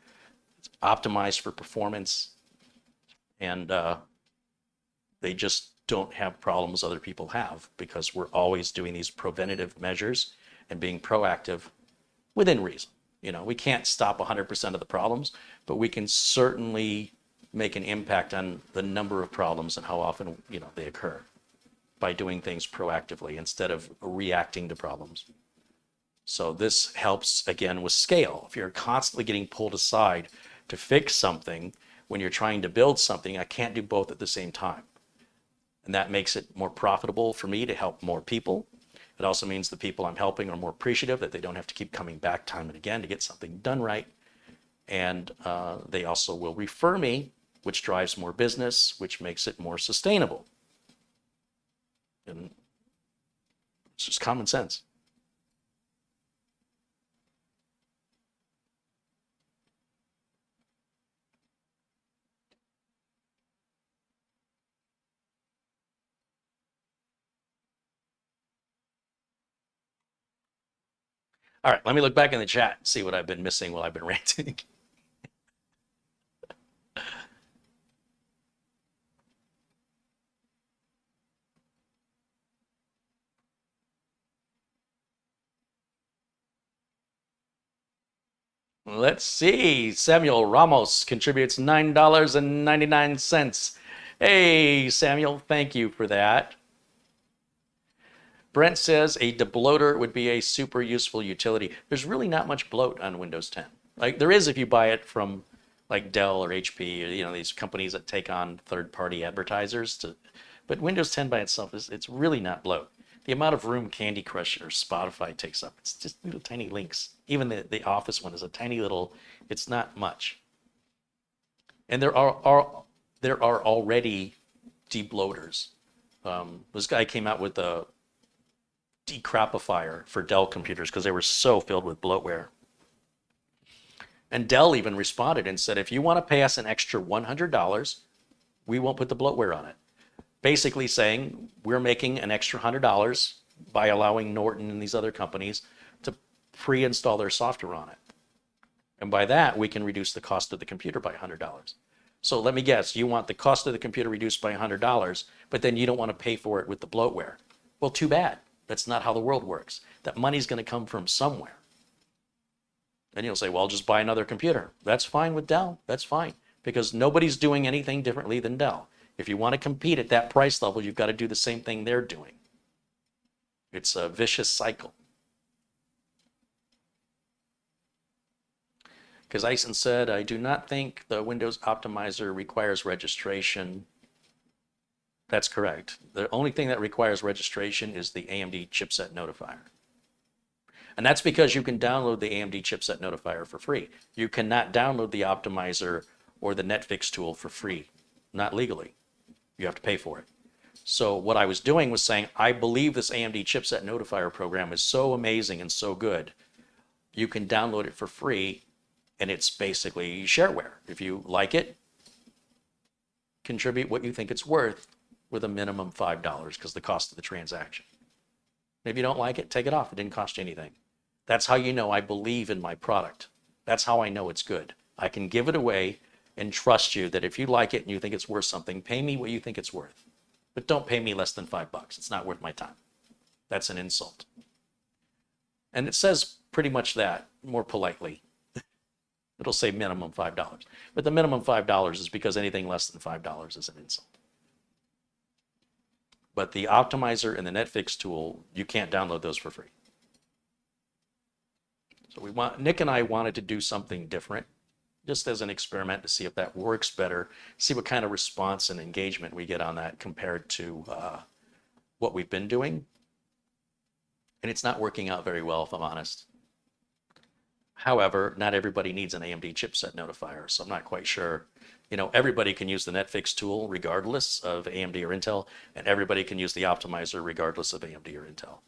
it's optimized for performance, and they just don't have problems other people have because we're always doing these preventative measures and being proactive within reason. You know, we can't stop 100% of the problems, but we can certainly make an impact on the number of problems and how often, you know, they occur by doing things proactively instead of reacting to problems. So this helps, again, with scale. If you're constantly getting pulled aside to fix something when you're trying to build something, I can't do both at the same time. And that makes it more profitable for me to help more people. It also means the people I'm helping are more appreciative that they don't have to keep coming back time and again to get something done right. And they also will refer me, which drives more business, which makes it more sustainable. And it's just common sense. All right, let me look back in the chat and see what I've been missing while I've been ranting. Let's see. Samuel Ramos contributes $9.99. Hey, Samuel, thank you for that. Brent says a debloater would be a super useful utility. There's really not much bloat on Windows 10. Like there is if you buy it from like Dell or HP, or, you know, these companies that take on third-party advertisers. But Windows 10 by itself it's really not bloat. The amount of room Candy Crush or Spotify takes up, it's just little tiny links. Even the Office one is a tiny little. It's not much. And there are already debloaters. This guy came out with a decrapifier for Dell computers because they were so filled with bloatware. And Dell even responded and said, if you want to pay us an extra $100, we won't put the bloatware on it. Basically saying we're making an extra $100 by allowing Norton and these other companies to pre-install their software on it. And by that, we can reduce the cost of the computer by $100. So let me guess, you want the cost of the computer reduced by $100, but then you don't want to pay for it with the bloatware. Well, too bad. That's not how the world works. That money's going to come from somewhere. And you'll say, well, just buy another computer. That's fine with Dell. That's fine. Because nobody's doing anything differently than Dell. If you want to compete at that price level, you've got to do the same thing they're doing. It's a vicious cycle. Because Ison said, I do not think the Windows optimizer requires registration. That's correct. The only thing that requires registration is the AMD chipset notifier. And that's because you can download the AMD chipset notifier for free. You cannot download the optimizer or the Netflix tool for free, not legally. You have to pay for it. So what I was doing was saying, I believe this AMD chipset notifier program is so amazing and so good. You can download it for free, and it's basically shareware. If you like it, contribute what you think it's worth with a minimum $5 because the cost of the transaction. If you don't like it, take it off. It didn't cost you anything. That's how you know I believe in my product. That's how I know it's good. I can give it away and trust you that if you like it and you think it's worth something, pay me what you think it's worth. But don't pay me less than $5. It's not worth my time. That's an insult. And it says pretty much that, more politely. It'll say minimum $5. But the minimum $5 is because anything less than $5 is an insult. But the optimizer and the Netflix tool, you can't download those for free. So Nick and I wanted to do something different. just as an experiment to see if that works better, see what kind of response and engagement we get on that compared to what we've been doing. And it's not working out very well, if I'm honest. However, not everybody needs an AMD chipset notifier, so I'm not quite sure. You know, everybody can use the Netflix tool regardless of AMD or Intel, and everybody can use the optimizer regardless of AMD or Intel.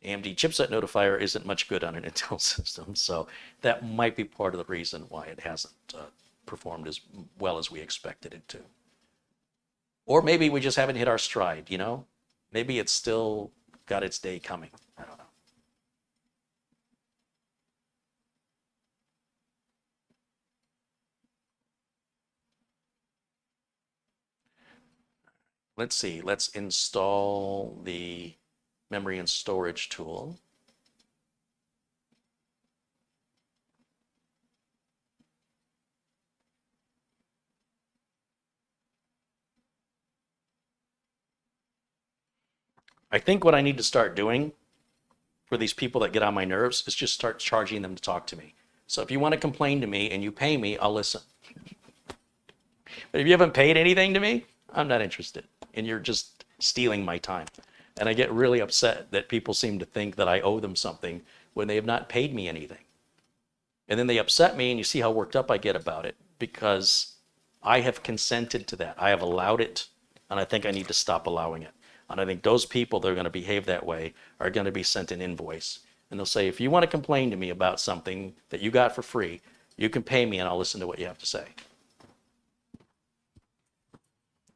AMD chipset notifier isn't much good on an Intel system, so that might be part of the reason why it hasn't performed as well as we expected it to. Or maybe we just haven't hit our stride, you know? Maybe it's still got its day coming. I don't know. Let's see, let's install the memory and storage tool. I think what I need to start doing for these people that get on my nerves is just start charging them to talk to me. So if you want to complain to me and you pay me, I'll listen. But if you haven't paid anything to me, I'm not interested. And you're just stealing my time. And I get really upset that people seem to think that I owe them something when they have not paid me anything. And then they upset me, and you see how worked up I get about it because I have consented to that. I have allowed it, and I think I need to stop allowing it. And I think those people that are going to behave that way are going to be sent an invoice. And they'll say, if you want to complain to me about something that you got for free, you can pay me and I'll listen to what you have to say.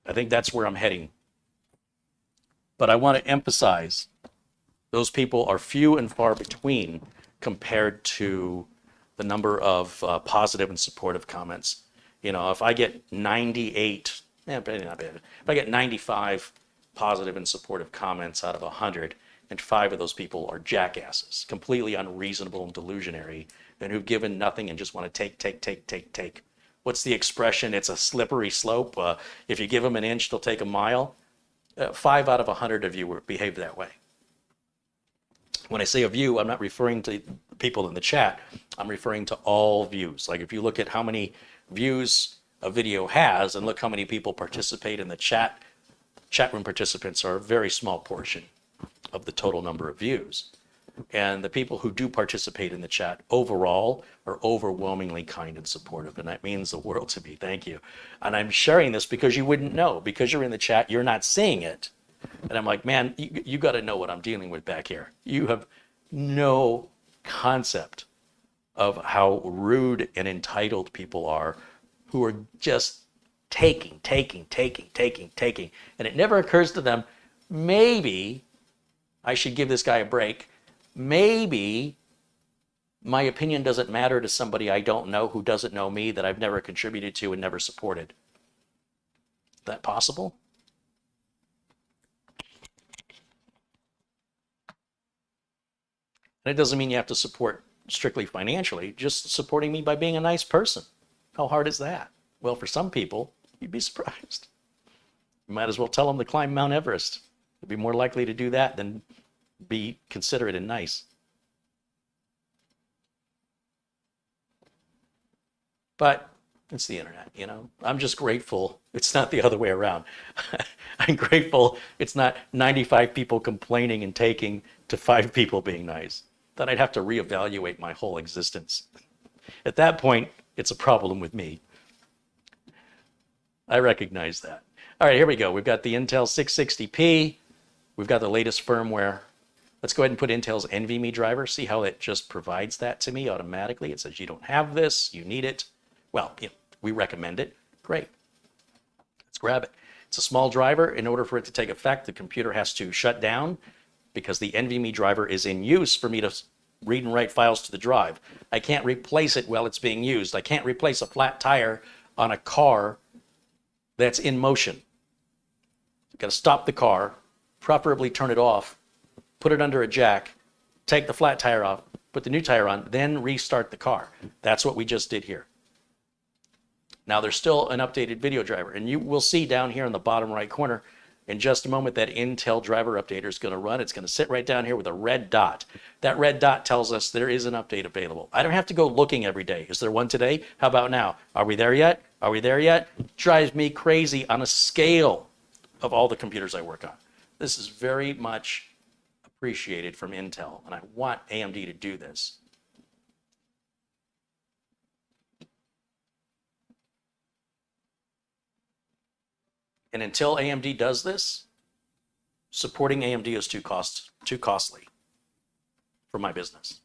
I think that's where I'm heading. But I want to emphasize those people are few and far between compared to the number of positive and supportive comments. You know, if I get 98, not bad. If I get 95 positive and supportive comments out of 100, and 5 of those people are jackasses, completely unreasonable and delusionary, and who've given nothing and just want to take. What's the expression? It's a slippery slope. If you give them an inch, they'll take a mile. 5 out of 100 of you behave that way. When I say a view, I'm not referring to people in the chat. I'm referring to all views. Like if you look at how many views a video has and look how many people participate in the chat room participants are a very small portion of the total number of views. And the people who do participate in the chat overall are overwhelmingly kind and supportive. And that means the world to me. Thank you. And I'm sharing this because you wouldn't know. Because you're in the chat, you're not seeing it. And I'm like, man, you got to know what I'm dealing with back here. You have no concept of how rude and entitled people are who are just taking. And it never occurs to them, maybe I should give this guy a break. Maybe my opinion doesn't matter to somebody I don't know who doesn't know me, that I've never contributed to and never supported. Is that possible? And it doesn't mean you have to support strictly financially, just supporting me by being a nice person. How hard is that? Well, for some people, you'd be surprised. You might as well tell them to climb Mount Everest. They'd be more likely to do that than be considerate and nice. But it's the internet, you know. I'm just grateful it's not the other way around. I'm grateful it's not 95 people complaining and taking to 5 people being nice. Then I'd have to reevaluate my whole existence. At that point, it's a problem with me. I recognize that. All right, here we go. We've got the Intel 660p. We've got the latest firmware. Let's go ahead and put Intel's NVMe driver, see how it just provides that to me automatically. It says you don't have this, you need it. Well, you know, we recommend it. Great. Let's grab it. It's a small driver. In order for it to take effect, the computer has to shut down because the NVMe driver is in use for me to read and write files to the drive. I can't replace it while it's being used. I can't replace a flat tire on a car that's in motion. You've got to stop the car, preferably turn it off, put it under a jack, take the flat tire off, put the new tire on, then restart the car. That's what we just did here. Now there's still an updated video driver, and you will see down here in the bottom right corner, In just a moment, that Intel driver updater is going to run. It's going to sit right down here with a red dot. That red dot tells us there is an update available. I don't have to go looking every day. Is there one today? How about now? Are we there yet? Are we there yet? Drives me crazy on a scale of all the computers I work on. This is very much appreciated from Intel, and I want AMD to do this. And until AMD does this, supporting AMD is too costly for my business.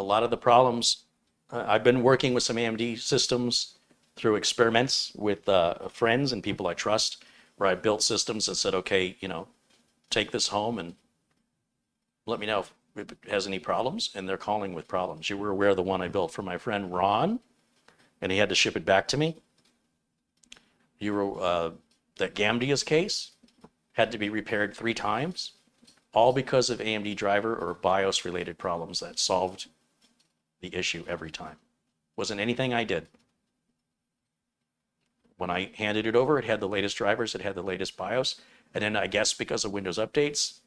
A lot of the problems, I've been working with some AMD systems through experiments with friends and people I trust, where I built systems and said, okay, take this home and let me know if it has any problems, and they're calling with problems. You were aware of the one I built for my friend Ron, and he had to ship it back to me. You were that Gamdia's case had to be repaired 3 times, all because of AMD driver or BIOS related problems that solved the issue every time. Wasn't anything I did. When I handed it over, it had the latest drivers, it had the latest BIOS, and then I guess because of Windows updates,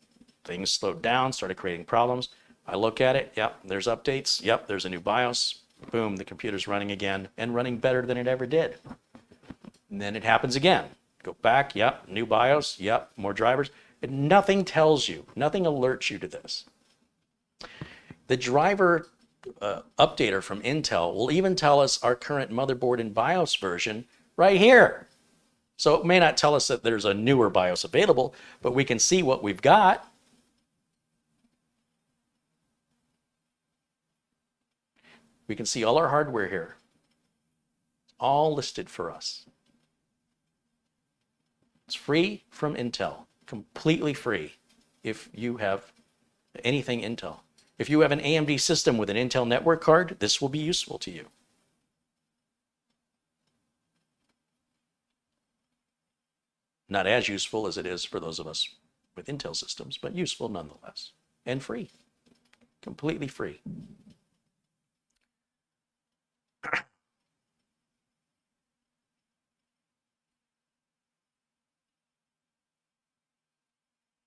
things slowed down, started creating problems. I look at it, yep, there's updates, yep, there's a new BIOS, boom, the computer's running again and running better than it ever did. And then it happens again. Go back, yep, new BIOS, yep, more drivers. And nothing tells you, nothing alerts you to this. The driver updater from Intel will even tell us our current motherboard and BIOS version right here. So it may not tell us that there's a newer BIOS available, but we can see what we've got. We can see all our hardware here, all listed for us. It's free from Intel, completely free if you have anything Intel. If you have an AMD system with an Intel network card, this will be useful to you. Not as useful as it is for those of us with Intel systems, but useful nonetheless, and free, completely free.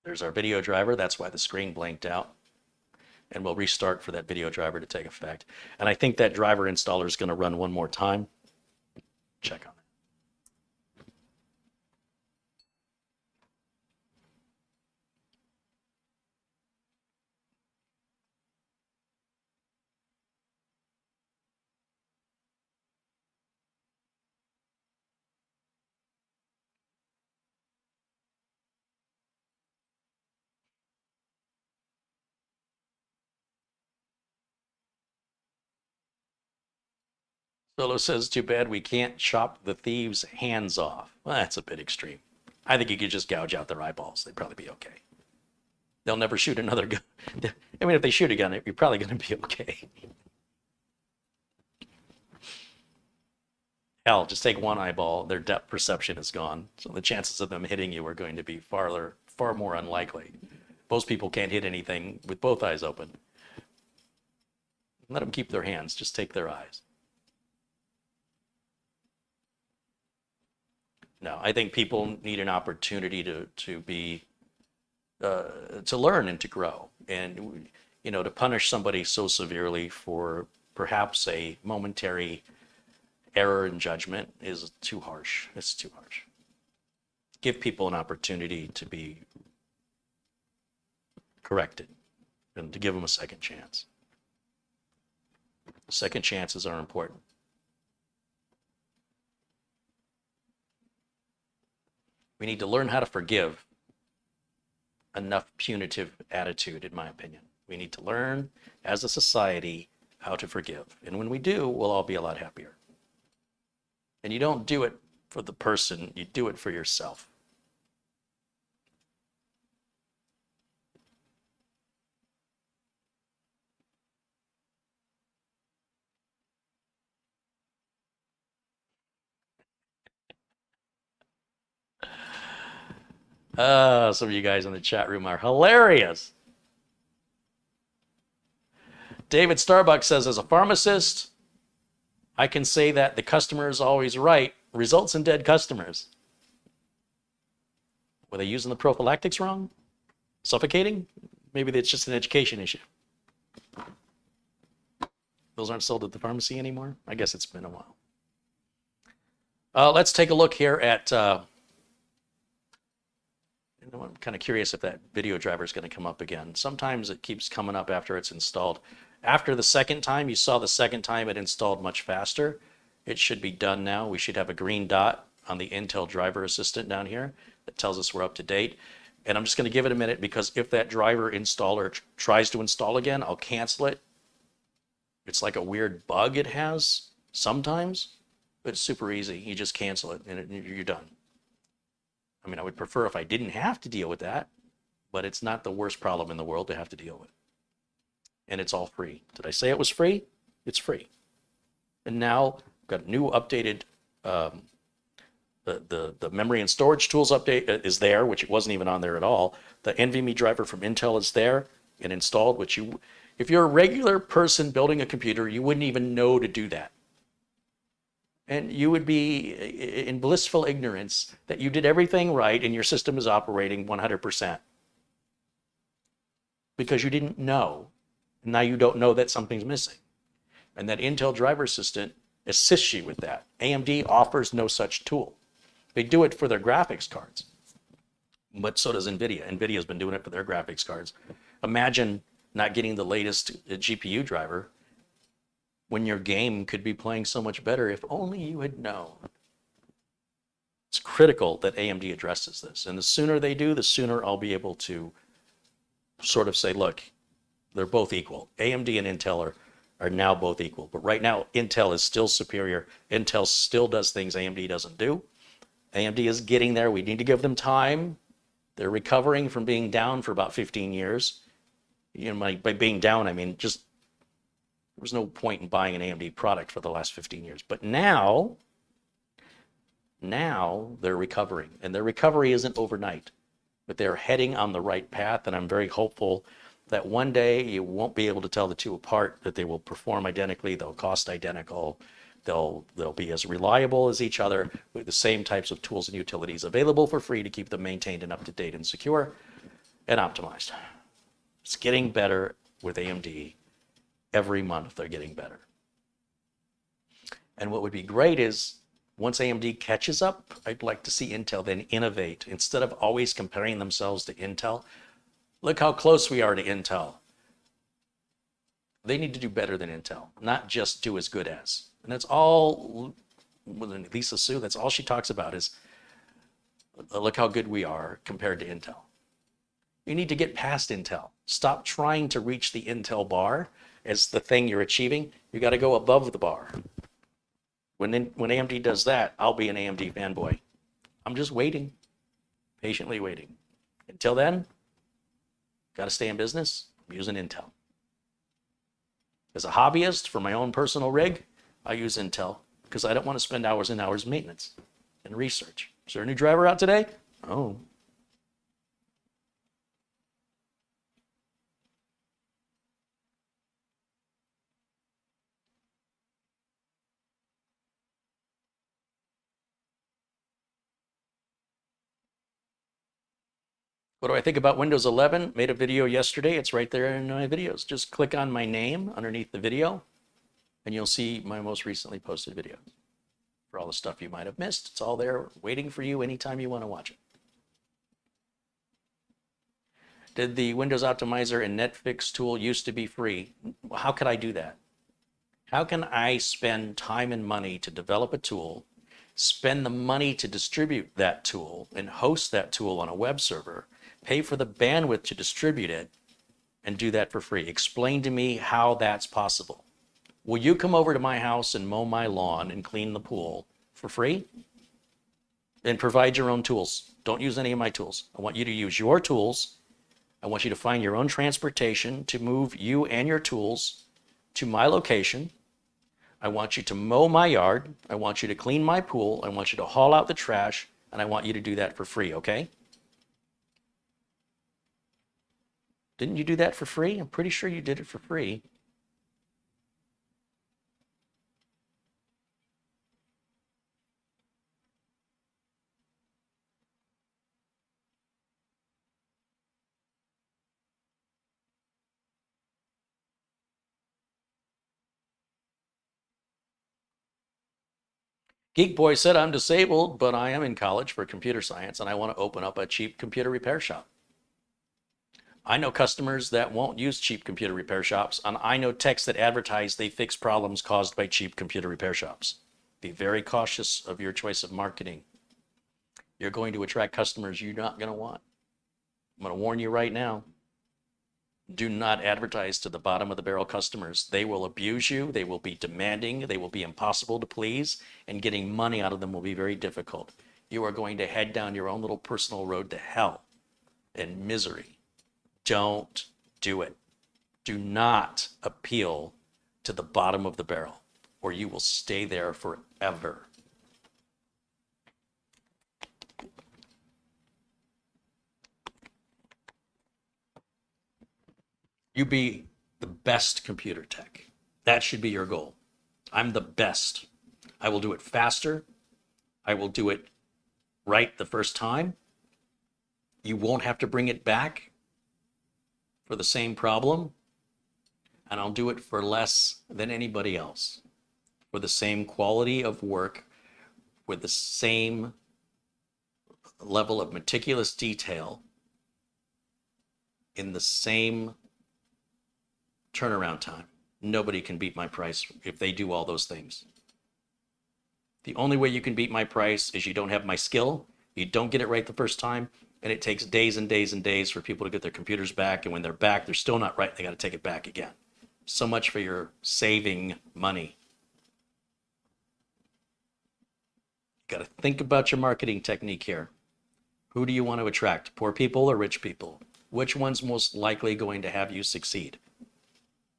There's our video driver. That's why the screen blanked out. And we'll restart for that video driver to take effect. And I think that driver installer is going to run one more time. Check on it. Solo says, too bad we can't chop the thieves' hands off. Well, that's a bit extreme. I think you could just gouge out their eyeballs. They'd probably be okay. They'll never shoot another gun. I mean, if they shoot a gun, you're probably going to be okay. Hell, just take one eyeball, their depth perception is gone. So the chances of them hitting you are going to be far more unlikely. Most people can't hit anything with both eyes open. Let them keep their hands, just take their eyes. No, I think people need an opportunity to be, to learn and to grow. And, to punish somebody so severely for perhaps a momentary error in judgment is too harsh. It's too harsh. Give people an opportunity to be corrected and to give them a second chance. Second chances are important. We need to learn how to forgive enough punitive attitude, in my opinion. We need to learn as a society how to forgive. And when we do, we'll all be a lot happier. And you don't do it for the person, you do it for yourself. Some of you guys in the chat room are hilarious. David Starbuck says, as a pharmacist, I can say that the customer is always right results in dead customers. Were they using the prophylactics wrong? Suffocating? Maybe it's just an education issue. Those aren't sold at the pharmacy anymore? I guess it's been a while. Let's take a look here at, I'm kind of curious if that video driver is going to come up again. Sometimes it keeps coming up after it's installed. After the second time, you saw the second time it installed much faster. It should be done now. We should have a green dot on the Intel driver assistant down here that tells us we're up to date. And I'm just going to give it a minute because if that driver installer tries to install again, I'll cancel it. It's like a weird bug it has sometimes, but it's super easy. You just cancel it and you're done. I mean, I would prefer if I didn't have to deal with that, but it's not the worst problem in the world to have to deal with. And it's all free. Did I say it was free? It's free. And now I've got new updated, the memory and storage tools update is there, which it wasn't even on there at all. The NVMe driver from Intel is there and installed, which if you're a regular person building a computer, you wouldn't even know to do that. And you would be in blissful ignorance that you did everything right and your system is operating 100%. Because you didn't know. And now you don't know that something's missing. And that Intel driver assistant assists you with that. AMD offers no such tool. They do it for their graphics cards. But so does NVIDIA. NVIDIA's been doing it for their graphics cards. Imagine not getting the latest GPU driver when your game could be playing so much better if only you had known. It's critical that AMD addresses this. And the sooner they do, the sooner I'll be able to sort of say, look, they're both equal. AMD and Intel are now both equal. But right now, Intel is still superior. Intel still does things AMD doesn't do. AMD is getting there. We need to give them time. They're recovering from being down for about 15 years. You know, by being down, I mean just there was no point in buying an AMD product for the last 15 years. But now they're recovering. And their recovery isn't overnight. But they're heading on the right path. And I'm very hopeful that one day you won't be able to tell the two apart, that they will perform identically, they'll cost identical, they'll be as reliable as each other with the same types of tools and utilities available for free to keep them maintained and up to date and secure and optimized. It's getting better with AMD. Every month they're getting better. And what would be great is once AMD catches up, I'd like to see Intel then innovate. Instead of always comparing themselves to Intel, look how close we are to Intel. They need to do better than Intel, not just do as good as. And that's all, Lisa Su, that's all she talks about is, look how good we are compared to Intel. You need to get past Intel. Stop trying to reach the Intel bar as the thing you're achieving. You got to go above the bar. When AMD does that, I'll be an AMD fanboy. I'm just waiting, patiently waiting. Until then, got to stay in business. I'm using Intel. As a hobbyist for my own personal rig, I use Intel because I don't want to spend hours and hours maintenance and research. Is there a new driver out today? Oh. What do I think about Windows 11? Made a video yesterday. It's right there in my videos. Just click on my name underneath the video and you'll see my most recently posted video. For all the stuff you might have missed, it's all there waiting for you anytime you want to watch it. Did the Windows Optimizer and Netflix tool used to be free? How could I do that? How can I spend time and money to develop a tool, spend the money to distribute that tool and host that tool on a web server, pay for the bandwidth to distribute it, and do that for free? Explain to me how that's possible. Will you come over to my house and mow my lawn and clean the pool for free? And provide your own tools. Don't use any of my tools. I want you to use your tools. I want you to find your own transportation to move you and your tools to my location. I want you to mow my yard. I want you to clean my pool. I want you to haul out the trash. And I want you to do that for free, okay? Didn't you do that for free? I'm pretty sure you did it for free. Geek Boy said, I'm disabled, but I am in college for computer science and I want to open up a cheap computer repair shop. I know customers that won't use cheap computer repair shops, and I know techs that advertise they fix problems caused by cheap computer repair shops. Be very cautious of your choice of marketing. You're going to attract customers you're not going to want. I'm going to warn you right now. Do not advertise to the bottom of the barrel customers. They will abuse you. They will be demanding. They will be impossible to please, and getting money out of them will be very difficult. You are going to head down your own little personal road to hell and misery. Don't do it. Do not appeal to the bottom of the barrel, or you will stay there forever. You be the best computer tech. That should be your goal. I'm the best. I will do it faster. I will do it right the first time. You won't have to bring it back for the same problem. And I'll do it for less than anybody else, for the same quality of work, with the same level of meticulous detail, in the same turnaround time. Nobody can beat my price if they do all those things. The only way you can beat my price is you don't have my skill, you don't get it right the first time, and it takes days and days and days for people to get their computers back, and when they're back, they're still not right, they got to take it back again. So much for your saving money. You got to think about your marketing technique here. Who do you want to attract? Poor people or rich people? Which one's most likely going to have you succeed?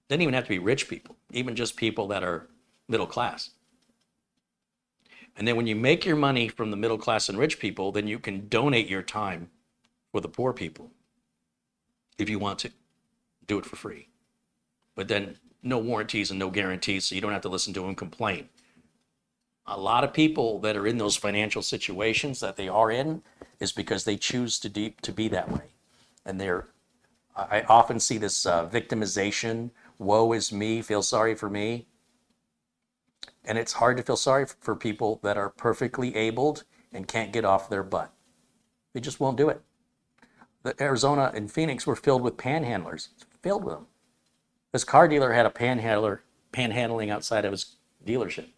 Doesn't even have to be rich people, even just people that are middle class. And then when you make your money from the middle class and rich people, then you can donate your time for the poor people if you want to. Do it for free. But then no warranties and no guarantees, so you don't have to listen to them complain. A lot of people that are in those financial situations that they are in is because they choose to be that way. And I often see this victimization, woe is me, feel sorry for me. And it's hard to feel sorry for people that are perfectly abled and can't get off their butt. They just won't do it. The Arizona and Phoenix were filled with panhandlers. It's filled with them. This car dealer had a panhandling outside of his dealership.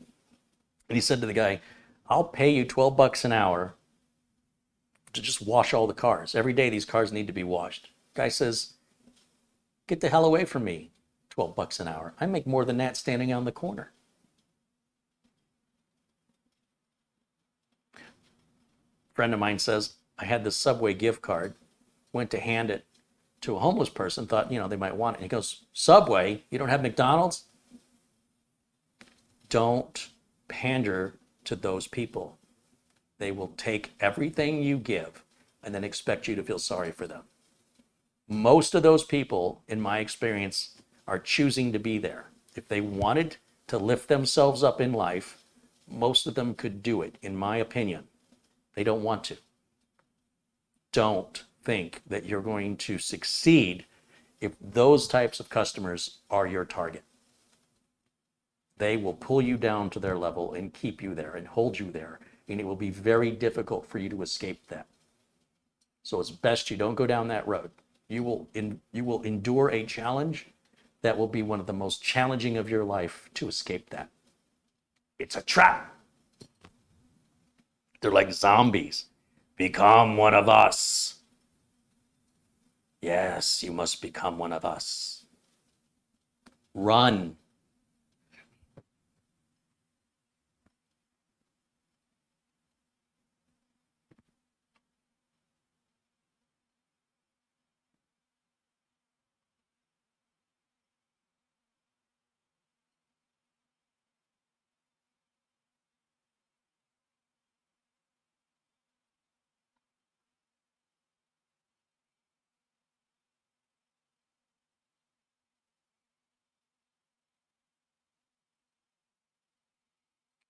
And he said to the guy, I'll pay you $12 an hour to just wash all the cars. Every day these cars need to be washed. Guy says, get the hell away from me. $12 an hour. I make more than that standing on the corner. A friend of mine says, I had this Subway gift card, went to hand it to a homeless person, thought, they might want it. And he goes, Subway? You don't have McDonald's? Don't pander to those people. They will take everything you give and then expect you to feel sorry for them. Most of those people, in my experience, are choosing to be there. If they wanted to lift themselves up in life, most of them could do it, in my opinion. They don't want to. Don't think that you're going to succeed if those types of customers are your target. They will pull you down to their level and keep you there and hold you there, and it will be very difficult for you to escape that. So it's best you don't go down that road. You will endure a challenge that will be one of the most challenging of your life to escape that. It's a trap. They're like zombies. Become one of us. Yes, you must become one of us. Run.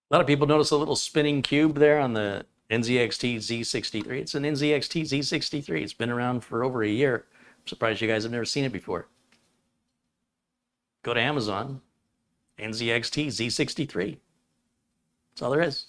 A lot of people notice a little spinning cube there on the NZXT Z63. It's an NZXT Z63. It's been around for over a year. I'm surprised you guys have never seen it before. Go to Amazon, NZXT Z63. That's all there is.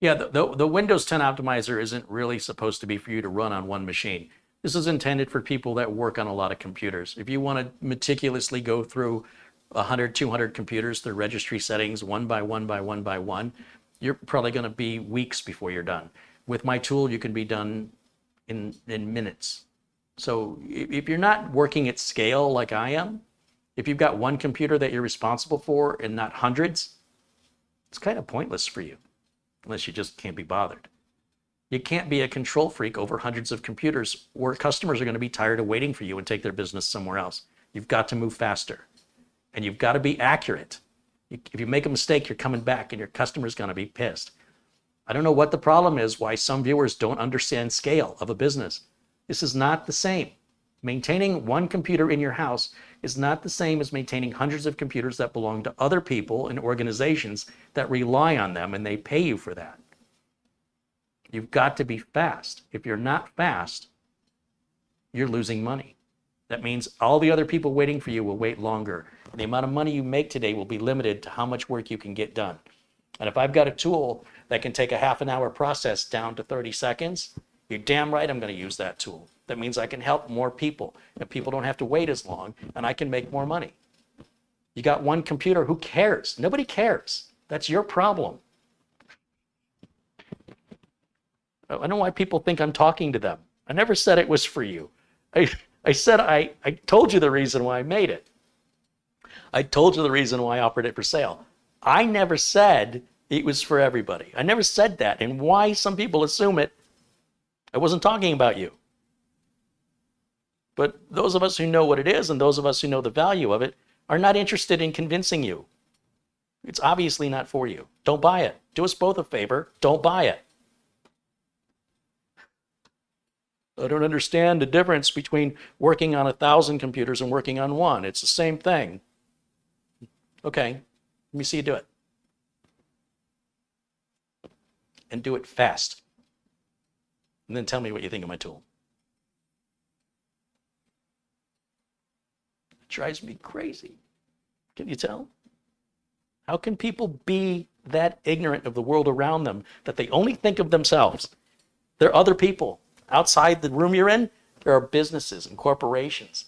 Yeah, the Windows 10 optimizer isn't really supposed to be for you to run on one machine. This is intended for people that work on a lot of computers. If you want to meticulously go through 100, 200 computers through registry settings one by one by one by one, you're probably going to be weeks before you're done. With my tool, you can be done in minutes. So if you're not working at scale like I am, if you've got one computer that you're responsible for and not hundreds, it's kind of pointless for you, unless you just can't be bothered. You can't be a control freak over hundreds of computers where customers are going to be tired of waiting for you and take their business somewhere else. You've got to move faster, and you've got to be accurate. If you make a mistake, you're coming back and your customer's going to be pissed. I don't know what the problem is, why some viewers don't understand scale of a business. This is not the same. Maintaining one computer in your house is not the same as maintaining hundreds of computers that belong to other people and organizations that rely on them, and they pay you for that. You've got to be fast. If you're not fast, you're losing money. That means all the other people waiting for you will wait longer. And the amount of money you make today will be limited to how much work you can get done. And if I've got a tool that can take a half an hour process down to 30 seconds, you're damn right I'm going to use that tool. That means I can help more people, and people don't have to wait as long, and I can make more money. You got one computer, who cares? Nobody cares. That's your problem. I don't know why people think I'm talking to them. I never said it was for you. I said I told you the reason why I made it. I told you the reason why I offered it for sale. I never said it was for everybody. I never said that. And why some people assume it, I wasn't talking about you. But those of us who know what it is and those of us who know the value of it are not interested in convincing you. It's obviously not for you. Don't buy it. Do us both a favor. Don't buy it. I don't understand the difference between working on 1,000 computers and working on one. It's the same thing. Okay, let me see you do it. And do it fast. And then tell me what you think of my tool. It drives me crazy. Can you tell? How can people be that ignorant of the world around them that they only think of themselves? There are other people. Outside the room you're in, there are businesses and corporations.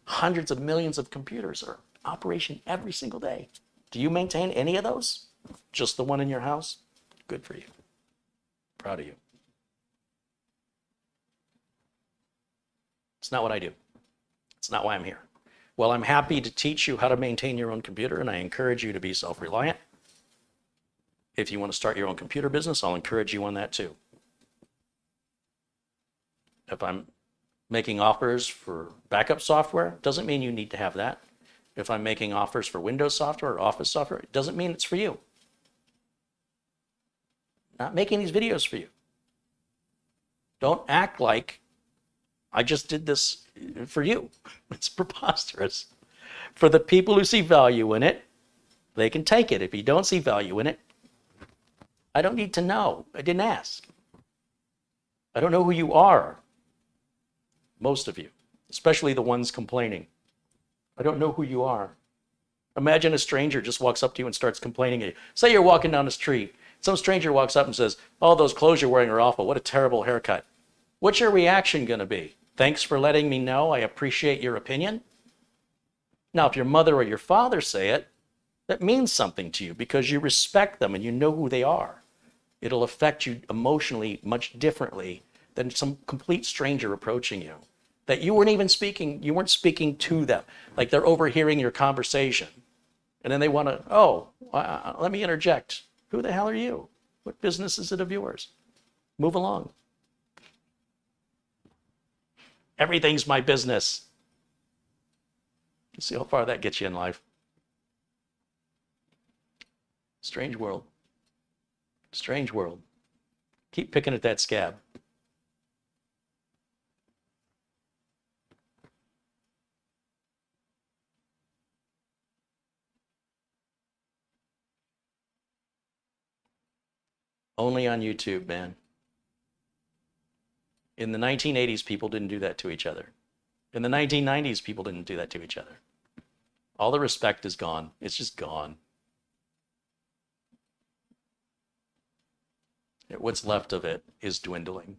Hundreds of millions of computers are in operation every single day. Do you maintain any of those? Just the one in your house? Good for you. Proud of you. It's not what I do. It's not why I'm here. Well, I'm happy to teach you how to maintain your own computer, and I encourage you to be self-reliant. If you want to start your own computer business, I'll encourage you on that too. If I'm making offers for backup software, doesn't mean you need to have that. If I'm making offers for Windows software or Office software, it doesn't mean it's for you. I'm not making these videos for you. Don't act like I just did this for you. It's preposterous. For the people who see value in it, they can take it. If you don't see value in it, I don't need to know. I didn't ask. I don't know who you are. Most of you, especially the ones complaining. I don't know who you are. Imagine a stranger just walks up to you and starts complaining at you. Say you're walking down the street. Some stranger walks up and says, "Oh, those clothes you're wearing are awful. What a terrible haircut." What's your reaction going to be? "Thanks for letting me know. I appreciate your opinion." Now, if your mother or your father say it, that means something to you because you respect them and you know who they are. It'll affect you emotionally much differently than some complete stranger approaching you. That you weren't speaking to them. Like they're overhearing your conversation. And then they want to, let me interject. Who the hell are you? What business is it of yours? Move along. Everything's my business. See how far that gets you in life. Strange world. Strange world. Keep picking at that scab. Only on YouTube, man. In the 1980s, people didn't do that to each other. In the 1990s, people didn't do that to each other. All the respect is gone. It's just gone. What's left of it is dwindling.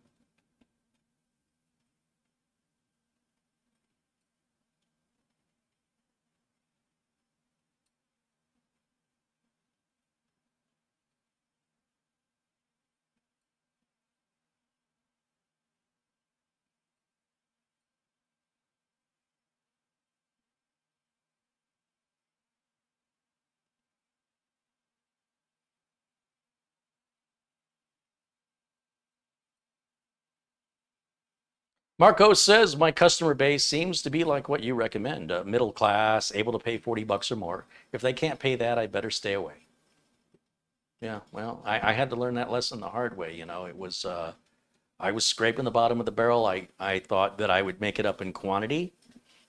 Marco says my customer base seems to be like what you recommend, middle class, able to pay 40 bucks or more. If they can't pay that, I better stay away. Yeah, well, I had to learn that lesson the hard way. It was I was scraping the bottom of the barrel. I thought that I would make it up in quantity,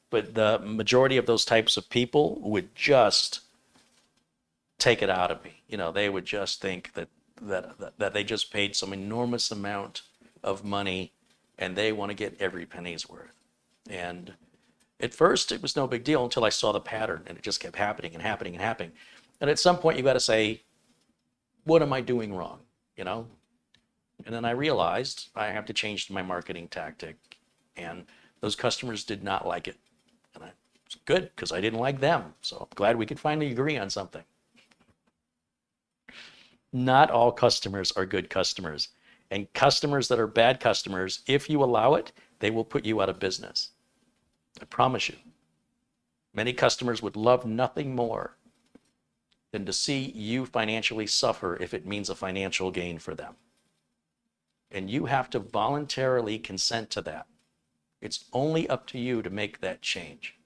but the majority of those types of people would just take it out of me. They would just think that they just paid some enormous amount of money and they want to get every penny's worth. And at first it was no big deal until I saw the pattern, and it just kept happening and happening and happening. And at some point you got to say, what am I doing wrong? You know? And then I realized I have to change my marketing tactic, and those customers did not like it. And I was good because I didn't like them. So I'm glad we could finally agree on something. Not all customers are good customers. And customers that are bad customers, if you allow it, they will put you out of business. I promise you. Many customers would love nothing more than to see you financially suffer if it means a financial gain for them. And you have to voluntarily consent to that. It's only up to you to make that change.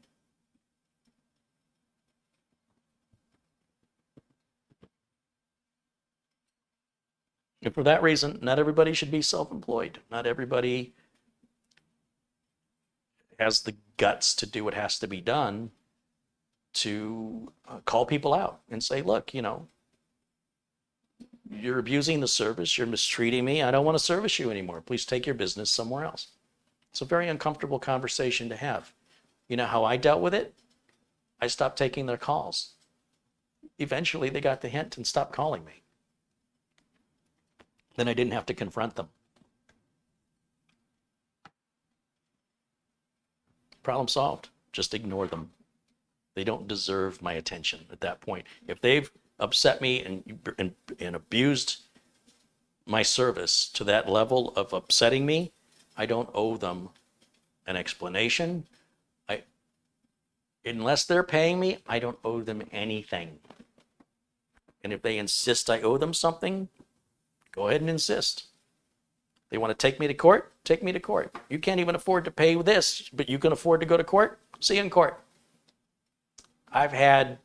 And for that reason, not everybody should be self-employed. Not everybody has the guts to do what has to be done to call people out and say, look, you're abusing the service, you're mistreating me, I don't want to service you anymore. Please take your business somewhere else. It's a very uncomfortable conversation to have. You know how I dealt with it? I stopped taking their calls. Eventually they got the hint and stopped calling me. Then I didn't have to confront them. Problem solved. Just ignore them. They don't deserve my attention at that point. If they've upset me and abused my service to that level of upsetting me, I don't owe them an explanation. Unless they're paying me, I don't owe them anything. And if they insist I owe them something, go ahead and insist. They want to take me to court? Take me to court. You can't even afford to pay this, but you can afford to go to court? See you in court. I've had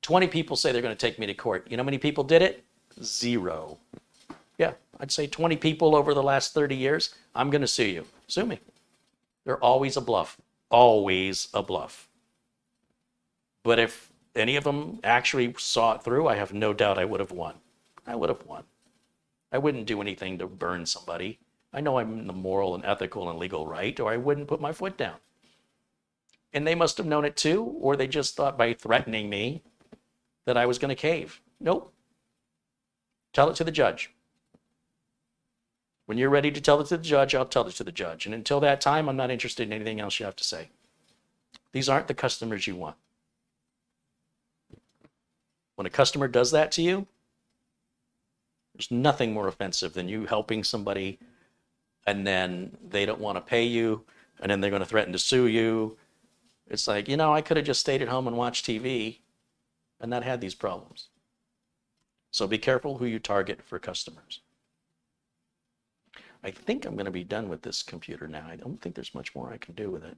20 people say they're going to take me to court. You know how many people did it? 0. Yeah, I'd say 20 people over the last 30 years. I'm going to sue you. Sue me. They're always a bluff. Always a bluff. But if any of them actually saw it through, I have no doubt I would have won. I would have won. I wouldn't do anything to burn somebody. I know I'm in the moral and ethical and legal right, or I wouldn't put my foot down. And they must have known it too, or they just thought by threatening me that I was going to cave. Nope. Tell it to the judge. When you're ready to tell it to the judge, I'll tell it to the judge. And until that time, I'm not interested in anything else you have to say. These aren't the customers you want. When a customer does that to you, there's nothing more offensive than you helping somebody and then they don't want to pay you and then they're going to threaten to sue you. It's like, I could have just stayed at home and watched TV and not had these problems. So be careful who you target for customers. I think I'm going to be done with this computer now. I don't think there's much more I can do with it.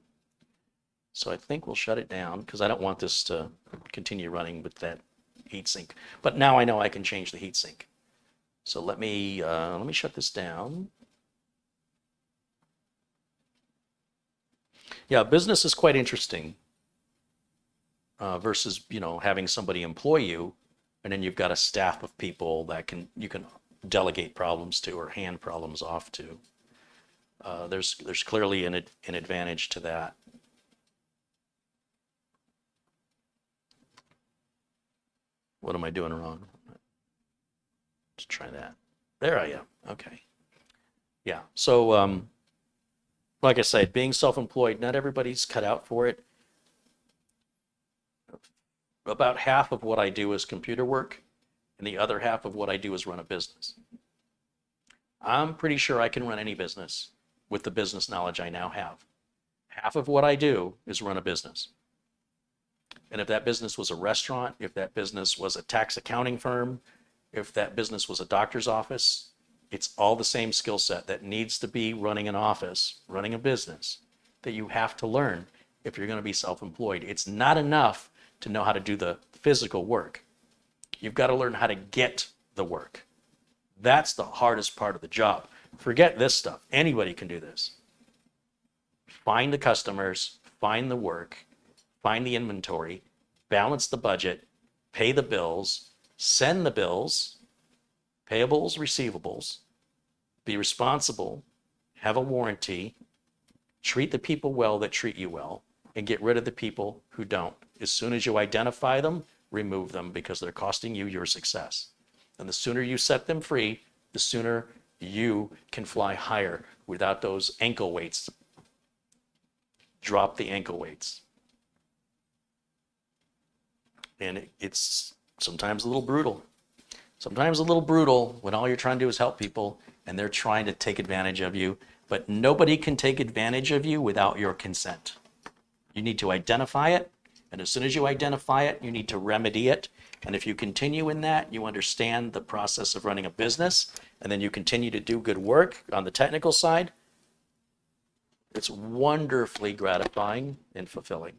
So I think we'll shut it down because I don't want this to continue running with that heatsink. But now I know I can change the heatsink. So let me shut this down. Yeah, business is quite interesting versus having somebody employ you, and then you've got a staff of people that you can delegate problems to or hand problems off to. There's clearly an advantage to that. What am I doing wrong? Let's try that. There I am. Okay. Yeah. So, like I said, being self-employed, not everybody's cut out for it. About half of what I do is computer work, and the other half of what I do is run a business. I'm pretty sure I can run any business with the business knowledge I now have. Half of what I do is run a business. And if that business was a restaurant, if that business was a tax accounting firm, if that business was a doctor's office, it's all the same skill set that needs to be running an office, running a business, that you have to learn if you're going to be self-employed. It's not enough to know how to do the physical work. You've got to learn how to get the work. That's the hardest part of the job. Forget this stuff. Anybody can do this. Find the customers, find the work, find the inventory, balance the budget, pay the bills, send the bills, payables, receivables, be responsible, have a warranty, treat the people well that treat you well, and get rid of the people who don't. As soon as you identify them, remove them because they're costing you your success. And the sooner you set them free, the sooner you can fly higher without those ankle weights. Drop the ankle weights. And it's sometimes a little brutal. Sometimes a little brutal when all you're trying to do is help people and they're trying to take advantage of you. But nobody can take advantage of you without your consent. You need to identify it. And as soon as you identify it, you need to remedy it. And if you continue in that, you understand the process of running a business, and then you continue to do good work on the technical side, it's wonderfully gratifying and fulfilling.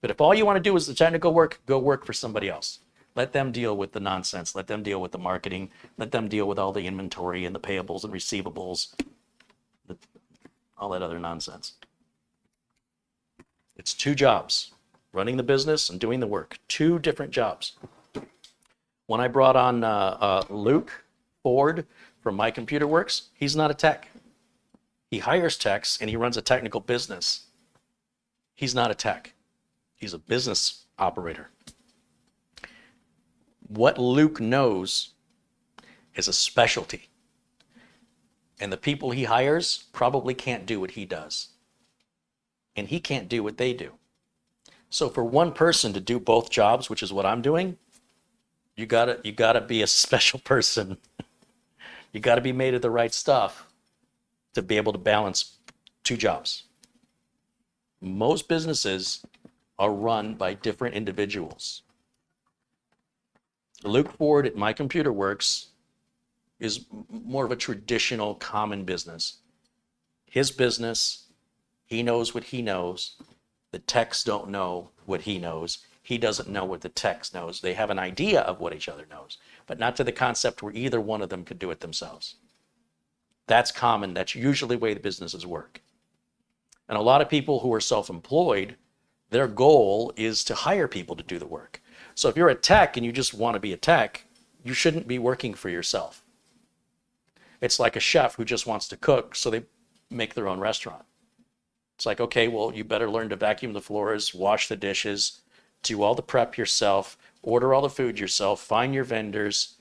But if all you want to do is the technical work, go work for somebody else. Let them deal with the nonsense. Let them deal with the marketing. Let them deal with all the inventory and the payables and receivables, all that other nonsense. It's two jobs, running the business and doing the work. Two different jobs. When I brought on Luke Ford from My Computer Works, he's not a tech. He hires techs and he runs a technical business. He's not a tech. He's a business operator. What Luke knows is a specialty. And the people he hires probably can't do what he does. And he can't do what they do. So for one person to do both jobs, which is what I'm doing, you gotta be a special person. You gotta be made of the right stuff to be able to balance two jobs. Most businesses are run by different individuals. Luke Ford at My Computer Works is more of a traditional common business. His business, he knows what he knows. The techs don't know what he knows. He doesn't know what the techs knows. They have an idea of what each other knows, but not to the concept where either one of them could do it themselves. That's common. That's usually the way the businesses work. And a lot of people who are self-employed, their goal is to hire people to do the work. So if you're a tech and you just want to be a tech, you shouldn't be working for yourself. It's like a chef who just wants to cook, so they make their own restaurant. It's like, okay, well, you better learn to vacuum the floors, wash the dishes, do all the prep yourself, order all the food yourself, find your vendors.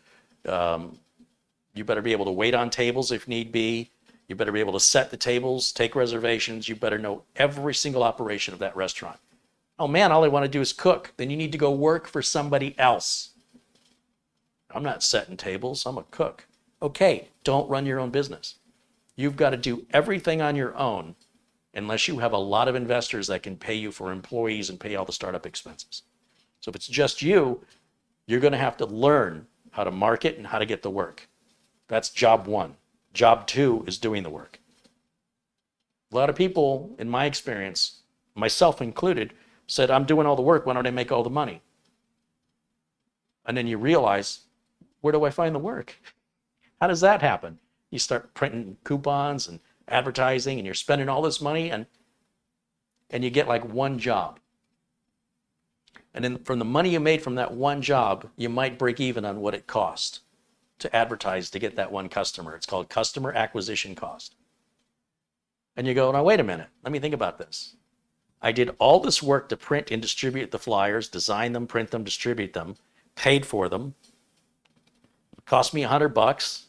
You better be able to wait on tables if need be. You better be able to set the tables, take reservations. You better know every single operation of that restaurant. Oh man, all I want to do is cook. Then you need to go work for somebody else. I'm not setting tables, I'm a cook. Okay, don't run your own business. You've got to do everything on your own unless you have a lot of investors that can pay you for employees and pay all the startup expenses. So if it's just you, you're going to have to learn how to market and how to get the work. That's job one. Job two is doing the work. A lot of people, in my experience, myself included, said, I'm doing all the work, why don't I make all the money? And then you realize, where do I find the work? How does that happen? You start printing coupons and advertising and you're spending all this money and you get like one job. And then from the money you made from that one job, you might break even on what it cost to advertise to get that one customer. It's called customer acquisition cost. And you go, now wait a minute, let me think about this. I did all this work to print and distribute the flyers, design them, print them, distribute them, paid for them. Cost me $100.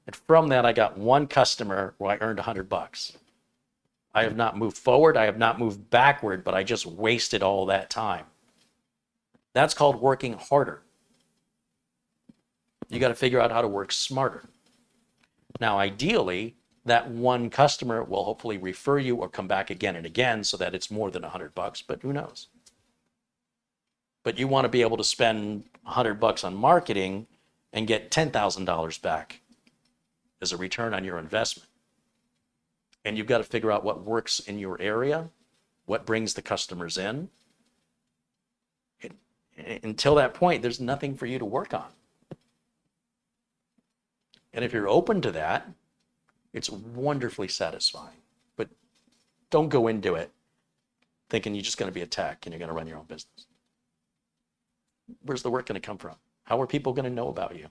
And from that, I got one customer where I earned $100. I have not moved forward. I have not moved backward, but I just wasted all that time. That's called working harder. You got to figure out how to work smarter. Now, ideally, that one customer will hopefully refer you or come back again and again so that it's more than $100, but who knows? But you want to be able to spend $100 on marketing and get $10,000 back as a return on your investment. And you've got to figure out what works in your area, what brings the customers in. Until that point, there's nothing for you to work on. And if you're open to that, it's wonderfully satisfying. But don't go into it thinking you're just going to be a tech and you're going to run your own business. Where's the work going to come from? How are people going to know about you?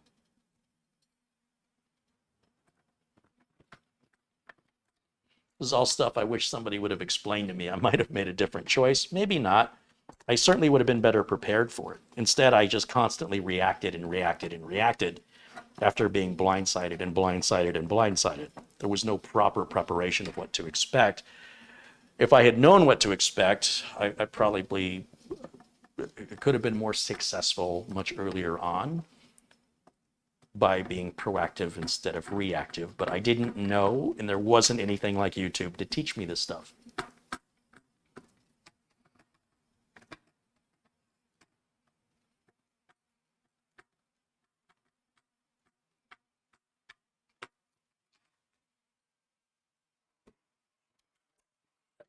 This is all stuff I wish somebody would have explained to me. I might have made a different choice. Maybe not. I certainly would have been better prepared for it. Instead, I just constantly reacted and reacted and reacted after being blindsided and blindsided and blindsided. There was no proper preparation of what to expect. If I had known what to expect, I probably could have been more successful much earlier on by being proactive instead of reactive. But I didn't know, and there wasn't anything like YouTube to teach me this stuff.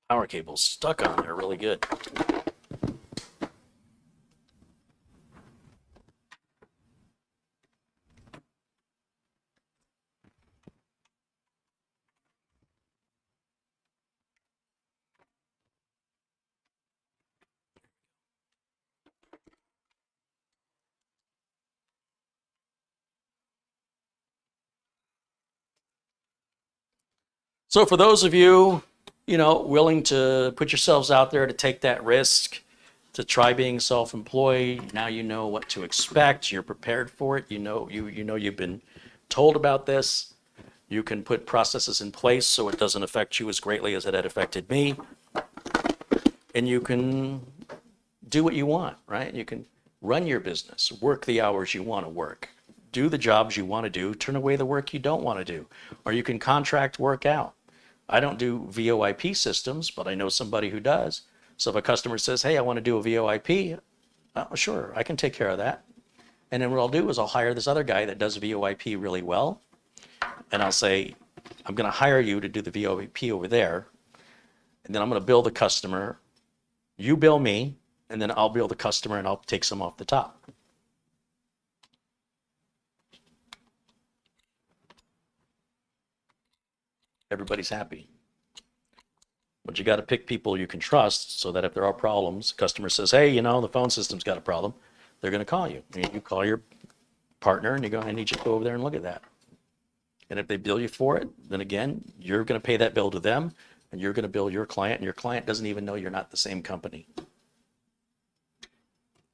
Power cable's stuck on there really good. So for those of you, willing to put yourselves out there to take that risk, to try being self-employed, now you know what to expect. You're prepared for it. You've been told about this. You can put processes in place so it doesn't affect you as greatly as it had affected me. And you can do what you want, right? You can run your business, work the hours you want to work, do the jobs you want to do, turn away the work you don't want to do, or you can contract work out. I don't do VoIP systems, but I know somebody who does. So if a customer says, hey, I want to do a VoIP, sure, I can take care of that. And then what I'll do is I'll hire this other guy that does VoIP really well. And I'll say, I'm going to hire you to do the VoIP over there. And then I'm going to bill the customer. You bill me, and then I'll bill the customer and I'll take some off the top. Everybody's happy. But you got to pick people you can trust so that if there are problems, the customer says, hey, the phone system's got a problem, they're going to call you. And you call your partner and you go, I need you to go over there and look at that. And if they bill you for it, then again, you're going to pay that bill to them and you're going to bill your client, and your client doesn't even know you're not the same company.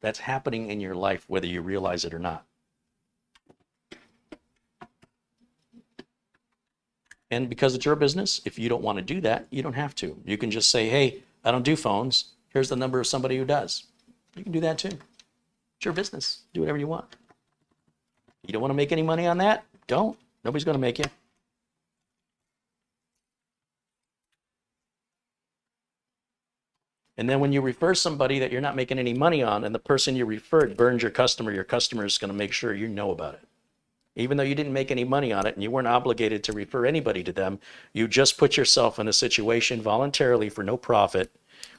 That's happening in your life, whether you realize it or not. And because it's your business, if you don't want to do that, you don't have to. You can just say, hey, I don't do phones. Here's the number of somebody who does. You can do that too. It's your business. Do whatever you want. You don't want to make any money on that? Don't. Nobody's going to make you. And then when you refer somebody that you're not making any money on and the person you referred burns your customer is going to make sure you know about it. Even though you didn't make any money on it and you weren't obligated to refer anybody to them, you just put yourself in a situation voluntarily for no profit,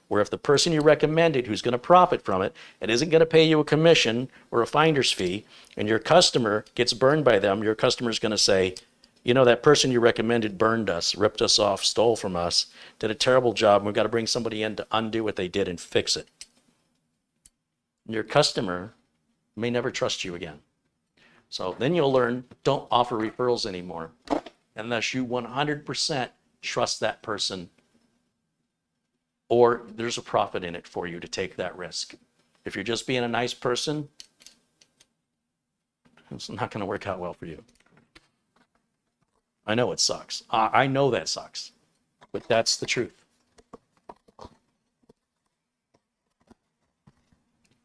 where if the person you recommended who's going to profit from it and isn't going to pay you a commission or a finder's fee, and your customer gets burned by them, your customer's going to say, that person you recommended burned us, ripped us off, stole from us, did a terrible job, and we've got to bring somebody in to undo what they did and fix it. And your customer may never trust you again. So then you'll learn, don't offer referrals anymore unless you 100% trust that person or there's a profit in it for you to take that risk. If you're just being a nice person, It's not going to work out well for you. I know it sucks. I know that sucks, but that's the truth.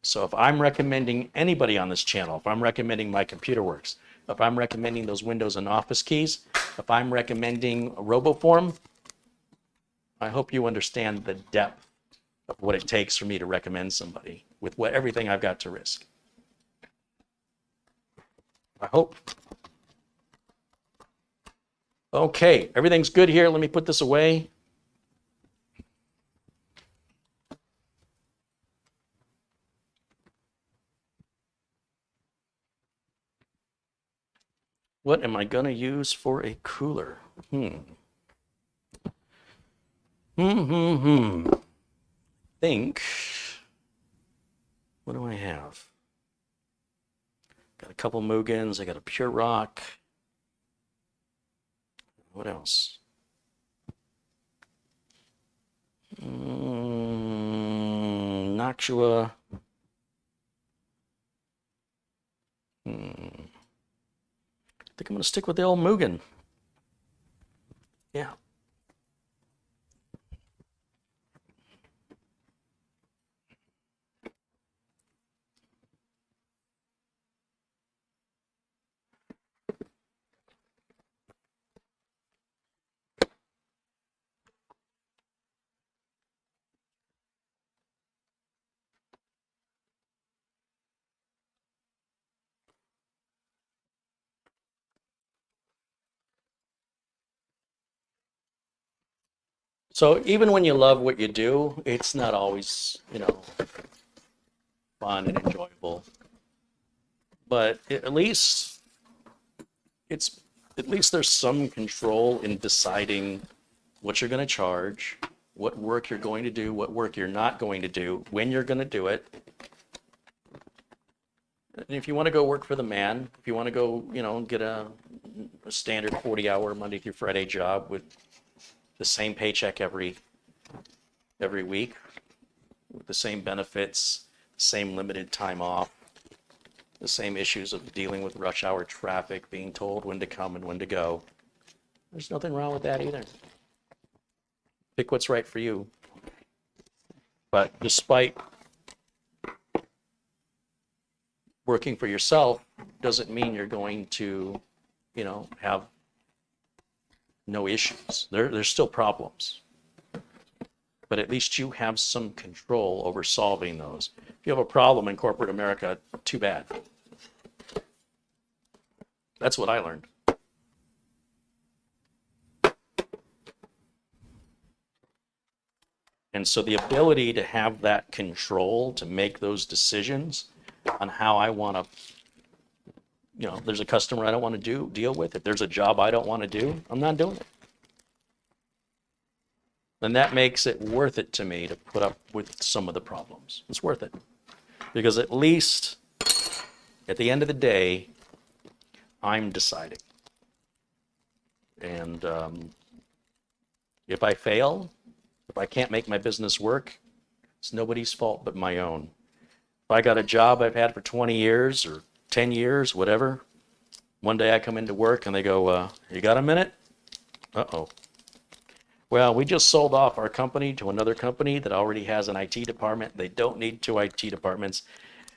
So if I'm recommending anybody on this channel, if I'm recommending my computer works, if I'm recommending those Windows and Office keys, if I'm recommending a RoboForm, I hope you understand the depth of what it takes for me to recommend somebody with everything I've got to risk. I hope. Okay, everything's good here. Let me put this away. What am I going to use for a cooler? Think, what do I have? Got a couple Mugans. I got a Pure Rock. What else? Noctua. I think I'm going to stick with the old Mugen. Yeah. So even when you love what you do, it's not always, fun and enjoyable. But at least there's some control in deciding what you're going to charge, what work you're going to do, what work you're not going to do, when you're going to do it. And if you want to go work for the man, if you want to go, get a standard 40-hour Monday through Friday job with the same paycheck every week, with the same benefits, same limited time off, the same issues of dealing with rush hour traffic, being told when to come and when to go. There's nothing wrong with that either. Pick what's right for you. But despite working for yourself doesn't mean you're going to, have no issues. There's still problems. But at least you have some control over solving those. If you have a problem in corporate America, too bad. That's what I learned. And so the ability to have that control to make those decisions on how I want to, there's a customer I don't want to deal with. If there's a job I don't want to do, I'm not doing it. Then that makes it worth it to me to put up with some of the problems. It's worth it. Because at least at the end of the day, I'm deciding. And if I fail, if I can't make my business work, it's nobody's fault but my own. If I got a job I've had for 20 years or 10 years, whatever, one day I come into work and they go, you got a minute? Uh-oh. Well, we just sold off our company to another company that already has an IT department. They don't need 2 IT departments.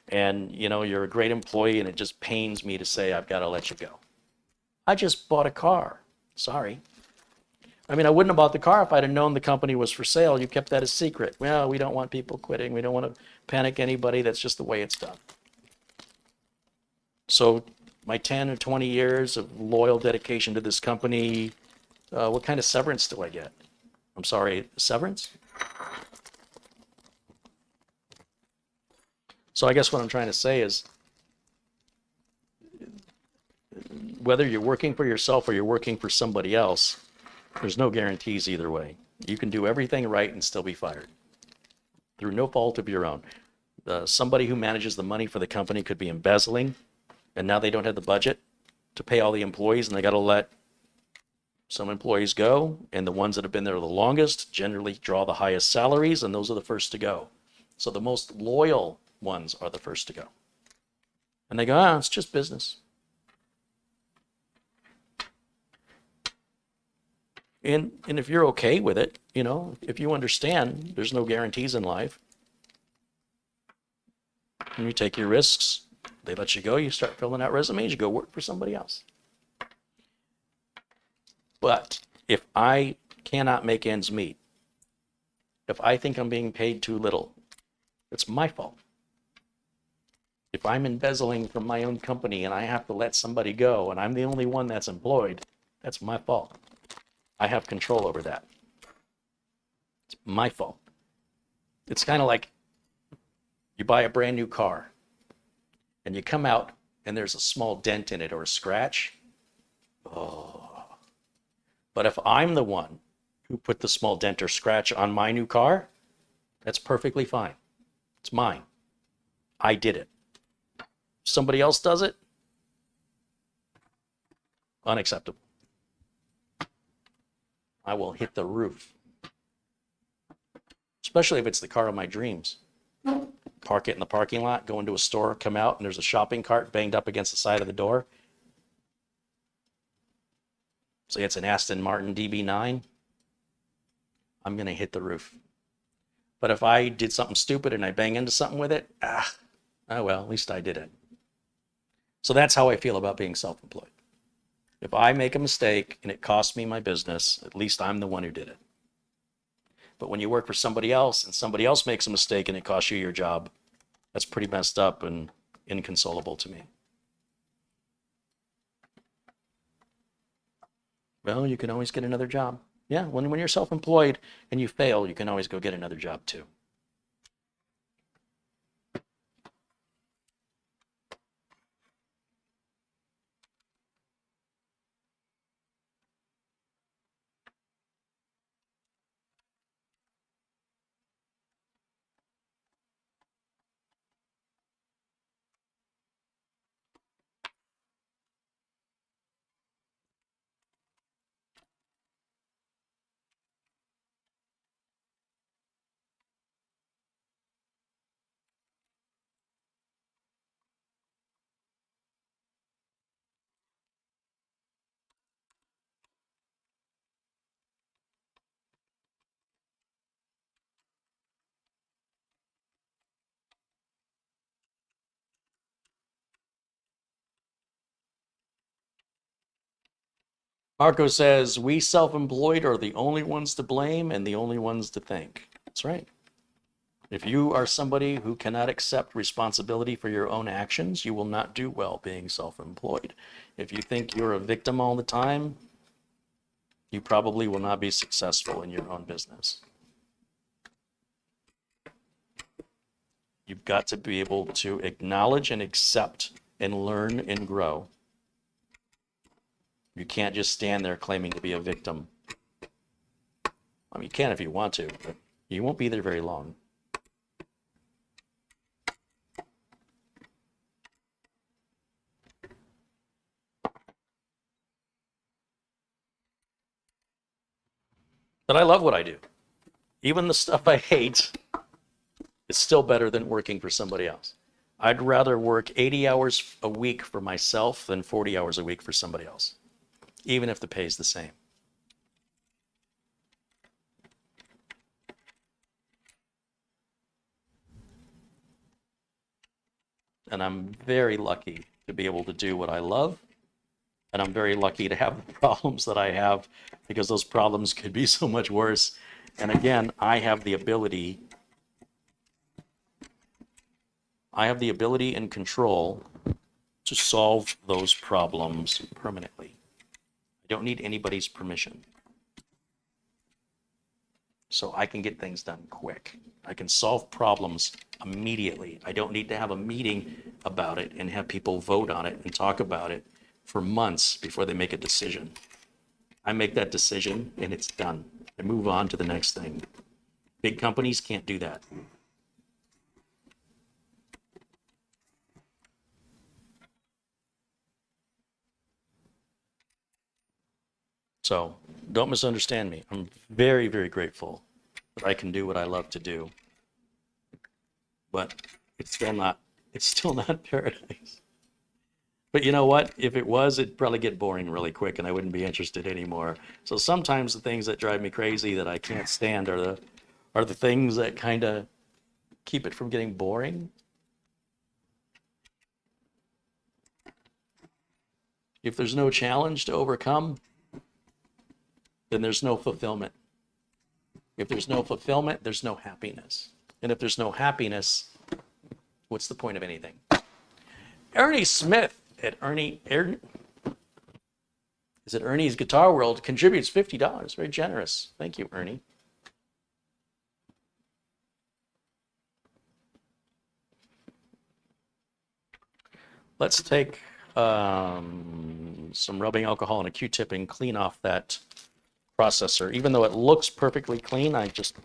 And, you're a great employee and it just pains me to say I've got to let you go. I just bought a car. Sorry. I mean, I wouldn't have bought the car if I'd have known the company was for sale. You kept that a secret. Well, we don't want people quitting. We don't want to panic anybody. That's just the way it's done. So my 10 or 20 years of loyal dedication to this company, what kind of severance do I get? I'm sorry, severance? So I guess what I'm trying to say is, whether you're working for yourself or you're working for somebody else, there's no guarantees either way. You can do everything right and still be fired through no fault of your own. Somebody who manages the money for the company could be embezzling, and now they don't have the budget to pay all the employees, and they got to let some employees go, and the ones that have been there the longest generally draw the highest salaries, and those are the first to go. So the most loyal ones are the first to go. And they go, it's just business. And if you're okay with it, you know, if you understand there's no guarantees in life, and you take your risks, they let you go, you start filling out resumes, you go work for somebody else. But if I cannot make ends meet, if I think I'm being paid too little, it's my fault. If I'm embezzling from my own company and I have to let somebody go and I'm the only one that's employed, that's my fault. I have control over that. It's my fault. It's kind of like you buy a brand new car and you come out and there's a small dent in it or a scratch. Oh. But if I'm the one who put the small dent or scratch on my new car, that's perfectly fine. It's mine. I did it. Somebody else does it, unacceptable. I will hit the roof. Especially if it's the car of my dreams. Park it in the parking lot, go into a store, come out, and there's a shopping cart banged up against the side of the door. Say it's an Aston Martin DB9. I'm going to hit the roof. But if I did something stupid and I bang into something with it, oh well, at least I did it. So that's how I feel about being self-employed. If I make a mistake and it costs me my business, at least I'm the one who did it. But when you work for somebody else and somebody else makes a mistake and it costs you your job, that's pretty messed up and inconsolable to me. Well, you can always get another job. Yeah, when you're self-employed and you fail, you can always go get another job too. Marco says, we self-employed are the only ones to blame and the only ones to thank. That's right. If you are somebody who cannot accept responsibility for your own actions, you will not do well being self-employed. If you think you're a victim all the time, you probably will not be successful in your own business. You've got to be able to acknowledge and accept and learn and grow. You can't just stand there claiming to be a victim. I mean, you can if you want to, but you won't be there very long. But I love what I do. Even the stuff I hate is still better than working for somebody else. I'd rather work 80 hours a week for myself than 40 hours a week for somebody else, even if the pay is the same. And I'm very lucky to be able to do what I love. And I'm very lucky to have the problems that I have, because those problems could be so much worse. And again, I have the ability and control to solve those problems permanently. I don't need anybody's permission. So I can get things done quick. I can solve problems immediately. I don't need to have a meeting about it and have people vote on it and talk about it for months before they make a decision. I make that decision and it's done. I move on to the next thing. Big companies can't do that. So don't misunderstand me. I'm very, very grateful that I can do what I love to do. But it's still not paradise. But you know what? If it was, it'd probably get boring really quick and I wouldn't be interested anymore. So sometimes the things that drive me crazy that I can't stand are the things that kind of keep it from getting boring. If there's no challenge to overcome, then there's no fulfillment. If there's no fulfillment, there's no happiness. And if there's no happiness, what's the point of anything? Ernie Smith at Ernie's Guitar World contributes $50. Very generous. Thank you, Ernie. Let's take some rubbing alcohol and a Q-tip and clean off that processor. Even though it looks perfectly clean, I just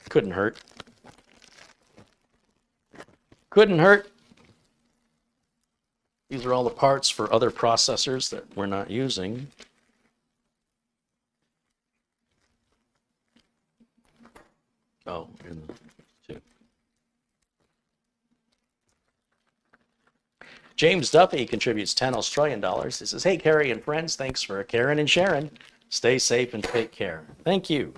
couldn't hurt. Couldn't hurt. These are all the parts for other processors that we're not using. Oh, and two. James Duffy contributes 10 Australian dollars. He says, hey, Carrie and friends, thanks for Karen and Sharon. Stay safe and take care. Thank you.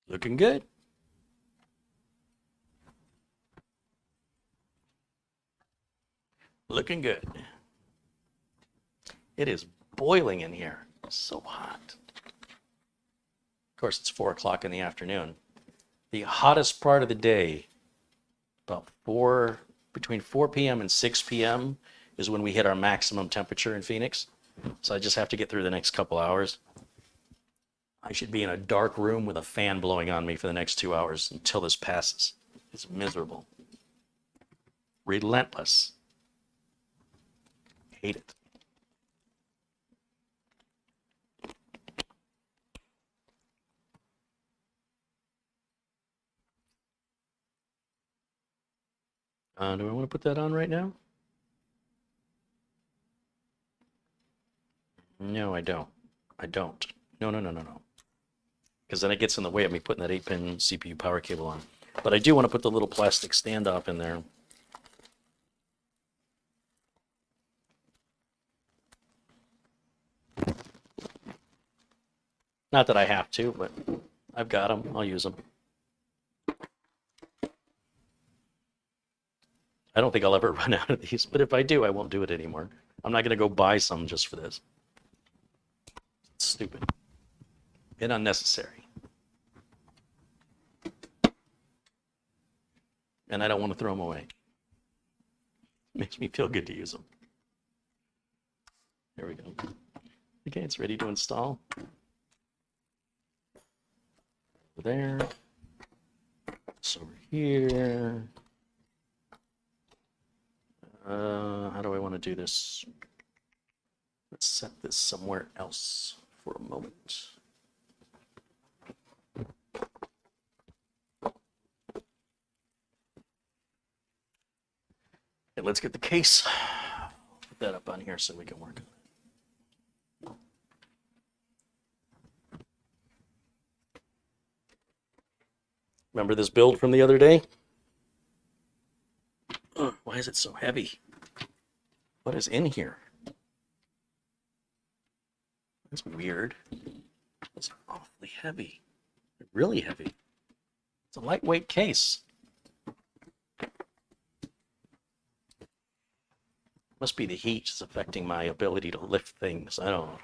Looking good. Looking good. It is boiling in here. So hot. Of course, it's 4 o'clock in the afternoon. The hottest part of the day, between 4 p.m. and 6 p.m. is when we hit our maximum temperature in Phoenix. So I just have to get through the next couple hours. I should be in a dark room with a fan blowing on me for the next 2 hours until this passes. It's miserable. Relentless. Hate it. Do I want to put that on right now? No, I don't. I don't. No. Because then it gets in the way of me putting that 8-pin CPU power cable on. But I do want to put the little plastic standoff in there. Not that I have to, but I've got them. I'll use them. I don't think I'll ever run out of these, but if I do, I won't do it anymore. I'm not going to go buy some just for this. It's stupid and unnecessary. And I don't want to throw them away. It makes me feel good to use them. There we go. Okay, it's ready to install. Over there. It's over here. How do I want to do this? Let's set this somewhere else for a moment. Okay, let's get the case. Put that up on here so we can work on it. Remember this build from the other day? Why is it so heavy? What is in here? That's weird. It's awfully heavy. Really heavy. It's a lightweight case. Must be the heat is affecting my ability to lift things. I don't know.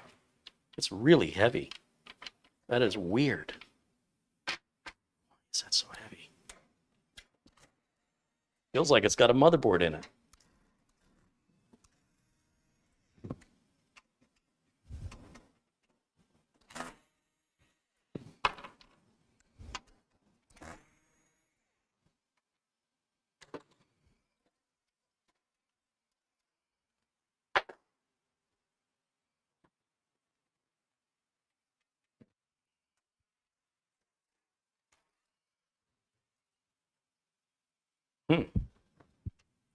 It's really heavy. That is weird. Why is that so heavy? Feels like it's got a motherboard in it.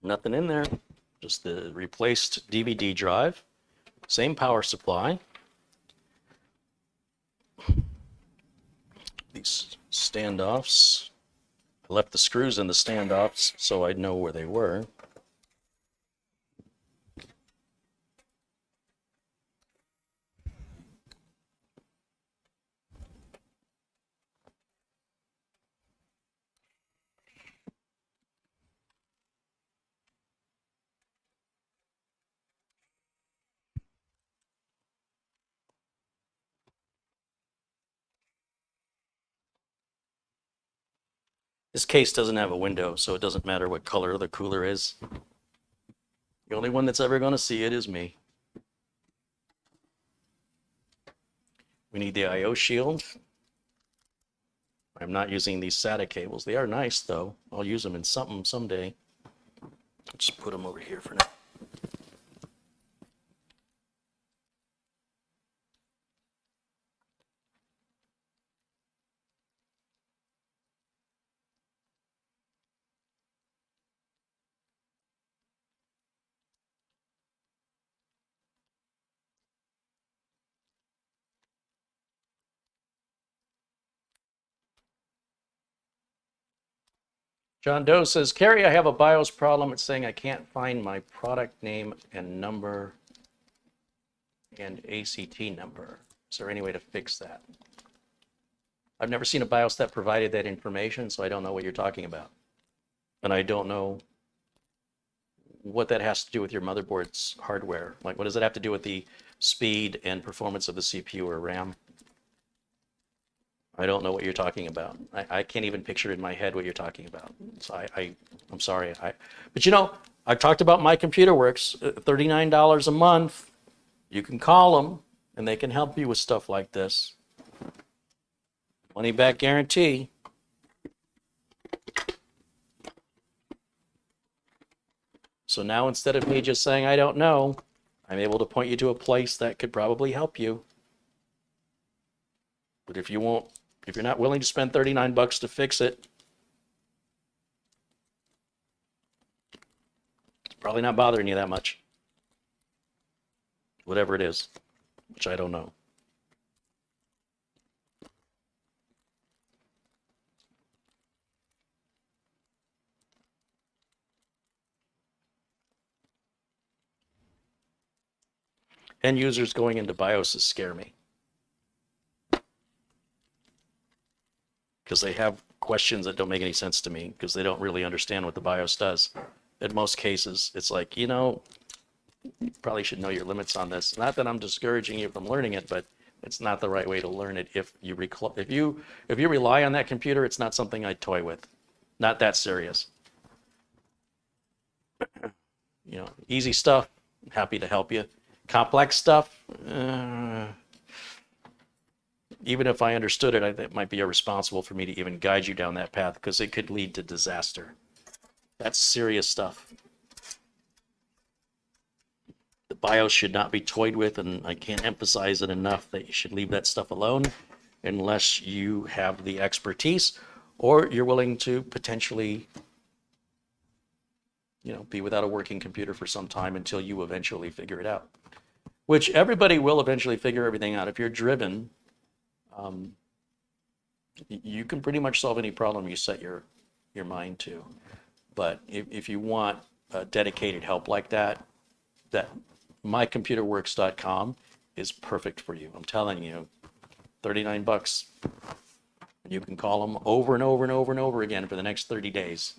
Nothing in there, just the replaced DVD drive, same power supply. These standoffs, I left the screws in the standoffs so I'd know where they were. This case doesn't have a window, so it doesn't matter what color the cooler is. The only one that's ever going to see it is me. We need the I/O shield. I'm not using these SATA cables. They are nice, though. I'll use them in something someday. I'll just put them over here for now. John Doe says, Carrie, I have a BIOS problem. It's saying I can't find my product name and number and ACT number. Is there any way to fix that? I've never seen a BIOS that provided that information, so I don't know what you're talking about. And I don't know what that has to do with your motherboard's hardware. Like, what does it have to do with the speed and performance of the CPU or RAM? I don't know what you're talking about. I can't even picture in my head what you're talking about. So I'm sorry. But you know, I've talked about My Computer Works, $39 a month. You can call them and they can help you with stuff like this. Money back guarantee. So now instead of me just saying, I don't know, I'm able to point you to a place that could probably help you. But if you're not willing to spend 39 bucks to fix it, it's probably not bothering you that much. Whatever it is, which I don't know. End users going into BIOSes scare me, because they have questions that don't make any sense to me because they don't really understand what the BIOS does. In most cases, it's like, you know, you probably should know your limits on this. Not that I'm discouraging you from learning it, but it's not the right way to learn it. If you rely on that computer, it's not something I toy with. Not that serious. You know, easy stuff, happy to help you. Complex stuff, even if I understood it, it might be irresponsible for me to even guide you down that path because it could lead to disaster. That's serious stuff. The BIOS should not be toyed with, and I can't emphasize it enough that you should leave that stuff alone unless you have the expertise or you're willing to potentially, you know, be without a working computer for some time until you eventually figure it out. Which everybody will eventually figure everything out. If you're driven, you can pretty much solve any problem you set your mind to. But if you want dedicated help like that, mycomputerworks.com is perfect for you. I'm telling you, 39 bucks. You can call them over and over and over and over again for the next 30 days.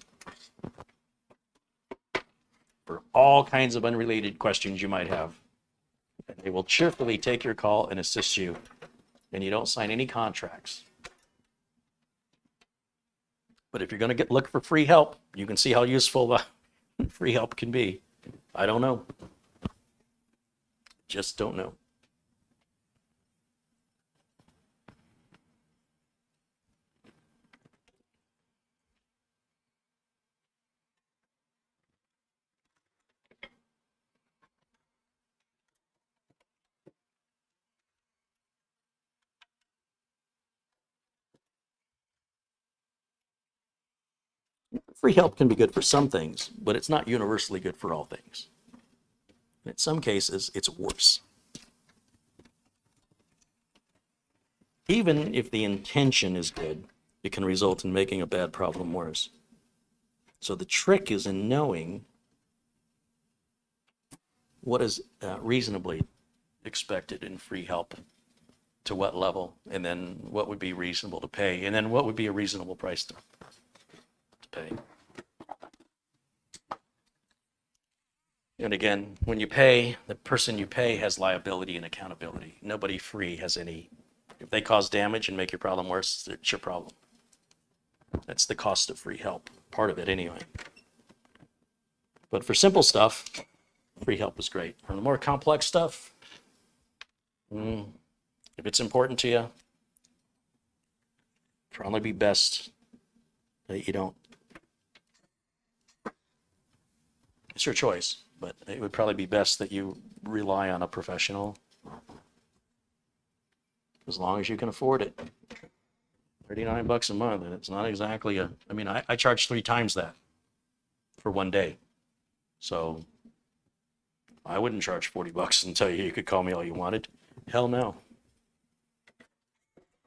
For all kinds of unrelated questions you might have. They will cheerfully take your call and assist you, and you don't sign any contracts. But if you're going to look for free help, you can see how useful free help can be. I don't know. Just don't know. Free help can be good for some things, but it's not universally good for all things. In some cases, it's worse. Even if the intention is good, it can result in making a bad problem worse. So the trick is in knowing what is reasonably expected in free help, to what level, and then what would be reasonable to pay, and then what would be a reasonable price to pay. And again, when you pay, the person you pay has liability and accountability. Nobody free has any. If they cause damage and make your problem worse, it's your problem. That's the cost of free help, part of it anyway. But for simple stuff, free help is great. For the more complex stuff, if it's important to you, probably be best that you don't. It's your choice, but it would probably be best that you rely on a professional as long as you can afford it. $39 a month, and it's not exactly a, I mean, I charge 3 times that for one day. So I wouldn't charge $40 and tell you you could call me all you wanted. Hell no.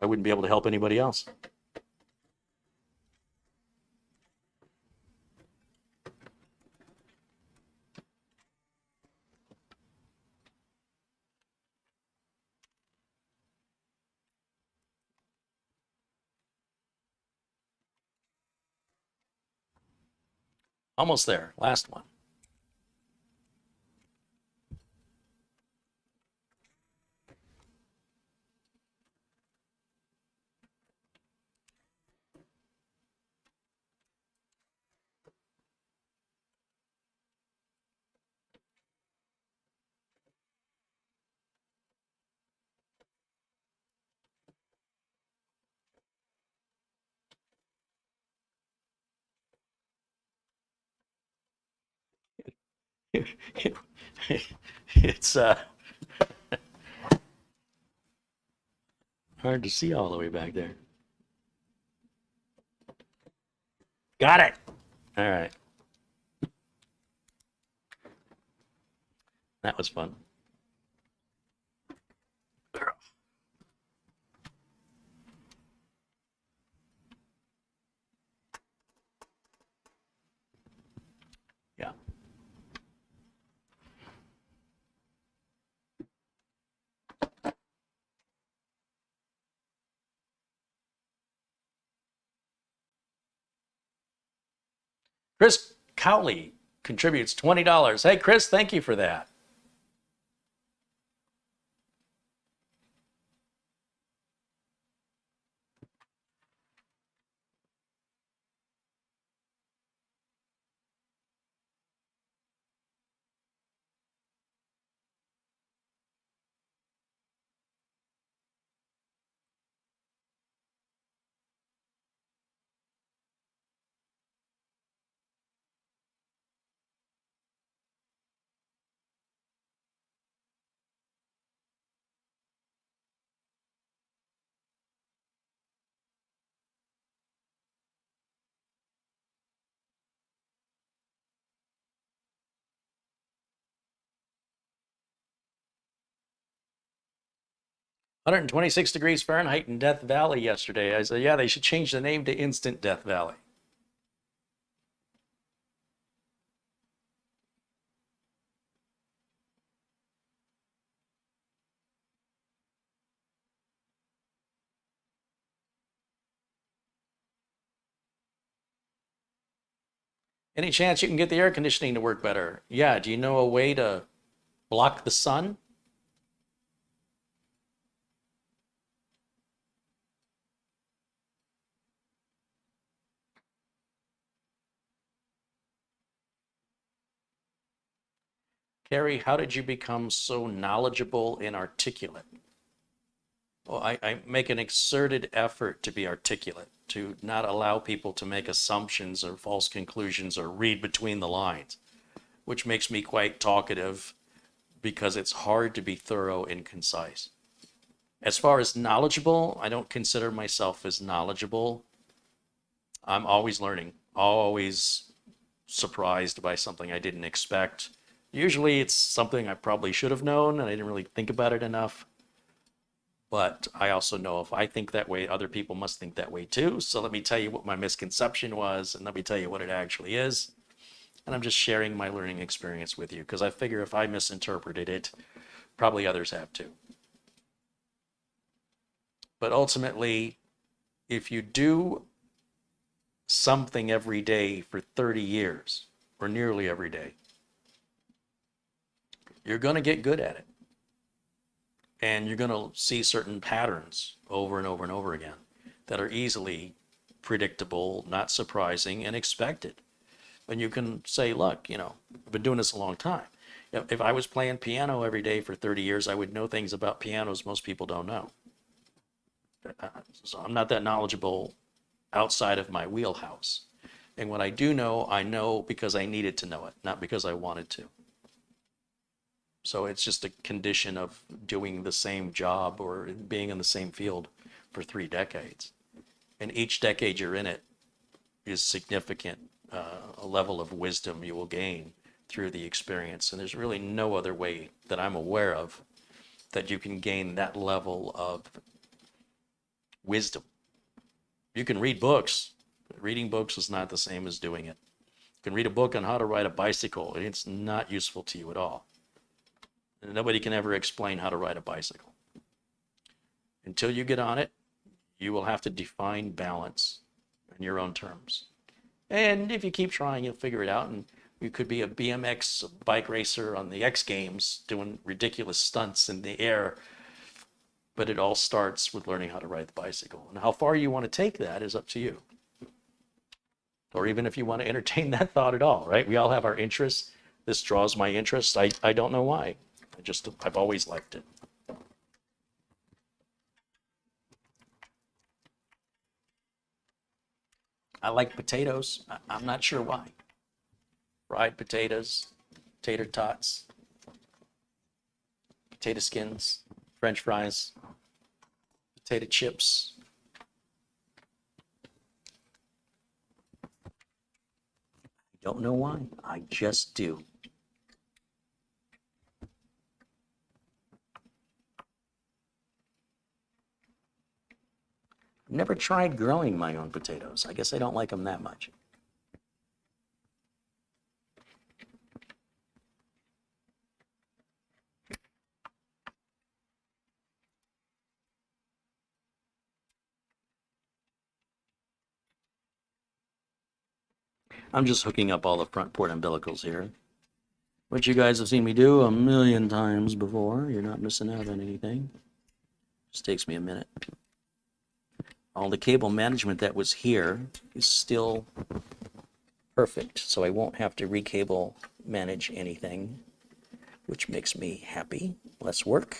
I wouldn't be able to help anybody else. Almost there. Last one. It's hard to see all the way back there. Got it. All right. That was fun. Yeah. Chris Cowley contributes $20. Hey, Chris, thank you for that. $126 degrees Fahrenheit in Death Valley yesterday. I said, yeah, they should change the name to Instant Death Valley. Any chance you can get the air conditioning to work better? Yeah, do you know a way to block the sun? Carrie, how did you become so knowledgeable and articulate? Well, I make an exerted effort to be articulate, to not allow people to make assumptions or false conclusions or read between the lines, which makes me quite talkative because it's hard to be thorough and concise. As far as knowledgeable, I don't consider myself as knowledgeable. I'm always learning, always surprised by something I didn't expect. Usually it's something I probably should have known and I didn't really think about it enough. But I also know if I think that way, other people must think that way too. So let me tell you what my misconception was, and let me tell you what it actually is. And I'm just sharing my learning experience with you because I figure if I misinterpreted it, probably others have too. But ultimately, if you do something every day for 30 years, or nearly every day, you're going to get good at it. And you're going to see certain patterns over and over and over again that are easily predictable, not surprising, and expected. And you can say, look, I've been doing this a long time. If I was playing piano every day for 30 years, I would know things about pianos most people don't know. So I'm not that knowledgeable outside of my wheelhouse. And what I do know, I know because I needed to know it, not because I wanted to. So it's just a condition of doing the same job or being in the same field for 3 decades. And each decade you're in it is significant, a level of wisdom you will gain through the experience. And there's really no other way that I'm aware of that you can gain that level of wisdom. You can read books. But reading books is not the same as doing it. You can read a book on how to ride a bicycle, and it's not useful to you at all. And nobody can ever explain how to ride a bicycle. Until you get on it, you will have to define balance in your own terms. And if you keep trying, you'll figure it out. And you could be a BMX bike racer on the X Games doing ridiculous stunts in the air. But it all starts with learning how to ride the bicycle. And how far you want to take that is up to you. Or even if you want to entertain that thought at all, right? We all have our interests. This draws my interest. I don't know why. I've always liked it. I like potatoes. I'm not sure why. Fried potatoes, tater tots, potato skins, French fries, potato chips. I don't know why. I just do. I've never tried growing my own potatoes. I guess I don't like them that much. I'm just hooking up all the front port umbilicals here, which you guys have seen me do a million times before. You're not missing out on anything. Just takes me a minute. All the cable management that was here is still perfect, so I won't have to recable manage anything, which makes me happy. Less work.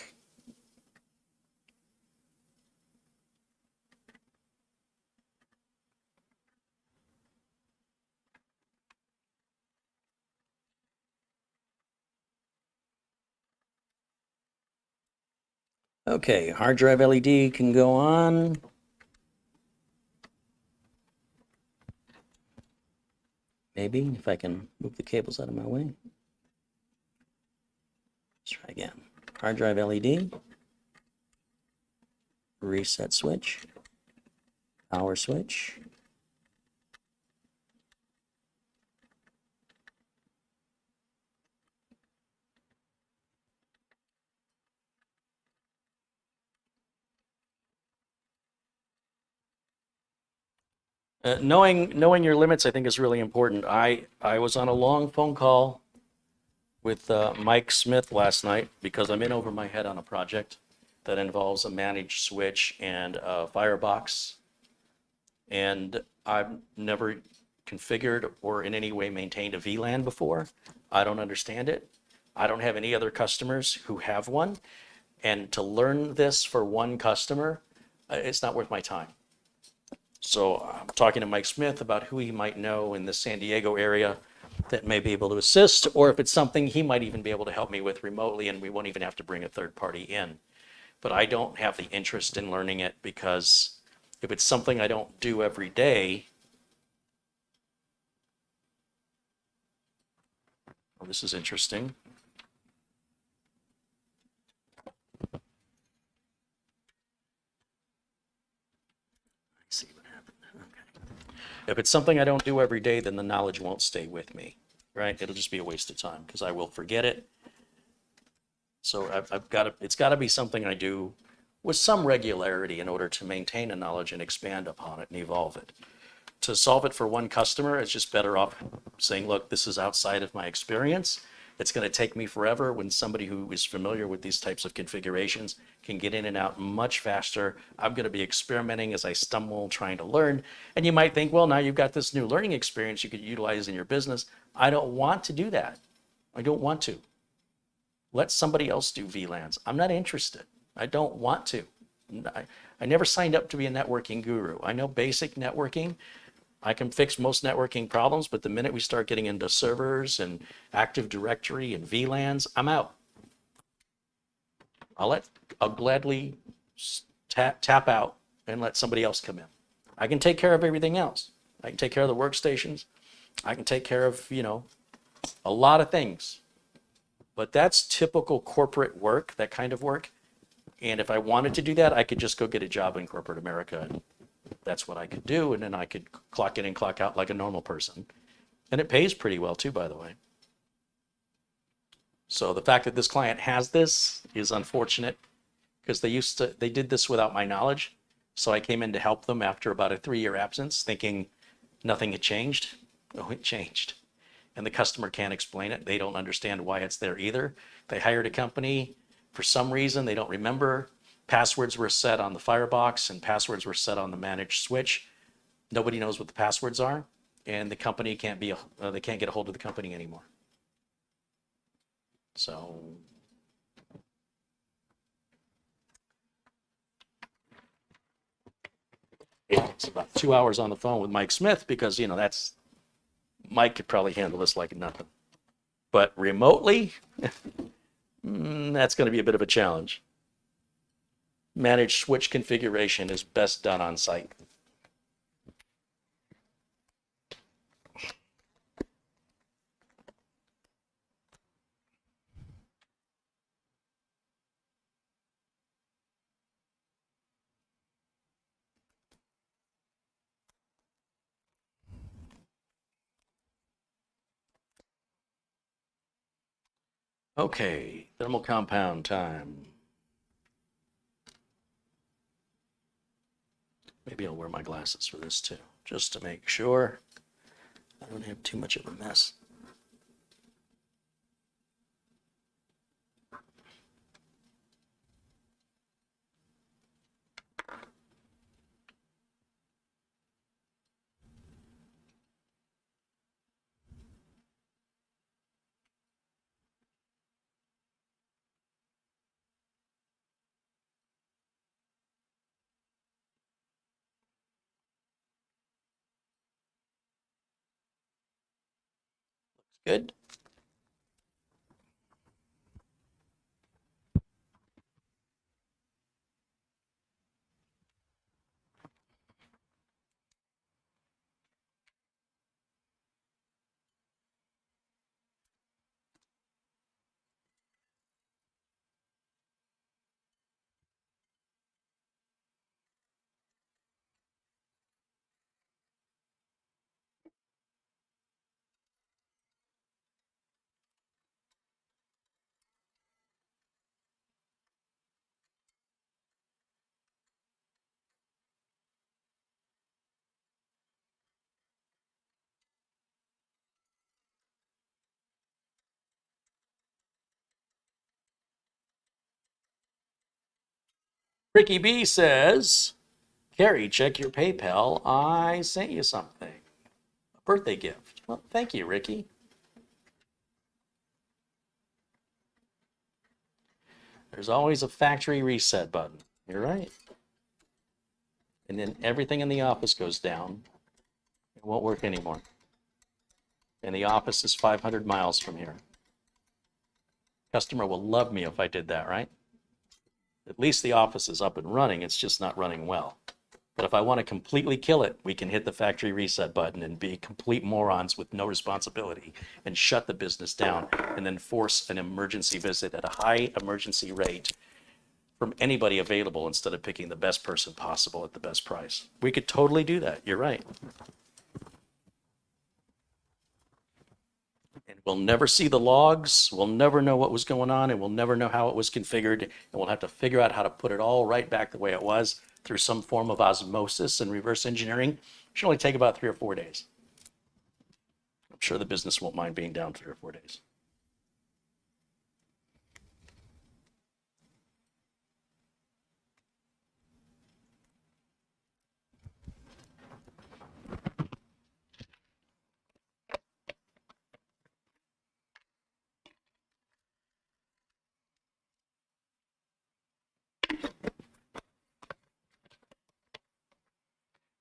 Okay, hard drive LED can go on. Maybe, if I can move the cables out of my way. Let's try again. Hard drive LED. Reset switch. Power switch. Knowing your limits, I think, is really important. I was on a long phone call with Mike Smith last night because I'm in over my head on a project that involves a managed switch and a firebox. And I've never configured or in any way maintained a VLAN before. I don't understand it. I don't have any other customers who have one. And to learn this for one customer, it's not worth my time. So I'm talking to Mike Smith about who he might know in the San Diego area that may be able to assist, or if it's something he might even be able to help me with remotely and we won't even have to bring a third party in. But I don't have the interest in learning it because if it's something I don't do every day, Well, this is interesting. I see what happened. Okay. If it's something I don't do every day, then the knowledge won't stay with me, right? It'll just be a waste of time because I will forget it. So I've got to, it's got to be something I do with some regularity in order to maintain a knowledge and expand upon it and evolve it. To solve it for one customer, it's just better off saying, look, this is outside of my experience. It's going to take me forever when somebody who is familiar with these types of configurations can get in and out much faster. I'm going to be experimenting as I stumble, trying to learn. And you might think, well, now you've got this new learning experience you could utilize in your business. I don't want to do that. I don't want to. Let somebody else do VLANs. I'm not interested. I don't want to. I never signed up to be a networking guru. I know basic networking. I can fix most networking problems, but the minute we start getting into servers and Active Directory and VLANs, I'm out. I'll gladly tap out and let somebody else come in. I can take care of everything else. I can take care of the workstations. I can take care of, a lot of things. But that's typical corporate work, that kind of work. And if I wanted to do that, I could just go get a job in corporate America. And that's what I could do. And then I could clock in and clock out like a normal person. And it pays pretty well too, by the way. So the fact that this client has this is unfortunate because they did this without my knowledge. So I came in to help them after about a 3-year absence thinking nothing had changed. Oh, it changed. And the customer can't explain it. They don't understand why it's there either. They hired a company. For some reason, they don't remember. Passwords were set on the firebox and passwords were set on the managed switch. Nobody knows what the passwords are. And the company they can't get a hold of the company anymore. So it's about 2 hours on the phone with Mike Smith because, Mike could probably handle this like nothing. But remotely, that's going to be a bit of a challenge. Managed switch configuration is best done on site. Okay, thermal compound time. Maybe I'll wear my glasses for this too, just to make sure I don't have too much of a mess. Good. Ricky B says, Carrie, check your PayPal. I sent you something. A birthday gift. Well, thank you, Ricky. There's always a factory reset button. You're right. And then everything in the office goes down. It won't work anymore. And the office is 500 miles from here. Customer will love me if I did that, right? At least the office is up and running. It's just not running well. But if I want to completely kill it, we can hit the factory reset button and be complete morons with no responsibility and shut the business down and then force an emergency visit at a high emergency rate from anybody available instead of picking the best person possible at the best price. We could totally do that. You're right. And we'll never see the logs. We'll never know what was going on, and we'll never know how it was configured. And we'll have to figure out how to put it all right back the way it was through some form of osmosis and reverse engineering. It should only take about 3 or 4 days. I'm sure the business won't mind being down 3 or 4 days.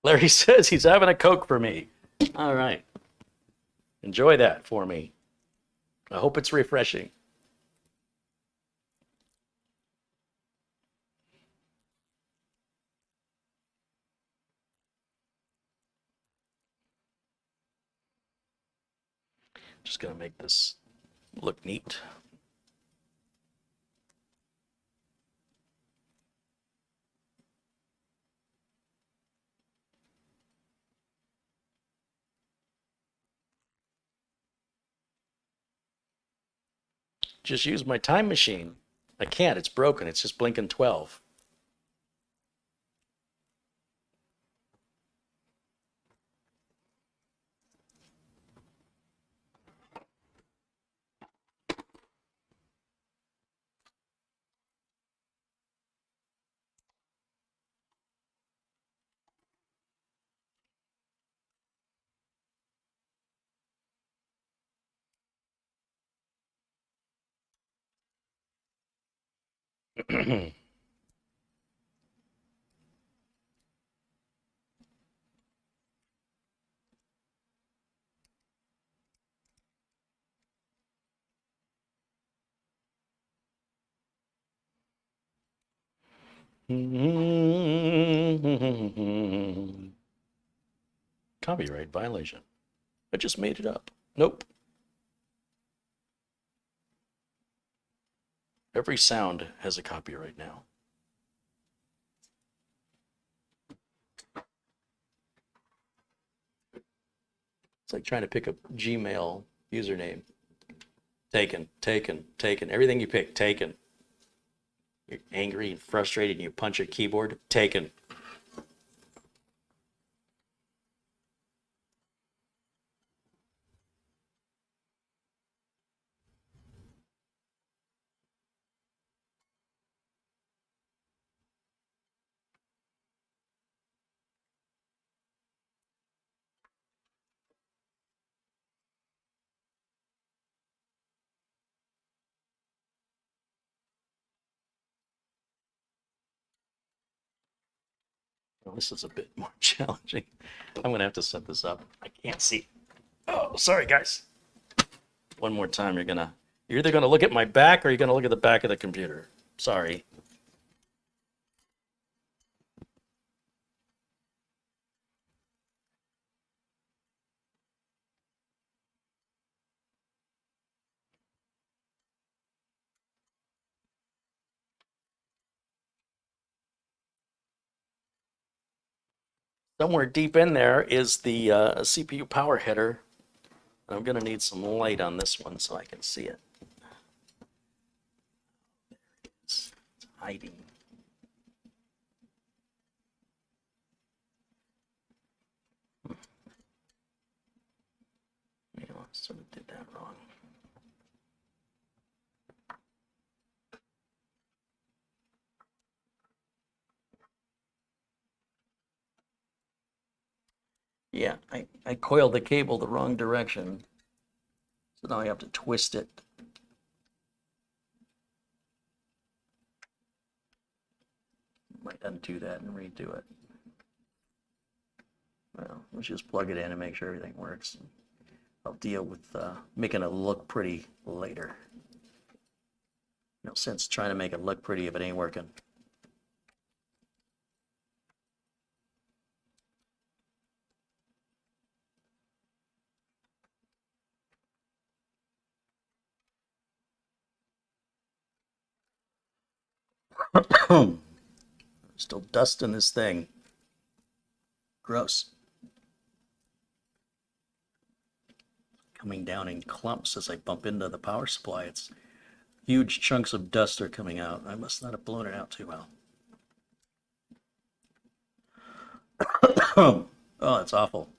Larry says he's having a Coke for me. All right. Enjoy that for me. I hope it's refreshing. Just gonna make this look neat. Just use my time machine. I can't, it's broken. It's just blinking 12. Copyright violation. I just made it up. Nope. Every sound has a copyright now. It's like trying to pick a Gmail username. Taken, taken, taken. Everything you pick, taken. You're angry and frustrated and you punch a keyboard, taken. Well, this is a bit more challenging. I'm gonna have to set this up. I can't see. Oh, sorry guys. One more time, you're either gonna look at my back or you're gonna look at the back of the computer. Sorry. Somewhere deep in there is the CPU power header. I'm gonna need some light on this one so I can see it. It's hiding. Yeah, I sort of did that wrong. Yeah, I coiled the cable the wrong direction. So now I have to twist it. Might undo that and redo it. Well, let's just plug it in and make sure everything works. I'll deal with making it look pretty later. No sense trying to make it look pretty if it ain't working. Still dust in this thing. Gross. Coming down in clumps as I bump into the power supply. It's huge chunks of dust are coming out. I must not have blown it out too well. Oh, it's awful.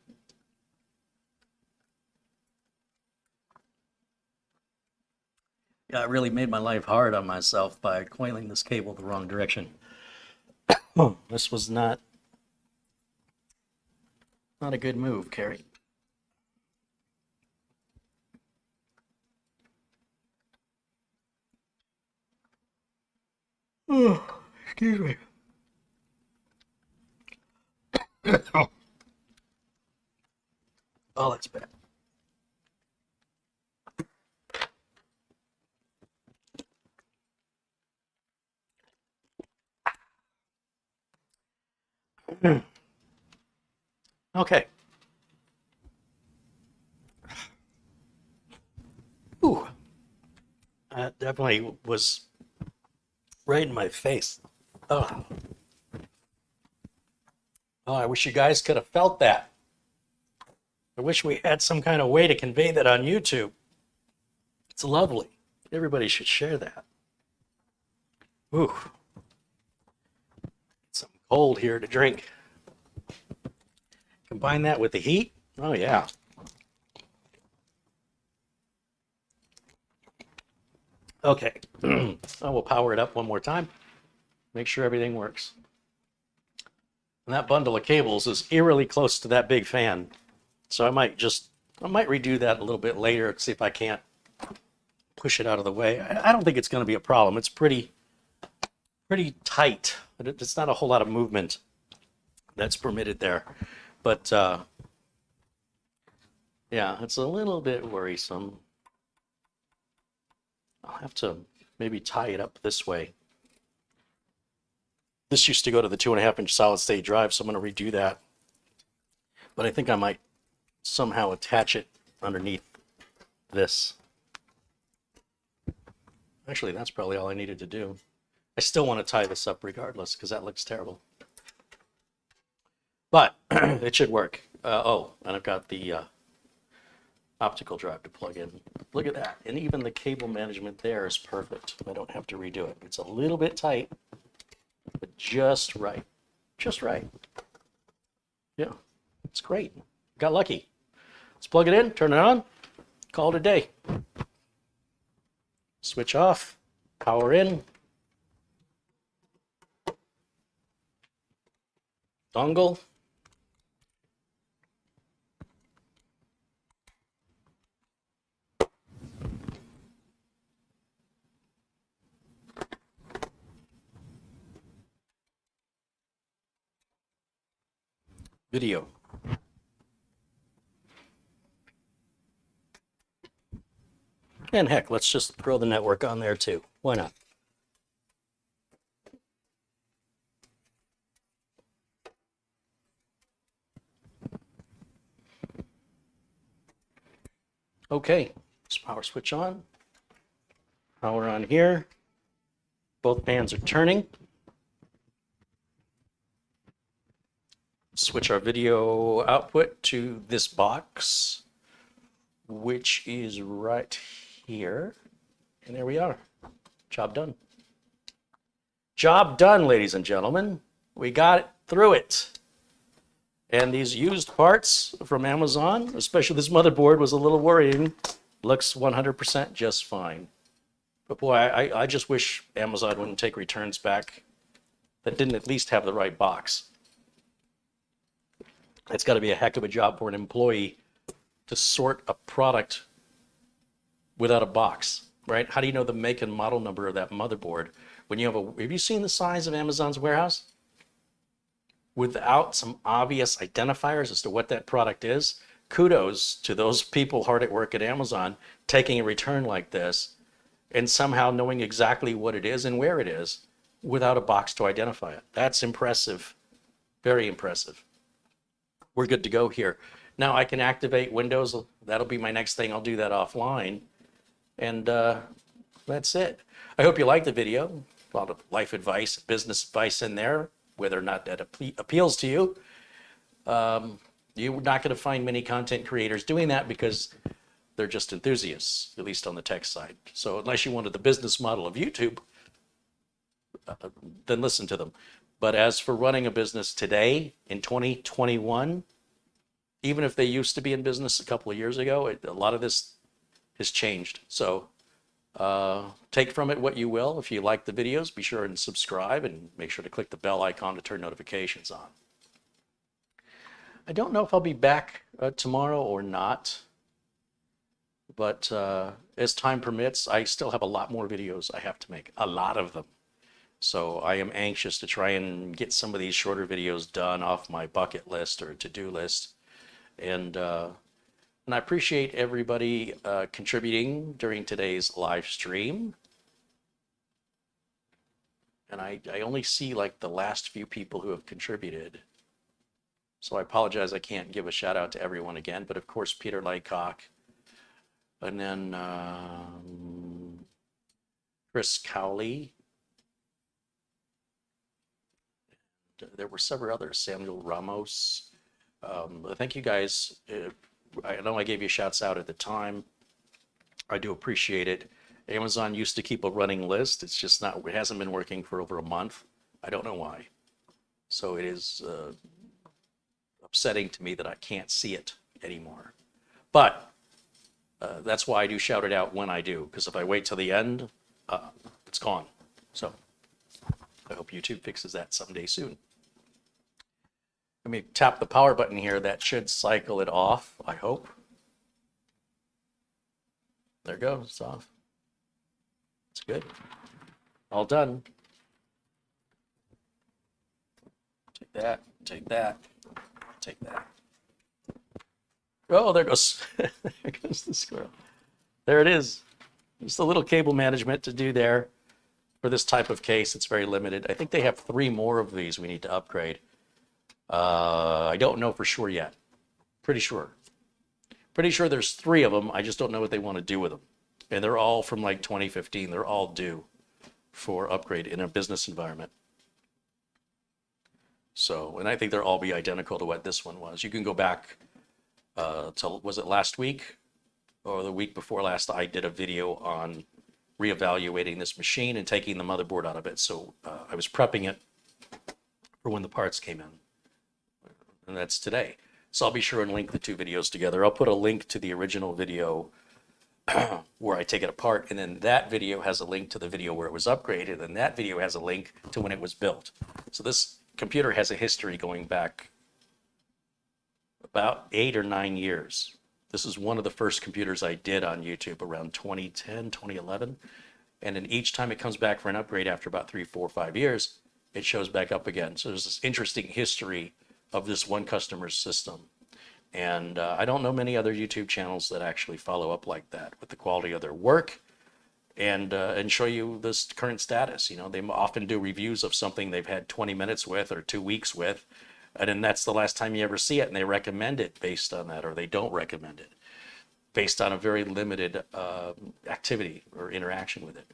Yeah, I really made my life hard on myself by coiling this cable the wrong direction. This was not a good move, Carrie. Oh, excuse me. Oh, that's bad. Okay. Ooh. That definitely was right in my face. Oh. Oh, I wish you guys could have felt that. I wish we had some kind of way to convey that on YouTube. It's lovely. Everybody should share that. Ooh. Something cold here to drink. Combine that with the heat. Oh, yeah. Okay. I will power it up one more time. Make sure everything works. And that bundle of cables is eerily close to that big fan. So I might redo that a little bit later and see if I can't push it out of the way. I don't think it's going to be a problem. It's pretty tight, but it's not a whole lot of movement that's permitted there. But yeah, it's a little bit worrisome. I'll have to maybe tie it up this way. This used to go to the 2.5-inch solid state drive, so I'm going to redo that. But I think I might somehow attach it underneath this. Actually, that's probably all I needed to do. I still want to tie this up regardless, because that looks terrible. But it should work. Oh, and I've got the optical drive to plug in. Look at that. And even the cable management there is perfect. I don't have to redo it. It's a little bit tight, but just right. Just right. Yeah, it's great. Got lucky. Let's plug it in, turn it on, call it a day. Switch off, power in. Dongle. Video. And heck, let's just throw the network on there too. Why not? Okay, let's power switch on. Power on here. Both fans are turning. Switch our video output to this box, which is right here. And there we are. Job done. Job done, ladies and gentlemen. We got it through it. And these used parts from Amazon, especially this motherboard, was a little worrying. Looks 100% just fine. But boy, I just wish Amazon wouldn't take returns back that didn't at least have the right box. It's got to be a heck of a job for an employee to sort a product without a box, right? How do you know the make and model number of that motherboard when you have you seen the size of Amazon's warehouse? Without some obvious identifiers as to what that product is, kudos to those people hard at work at Amazon taking a return like this and somehow knowing exactly what it is and where it is without a box to identify it. That's impressive, very impressive. We're good to go here. Now I can activate Windows. That'll be my next thing. I'll do that offline. And that's it. I hope you liked the video. a lot of life advice, business advice in there, whether or not that appeals to you. You're not going to find many content creators doing that because they're just enthusiasts, at least on the tech side. So unless you wanted the business model of YouTube, then listen to them. But as for running a business today in 2021, even if they used to be in business a couple of years ago, a lot of this has changed. So take from it what you will. If you like the videos, be sure and subscribe and make sure to click the bell icon to turn notifications on. I don't know if I'll be back tomorrow or not, but as time permits, I still have a lot more videos I have to make, a lot of them. So I am anxious to try and get some of these shorter videos done off my bucket list or to-do list. And I appreciate everybody contributing during today's live stream. And I only see like the last few people who have contributed. So I apologize I can't give a shout out to everyone again, but of course Peter Laycock, and then Chris Cowley. There were several others, Samuel Ramos. Thank you guys. I know I gave you shouts out at the time. I do appreciate it. Amazon used to keep a running list. It's just not, it hasn't been working for over a month. I don't know why. So it is upsetting to me that I can't see it anymore. But that's why I do shout it out when I do, because if I wait till the end, it's gone. So I hope YouTube fixes that someday soon. Let me tap the power button here. That should cycle it off, I hope. There it goes, it's off. It's good. All done. Take that, take that, take that. Oh, there goes, there goes the squirrel. There it is. Just a little cable management to do there. For this type of case, it's very limited. I think they have 3 more of these we need to upgrade. I don't know for sure yet. Pretty sure there's 3 of them. I just don't know what they want to do with them. And they're all from like 2015. They're all due for upgrade in a business environment. So, and I think they'll all be identical to what this one was. You can go back to, was it last week or the week before last? I did a video on reevaluating this machine and taking the motherboard out of it. So I was prepping it for when the parts came in. And that's today. So I'll be sure and link the 2 videos together. I'll put a link to the original video where I take it apart, and then that video has a link to the video where it was upgraded, and that video has a link to when it was built. So this computer has a history going back about 8 or 9 years. This is one of the first computers I did on YouTube around 2010, 2011. And then each time it comes back for an upgrade after about 3, 4, 5 years, it shows back up again. So there's this interesting history of this one customer's system. And I don't know many other YouTube channels that actually follow up like that with the quality of their work and show you this current status. You know, they often do reviews of something they've had 20 minutes with or 2 weeks with, and then that's the last time you ever see it, and they recommend it based on that, or they don't recommend it based on a very limited activity or interaction with it.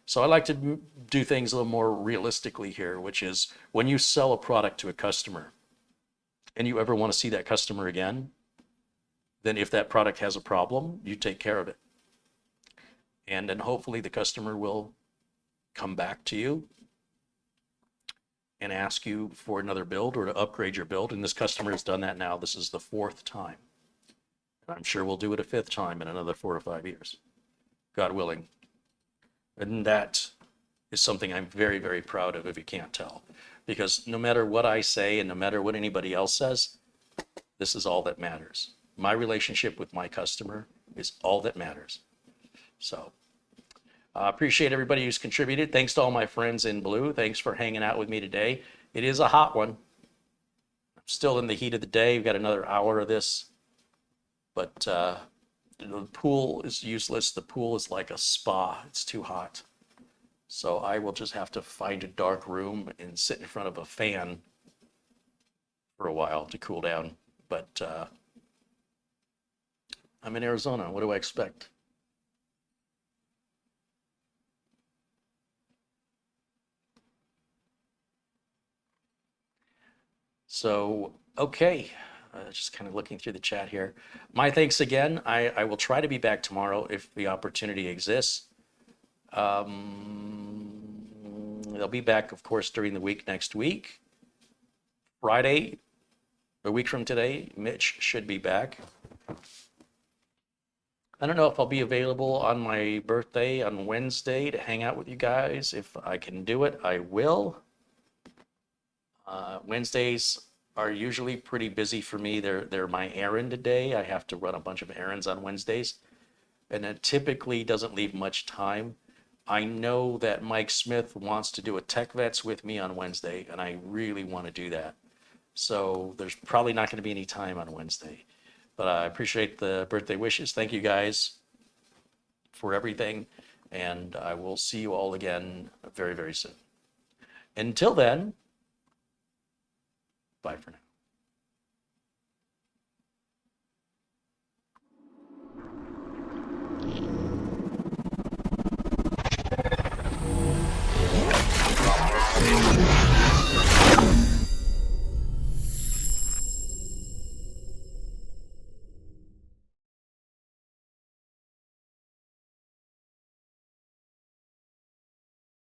So I like to do things a little more realistically here, which is when you sell a product to a customer and you ever want to see that customer again, then if that product has a problem, you take care of it. And then hopefully the customer will come back to you and ask you for another build or to upgrade your build. And this customer has done that now. This is the 4th time. I'm sure we'll do it a 5th time in another 4 or 5 years, God willing. And that is something I'm very, very proud of, if you can't tell. Because no matter what I say and no matter what anybody else says, this is all that matters. My relationship with my customer is all that matters. So I appreciate everybody who's contributed. Thanks to all my friends in blue. Thanks for hanging out with me today. It is a hot one. I'm still in the heat of the day. We've got another hour of this. But the pool is useless. The pool is like a spa. It's too hot. So I will just have to find a dark room and sit in front of a fan for a while to cool down. But I'm in Arizona. What do I expect? So, okay, just kind of looking through the chat here. My thanks again. I will try to be back tomorrow if the opportunity exists. They'll be back, of course, during the week next week. Friday, a week from today, Mitch should be back. I don't know if I'll be available on my birthday on Wednesday to hang out with you guys. If I can do it, I will. Wednesdays are usually pretty busy for me. They're my errand day. I have to run a bunch of errands on Wednesdays, and it typically doesn't leave much time. I know that Mike Smith wants to do a Tech Vets with me on Wednesday, and I really want to do that. So there's probably not going to be any time on Wednesday. But I appreciate the birthday wishes. Thank you guys for everything. And I will see you all again very, very soon. Until then, bye for now.